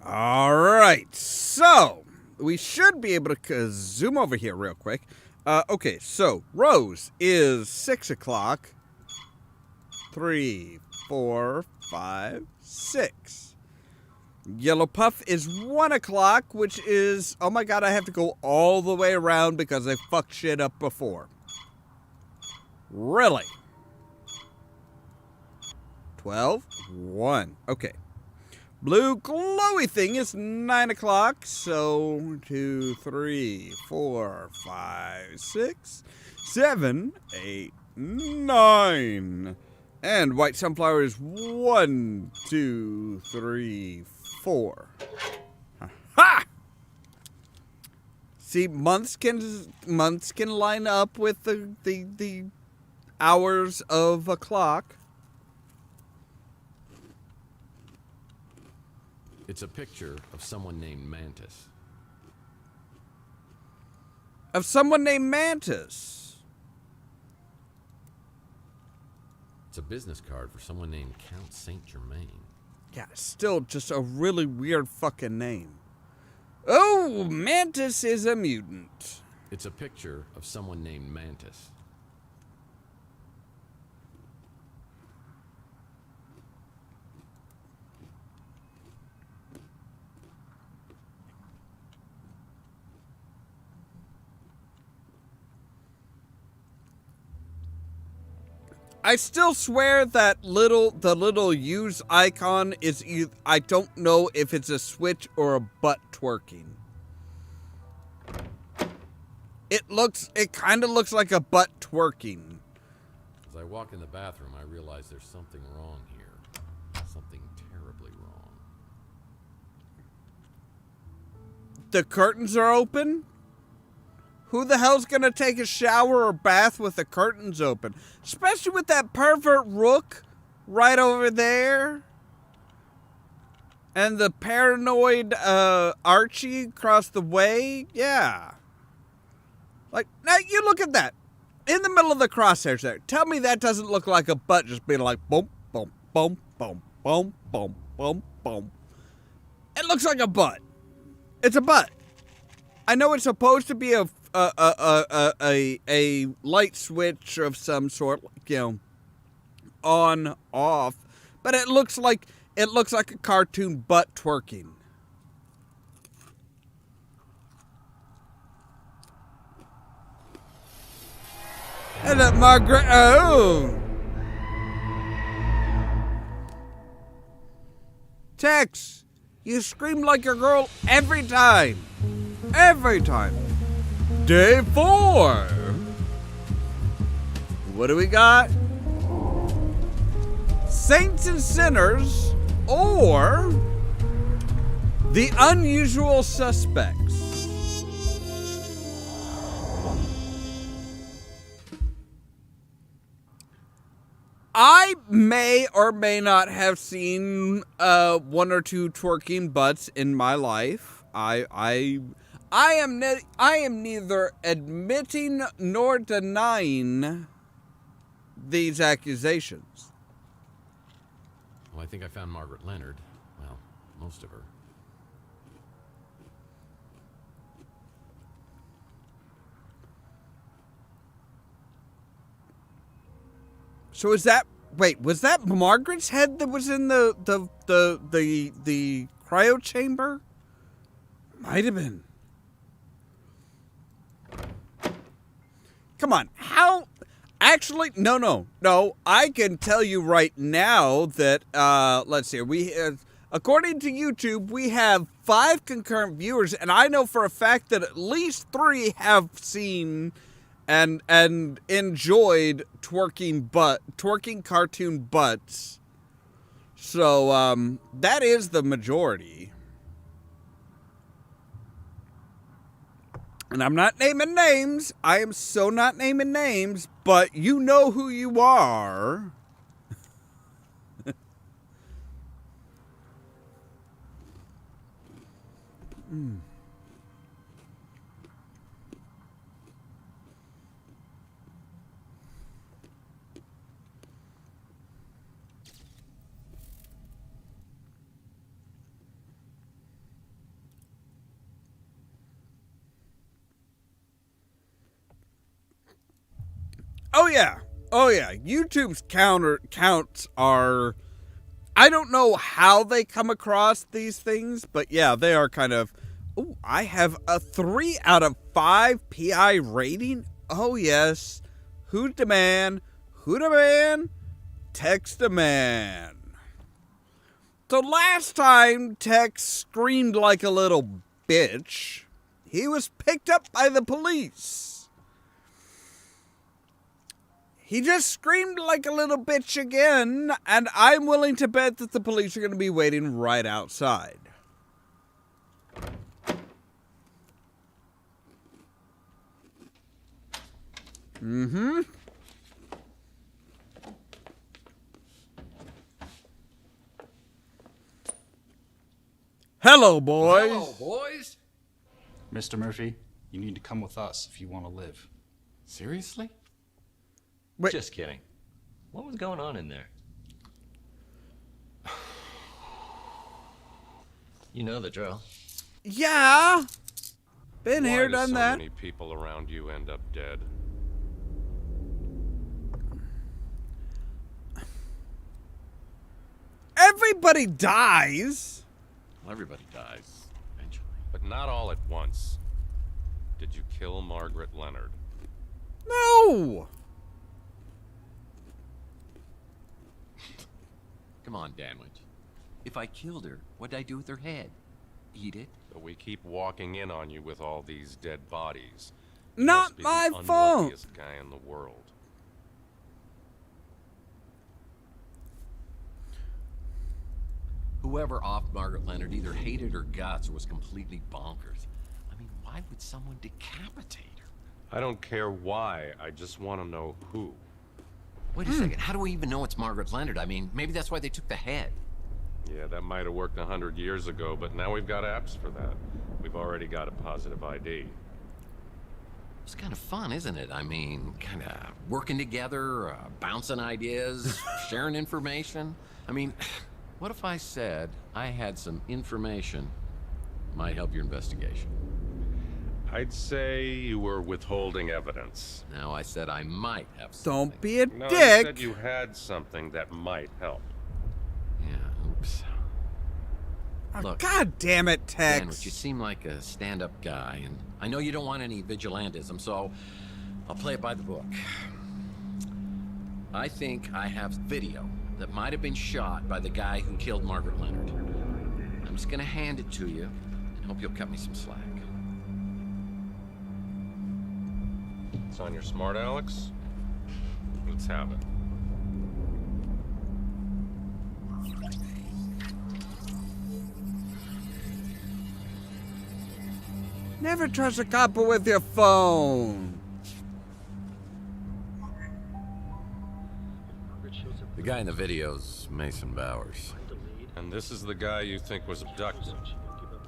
All right. So, we should be able to zoom over here real quick. Okay, so Rose is 6 o'clock. 3, 4, 5, 6. Yellow puff is 1 o'clock, which is, oh my God, I have to go all the way around because I fucked shit up before. Really? 12, 1. Okay. Blue glowy thing is 9 o'clock, so 1, 2, 3, 4, 5, 6, 7, 8, 9. And white sunflower is 1, 2, 3, 4. Ha! See, months can line up with the hours of a clock. It's a picture of someone named Mantis. It's a business card for someone named Count Saint Germain. Yeah, still just a really weird fucking name. Oh, Mantis is a mutant. It's a picture of someone named Mantis. I still swear that the little use icon is I don't know if it's a switch or a butt twerking. It kind of looks like a butt twerking. As I walk in the bathroom, I realize there's something wrong here. Something terribly wrong. The curtains are open? Who the hell's gonna take a shower or bath with the curtains open? Especially with that pervert Rook right over there. And the paranoid Archie across the way. Yeah. Like, now you look at that. In the middle of the crosshairs there. Tell me that doesn't look like a butt just being like boom, boom, boom, boom, boom, boom, boom, boom. It looks like a butt. It's a butt. I know it's supposed to be a light switch of some sort, you know, on, off, but it looks like a cartoon butt twerking. And that Margaret, oh. Tex, you scream like a girl every time. Every time. Day 4. What do we got? Saints and Sinners or The Unusual Suspects. I may or may not have seen 1 or 2 twerking butts in my life. I am neither admitting nor denying these accusations. Well, I think I found Margaret Leonard. Well, most of her. So is that, wait, was that Margaret's head that was in the cryo chamber? Might have been. Come on, how? Actually, no. I can tell you right now that, let's see, according to YouTube, we have 5 concurrent viewers, and I know for a fact that at least 3 have seen and enjoyed twerking cartoon butts. So, that is the majority. And I'm not naming names. I am so not naming names, but you know who you are. Oh yeah. YouTube's counts are, I don't know how they come across these things, but yeah, they are kind of, ooh, I have a 3 out of 5 PI rating. Oh yes. Who's the man? Who the man? Tex the man. So last time Tex screamed like a little bitch, he was picked up by the police. He just screamed like a little bitch again, and I'm willing to bet that the police are going to be waiting right outside. Mm-hmm. Hello, boys. Hello, boys. Mr. Murphy, you need to come with us if you want to live. Seriously? Wait. Just kidding. What was going on in there? You know the drill. Yeah. Been Why here, do done so that. many people around you end up dead? Everybody dies. Well, everybody dies eventually. But not all at once. Did you kill Margaret Leonard? No. Come on, Danwich. If I killed her, what'd I do with her head? Eat it? But we keep walking in on you with all these dead bodies. Not my fault. Unluckiest guy in the world. Whoever offed Margaret Leonard either hated her guts or was completely bonkers. I mean, why would someone decapitate her? I don't care why. I just want to know who. Wait a second. How do we even know it's Margaret Leonard? I mean, maybe that's why they took the head. Yeah, that might have worked 100 years ago, but now we've got apps for that. We've already got a positive ID. It's kind of fun, isn't it? I mean, kind of working together, bouncing ideas, sharing information. I mean, what if I said I had some information might help your investigation? I'd say you were withholding evidence. No, I said I might have something. Don't be a No, dick. you said you had something that might help. Yeah, oops. Oh, Look, God damn it, Tex. Danwich, you seem like a stand-up guy, and I know you don't want any vigilantism, so I'll play it by the book. I think I have video that might have been shot by the guy who killed Margaret Leonard. I'm just gonna hand it to you and hope you'll cut me some slack. It's on your smart, Alex? Let's have it. Never trust a copper with your phone. The guy in the video's Mason Bowers. And this is the guy you think was abducted.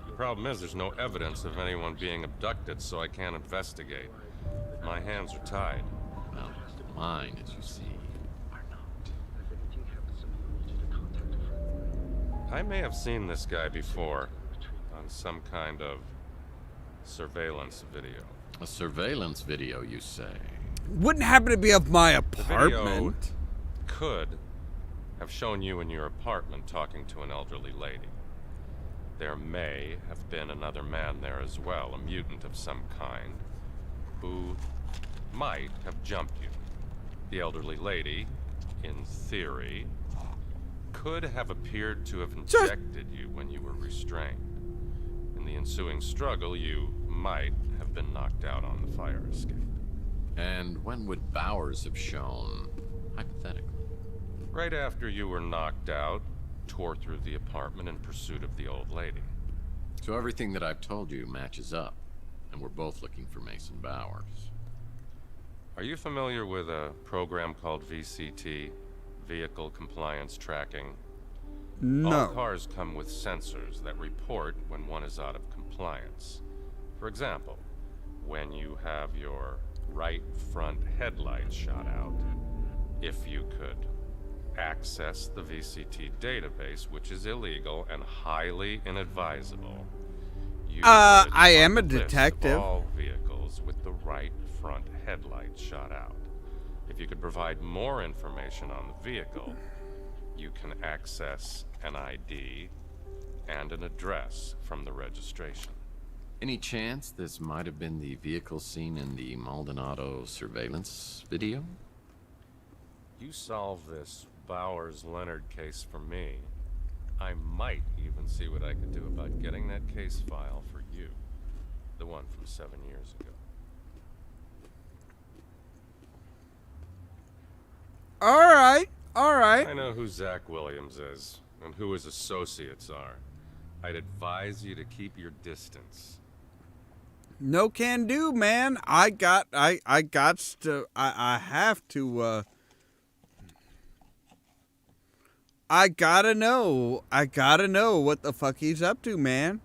The problem is there's no evidence of anyone being abducted, so I can't investigate. My hands are tied. Well, mine, as you see, are not. I may have seen this guy before on some kind of surveillance video. A surveillance video, you say? Wouldn't happen to be of my The apartment. video could have shown you in your apartment talking to an elderly lady. There may have been another man there as well, a mutant of some kind, who might have jumped you. The elderly lady, in theory, could have appeared to have injected you when you were restrained. In the ensuing struggle, you might have been knocked out on the fire escape. And when would Bowers have shown, hypothetically? Right after you were knocked out, tore through the apartment in pursuit of the old lady. So everything that I've told you matches up, and we're both looking for Mason Bowers. Are you familiar with a program called VCT, Vehicle Compliance Tracking? No. All cars come with sensors that report when one is out of compliance. For example, when you have your right front headlight shot out, if you could access the VCT database, which is illegal and highly inadvisable, you I am a would find list of detective. all vehicles with the right front headlight shot out. If you could provide more information on the vehicle, you can access an ID and an address from the registration. Any chance this might have been the vehicle seen in the Maldonado surveillance video? You solve this Bowers-Leonard case for me, I might even see what I could do about getting that case file for you. The one from 7 years ago. Alright, alright. I know who Zach Williams is, and who his associates are. I'd advise you to keep your distance. No can do, man. I have to, I gotta know what the fuck he's up to, man.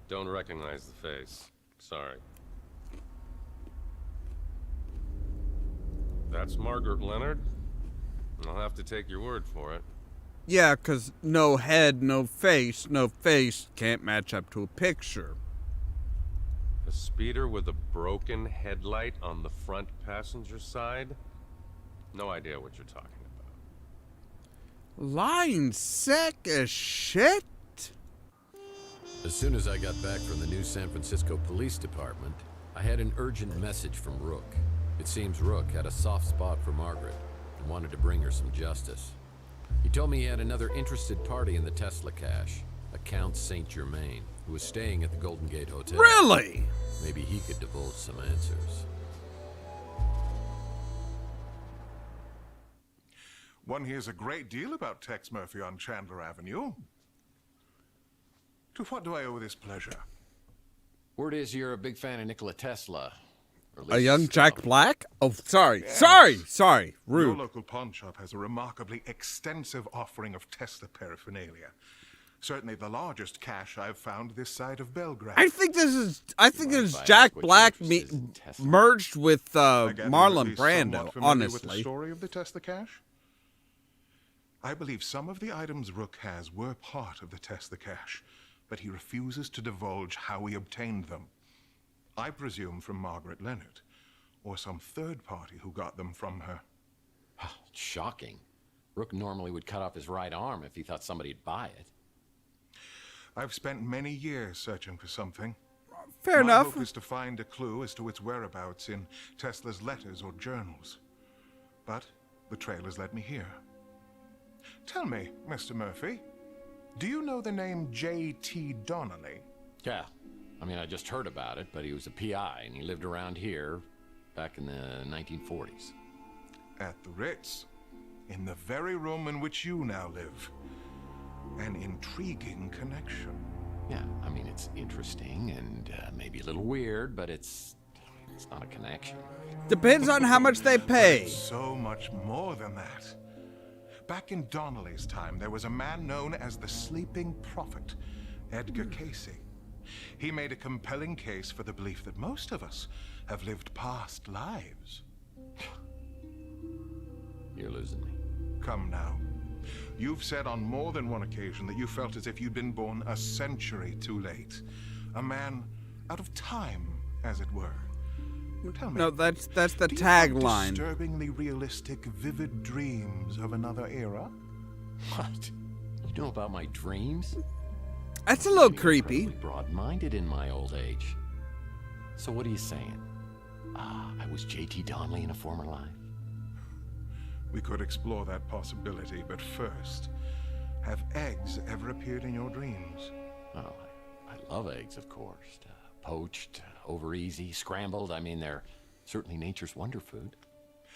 Don't recognize the face. Sorry. That's Margaret Leonard? I'll have to take your word for it. Yeah, 'cause no head, no face can't match up to a picture. A speeder with a broken headlight on the front passenger side? No idea what you're talking about. Lying sick as shit? As soon as I got back from the new San Francisco Police Department, I had an urgent message from Rook. It seems Rook had a soft spot for Margaret and wanted to bring her some justice. He told me he had another interested party in the Tesla cache, a Count Saint Germain, who was staying at the Golden Gate Hotel. Really? Maybe he could divulge some answers. One hears a great deal about Tex Murphy on Chandler Avenue. To what do I owe this pleasure? Word is you're a big fan of Nikola Tesla. Or at A least young his Jack stuff. Black? Oh, sorry. Yes. Sorry. Your Rude. local pawn shop has a remarkably extensive offering of Tesla paraphernalia. Certainly the largest cache I've found this side of Belgrade. I think this is Jack Black merged with I gather you're at Marlon least somewhat Brando, familiar with the honestly. story of the Tesla cache? I believe some of the items Rook has were part of the Tesla cache, but he refuses to divulge how he obtained them. I presume from Margaret Leonard, or some third party who got them from her. Shocking. Rook normally would cut off his right arm if he thought somebody'd buy it. I've spent many years searching for something. Fair My enough. hope is to find a clue as to its whereabouts in Tesla's letters or journals. But the trail has led me here. Tell me, Mr. Murphy, do you know the name J.T. Donnelly? Yeah. I mean, I just heard about it, but he was a PI, and he lived around here back in the 1940s. At the Ritz, in the very room in which you now live. An intriguing connection. Yeah, I mean, it's interesting and maybe a little weird, but it's not a connection. Depends on how much they pay. So much more than that. Back in Donnelly's time, there was a man known as the Sleeping Prophet, Edgar Casey. He made a compelling case for the belief that most of us have lived past lives. You're losing me. Come now. You've said on more than one occasion that you felt as if you'd been born a century too late. A man out of time, as it were. Tell me, No, that's the do you have tagline. disturbingly realistic, vivid dreams of another era? What? You know about my dreams? That's a little creepy. Broad-minded in my old age. So what are you saying? I was J.T. Donnelly in a former life? We could explore that possibility, but first, have eggs ever appeared in your dreams? Oh, I love eggs, of course. Poached, over easy, scrambled. I mean, they're certainly nature's wonder food.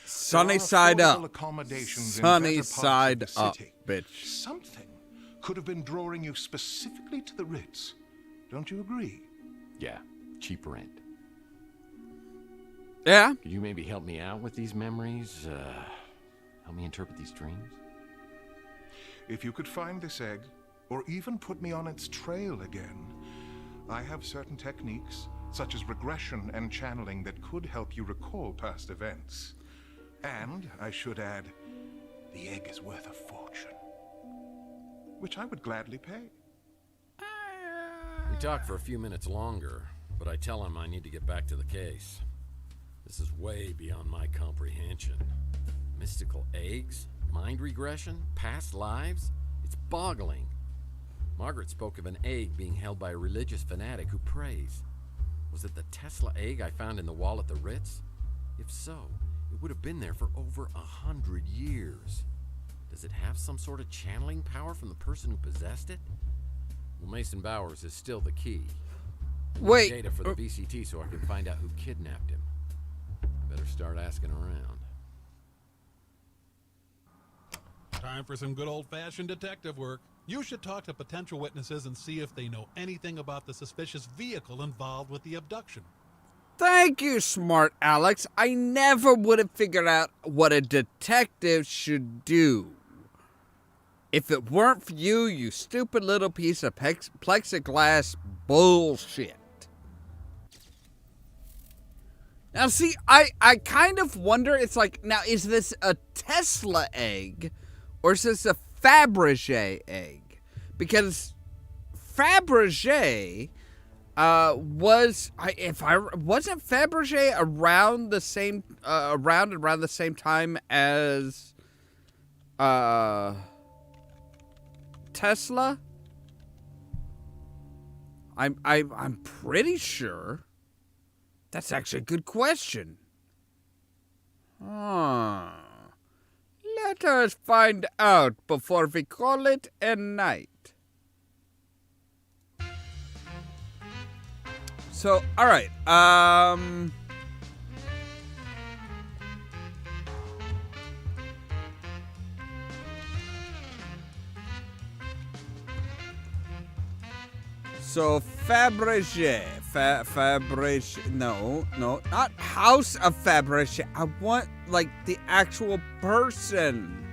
Sunny There are side affordable up. accommodations in Sunny better parts of side the up, city. bitch. Something could have been drawing you specifically to the Ritz. Don't you agree? Yeah, cheap rent. Yeah? Could you maybe help me out with these memories? Help me interpret these dreams? If you could find this egg, or even put me on its trail again, I have certain techniques, such as regression and channeling, that could help you recall past events. And, I should add, the egg is worth a fortune. Which I would gladly pay. We talk for a few minutes longer, but I tell him I need to get back to the case. This is way beyond my comprehension. Mystical eggs? Mind regression? Past lives? It's boggling. Margaret spoke of an egg being held by a religious fanatic who prays. Was it the Tesla egg I found in the wall at the Ritz? If so, it would have been there for over 100 years. Does it have some sort of channeling power from the person who possessed it? Well, Mason Bowers is still the key. I need Wait. data for the VCT so I can find out who kidnapped him. I better start asking around. Time for some good old-fashioned detective work. You should talk to potential witnesses and see if they know anything about the suspicious vehicle involved with the abduction. Thank you, smart Alex. I never would have figured out what a detective should do. If it weren't for you, you stupid little piece of plexiglass bullshit. Now, see, I kind of wonder, it's like, now, is this a Tesla egg, or is this a Fabergé egg? Because Fabergé wasn't Fabergé around the same around the same time as Tesla? I'm pretty sure. That's actually a good question. Let us find out before we call it a night. So, all right. So Fabergé, Fabergé, no, not House of Fabergé. I want like the actual person.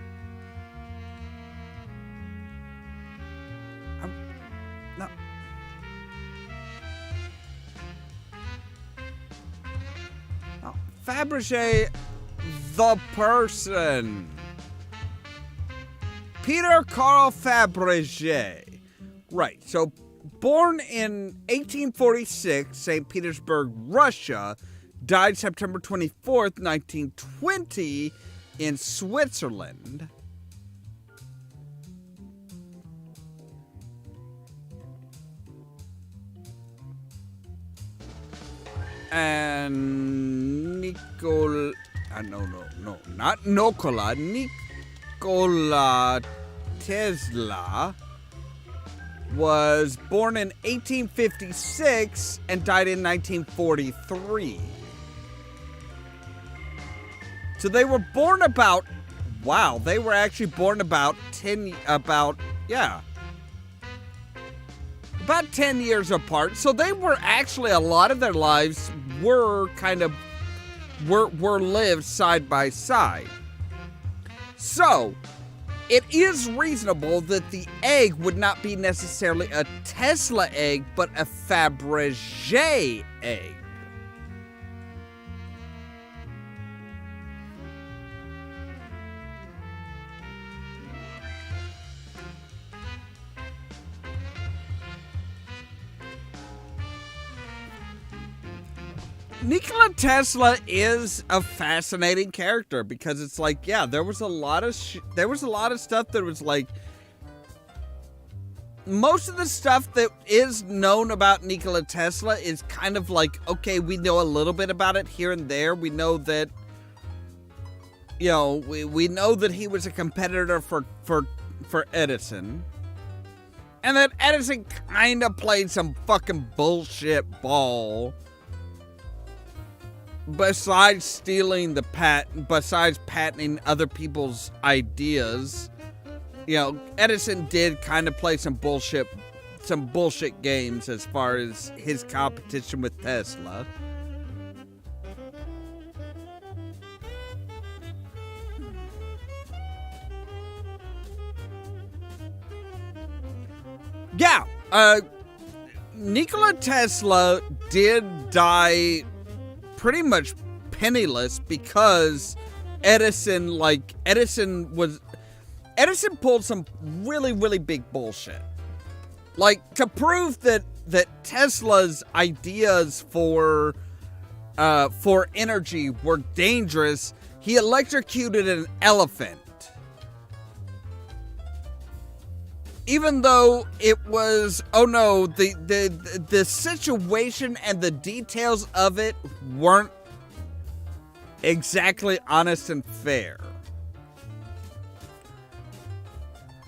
No. No, Fabergé, the person. Peter Carl Fabergé. Right. So. Born in 1846, St. Petersburg, Russia, died September 24th, 1920, in Switzerland. And not Nikola Tesla was born in 1856 and died in 1943. So they were born about, they were actually born about 10 years apart. So they were actually, a lot of their lives were lived side by side. So it is reasonable that the egg would not be necessarily a Tesla egg, but a Fabergé egg. Nikola Tesla is a fascinating character because it's like, there was a lot of stuff that was like, most of the stuff that is known about Nikola Tesla is kind of like, okay, we know a little bit about it here and there. We know that, we know that he was a competitor for Edison. And that Edison kind of played some fucking bullshit ball. Besides besides patenting other people's ideas, Edison did kind of play some bullshit games as far as his competition with Tesla. Nikola Tesla did die pretty much penniless because Edison pulled some really, really big bullshit. Like, to prove that Tesla's ideas for energy were dangerous, he electrocuted an elephant. Even though it was, the situation and the details of it weren't exactly honest and fair.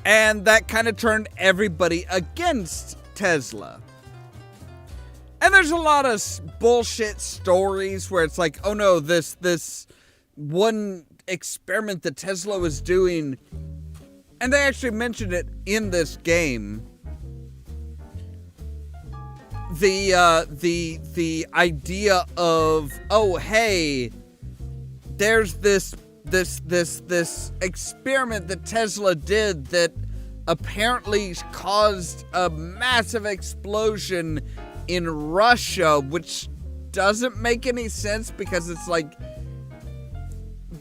And that kind of turned everybody against Tesla. And there's a lot of bullshit stories where it's like, this one experiment that Tesla was doing, and they actually mentioned it in this game. The idea of, there's this experiment that Tesla did that apparently caused a massive explosion in Russia, which doesn't make any sense because it's like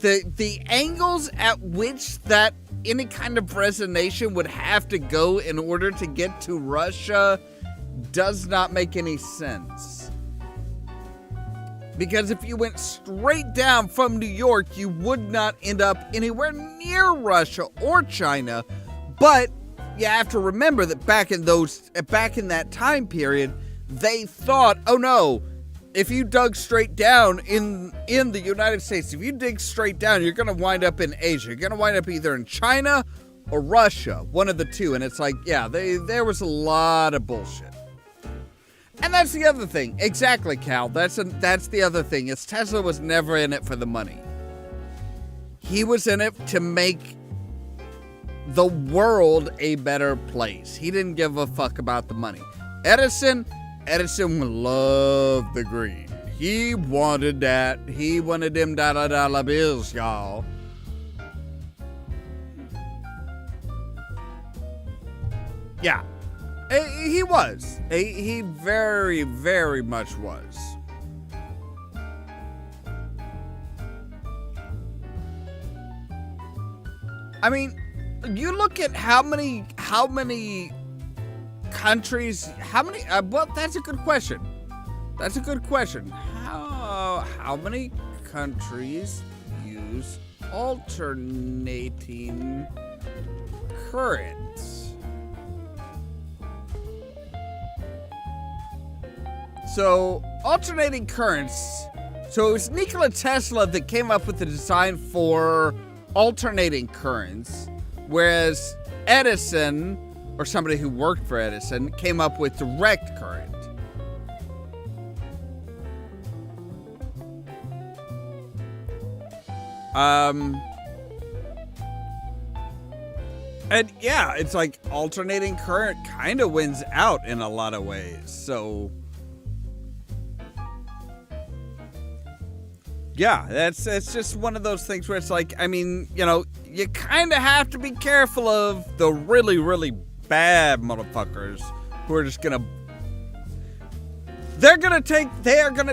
the angles at which that any kind of resonation would have to go in order to get to Russia does not make any sense. Because if you went straight down from New York, you would not end up anywhere near Russia or China. But you have to remember that back in that time period, they thought, oh no, if you dug straight down in the United States, if you dig straight down, you're going to wind up in Asia. You're going to wind up either in China or Russia, one of the two. And it's like, yeah, there was a lot of bullshit. And that's the other thing. Exactly, Cal. That's the other thing. Is Tesla was never in it for the money. He was in it to make the world a better place. He didn't give a fuck about the money. Edison loved the green. He wanted that. He wanted them dollar bills, y'all. Yeah. He was. He very, very much was. I mean, you look at how many countries, well, that's a good question. That's a good question. How many countries use alternating currents? So, alternating currents. So, it was Nikola Tesla that came up with the design for alternating currents, whereas Edison, or somebody who worked for Edison, came up with direct current. And yeah, it's like alternating current kind of wins out in a lot of ways. So yeah, that's just one of those things where it's like, I mean, you know, you kind of have to be careful of the really, really bad motherfuckers who are just gonna, they are gonna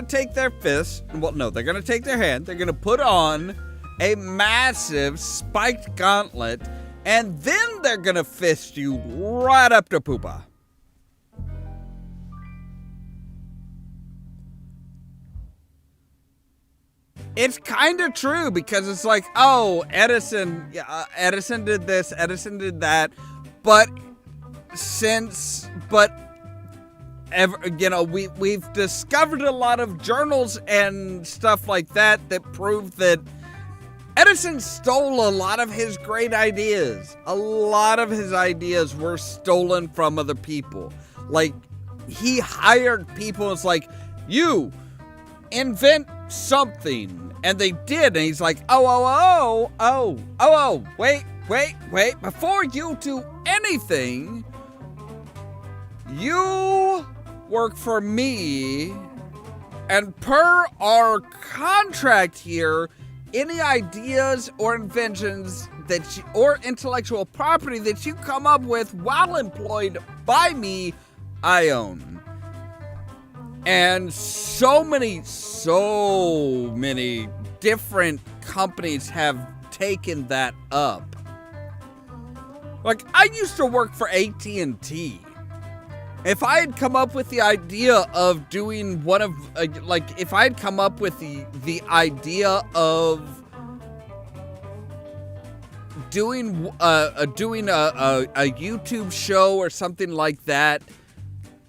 take their fist, well, no, they're gonna take their hand, they're gonna put on a massive spiked gauntlet, and then they're gonna fist you right up to poopa. It's kind of true because it's like, oh, Edison did this, Edison did that, but we've discovered a lot of journals and stuff like that prove that Edison stole a lot of his great ideas. A lot of his ideas were stolen from other people. Like, he hired people, it's like, you invent something. And they did, and he's like, wait, before you do anything, you work for me, and per our contract here, any ideas or inventions or intellectual property that you come up with while employed by me, I own. And so many different companies have taken that up. Like, I used to work for AT&T. If I had come up with the idea of doing if I had come up with the idea of doing a YouTube show or something like that,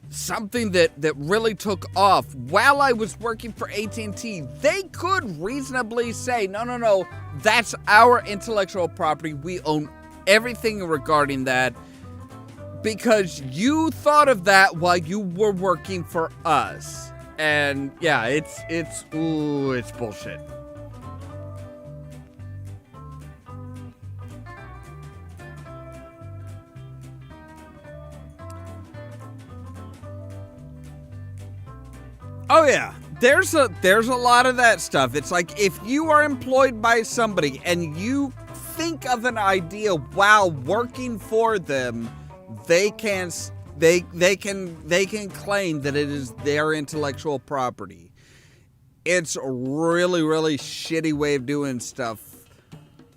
something that really took off while I was working for AT&T, they could reasonably say, no, that's our intellectual property. We own everything regarding that because you thought of that while you were working for us. And yeah, it's bullshit. Oh yeah, there's a lot of that stuff. It's like if you are employed by somebody and you think of an idea while working for them, they can claim that it is their intellectual property. it's a really, really shitty way of doing stuff.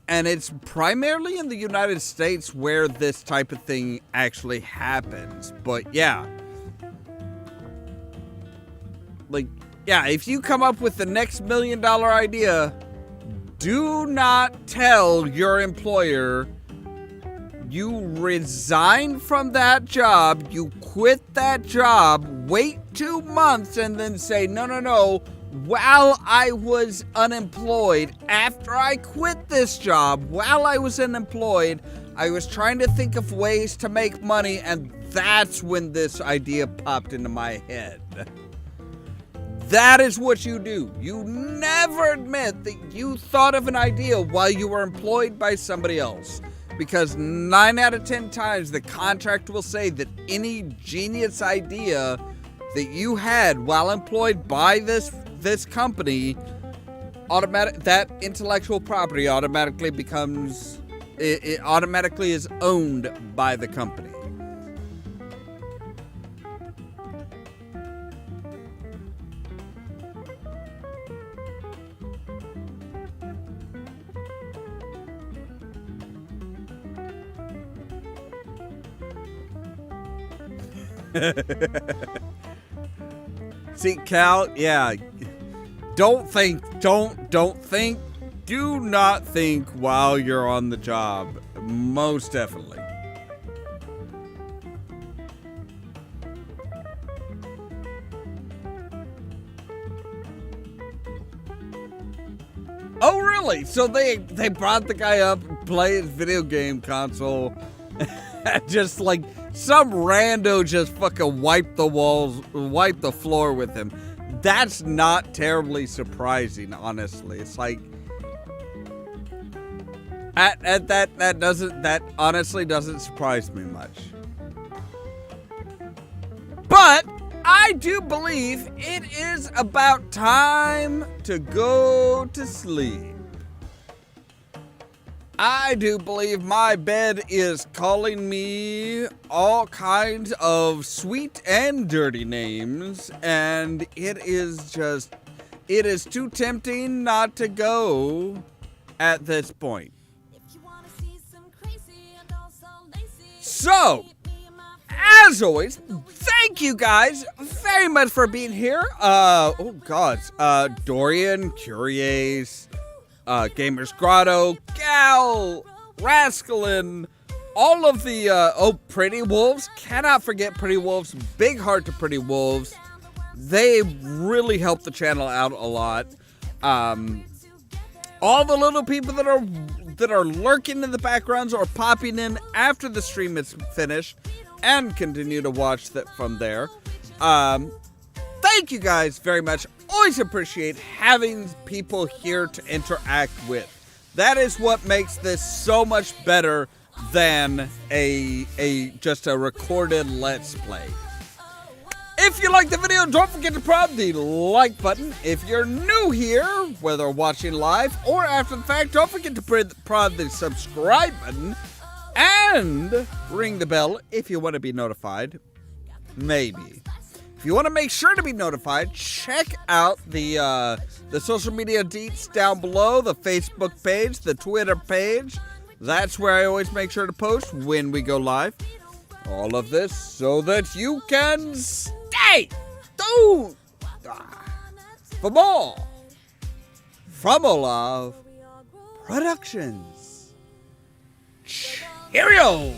And it's primarily in the United States where this type of thing actually happens. But yeah. Like, yeah, if you come up with the next $1 million idea, do not tell your employer you resign from that job, you quit that job, wait 2 months, and then say, no. While I was unemployed, after I quit this job, while I was unemployed, I was trying to think of ways to make money, and that's when this idea popped into my head. That is what you do. You never admit that you thought of an idea while you were employed by somebody else. Because 9 out of 10 times, the contract will say that any genius idea that you had while employed by this company, that intellectual property automatically becomes, it automatically is owned by the company. See, Cal, yeah. Don't think, do not think while you're on the job. Most definitely. Oh, really? So they brought the guy up and play his video game console. Just like some rando just fucking wiped the floor with him. That's not terribly surprising, honestly. It's like that honestly doesn't surprise me much. But I do believe it is about time to go to sleep. I do believe my bed is calling me all kinds of sweet and dirty names, and it is too tempting not to go at this point. So, as always, thank you guys very much for being here. Dorian, Curious, Gamers Grotto, Gal, Rascalin, all of the, Pretty Wolves. Cannot forget Pretty Wolves. Big heart to Pretty Wolves. They really help the channel out a lot. All the little people that are lurking in the backgrounds or popping in after the stream is finished and continue to watch that from there. Thank you guys very much. Always appreciate having people here to interact with. That is what makes this so much better than just a recorded Let's Play. If you liked the video, don't forget to prod the like button. If you're new here, whether watching live or after the fact, don't forget to prod the subscribe button and ring the bell if you want to be notified. Maybe. If you want to make sure to be notified, check out the social media deets down below, the Facebook page, the Twitter page. That's where I always make sure to post when we go live. All of this so that you can stay tuned for more from Ollamh Productions. Cheerio!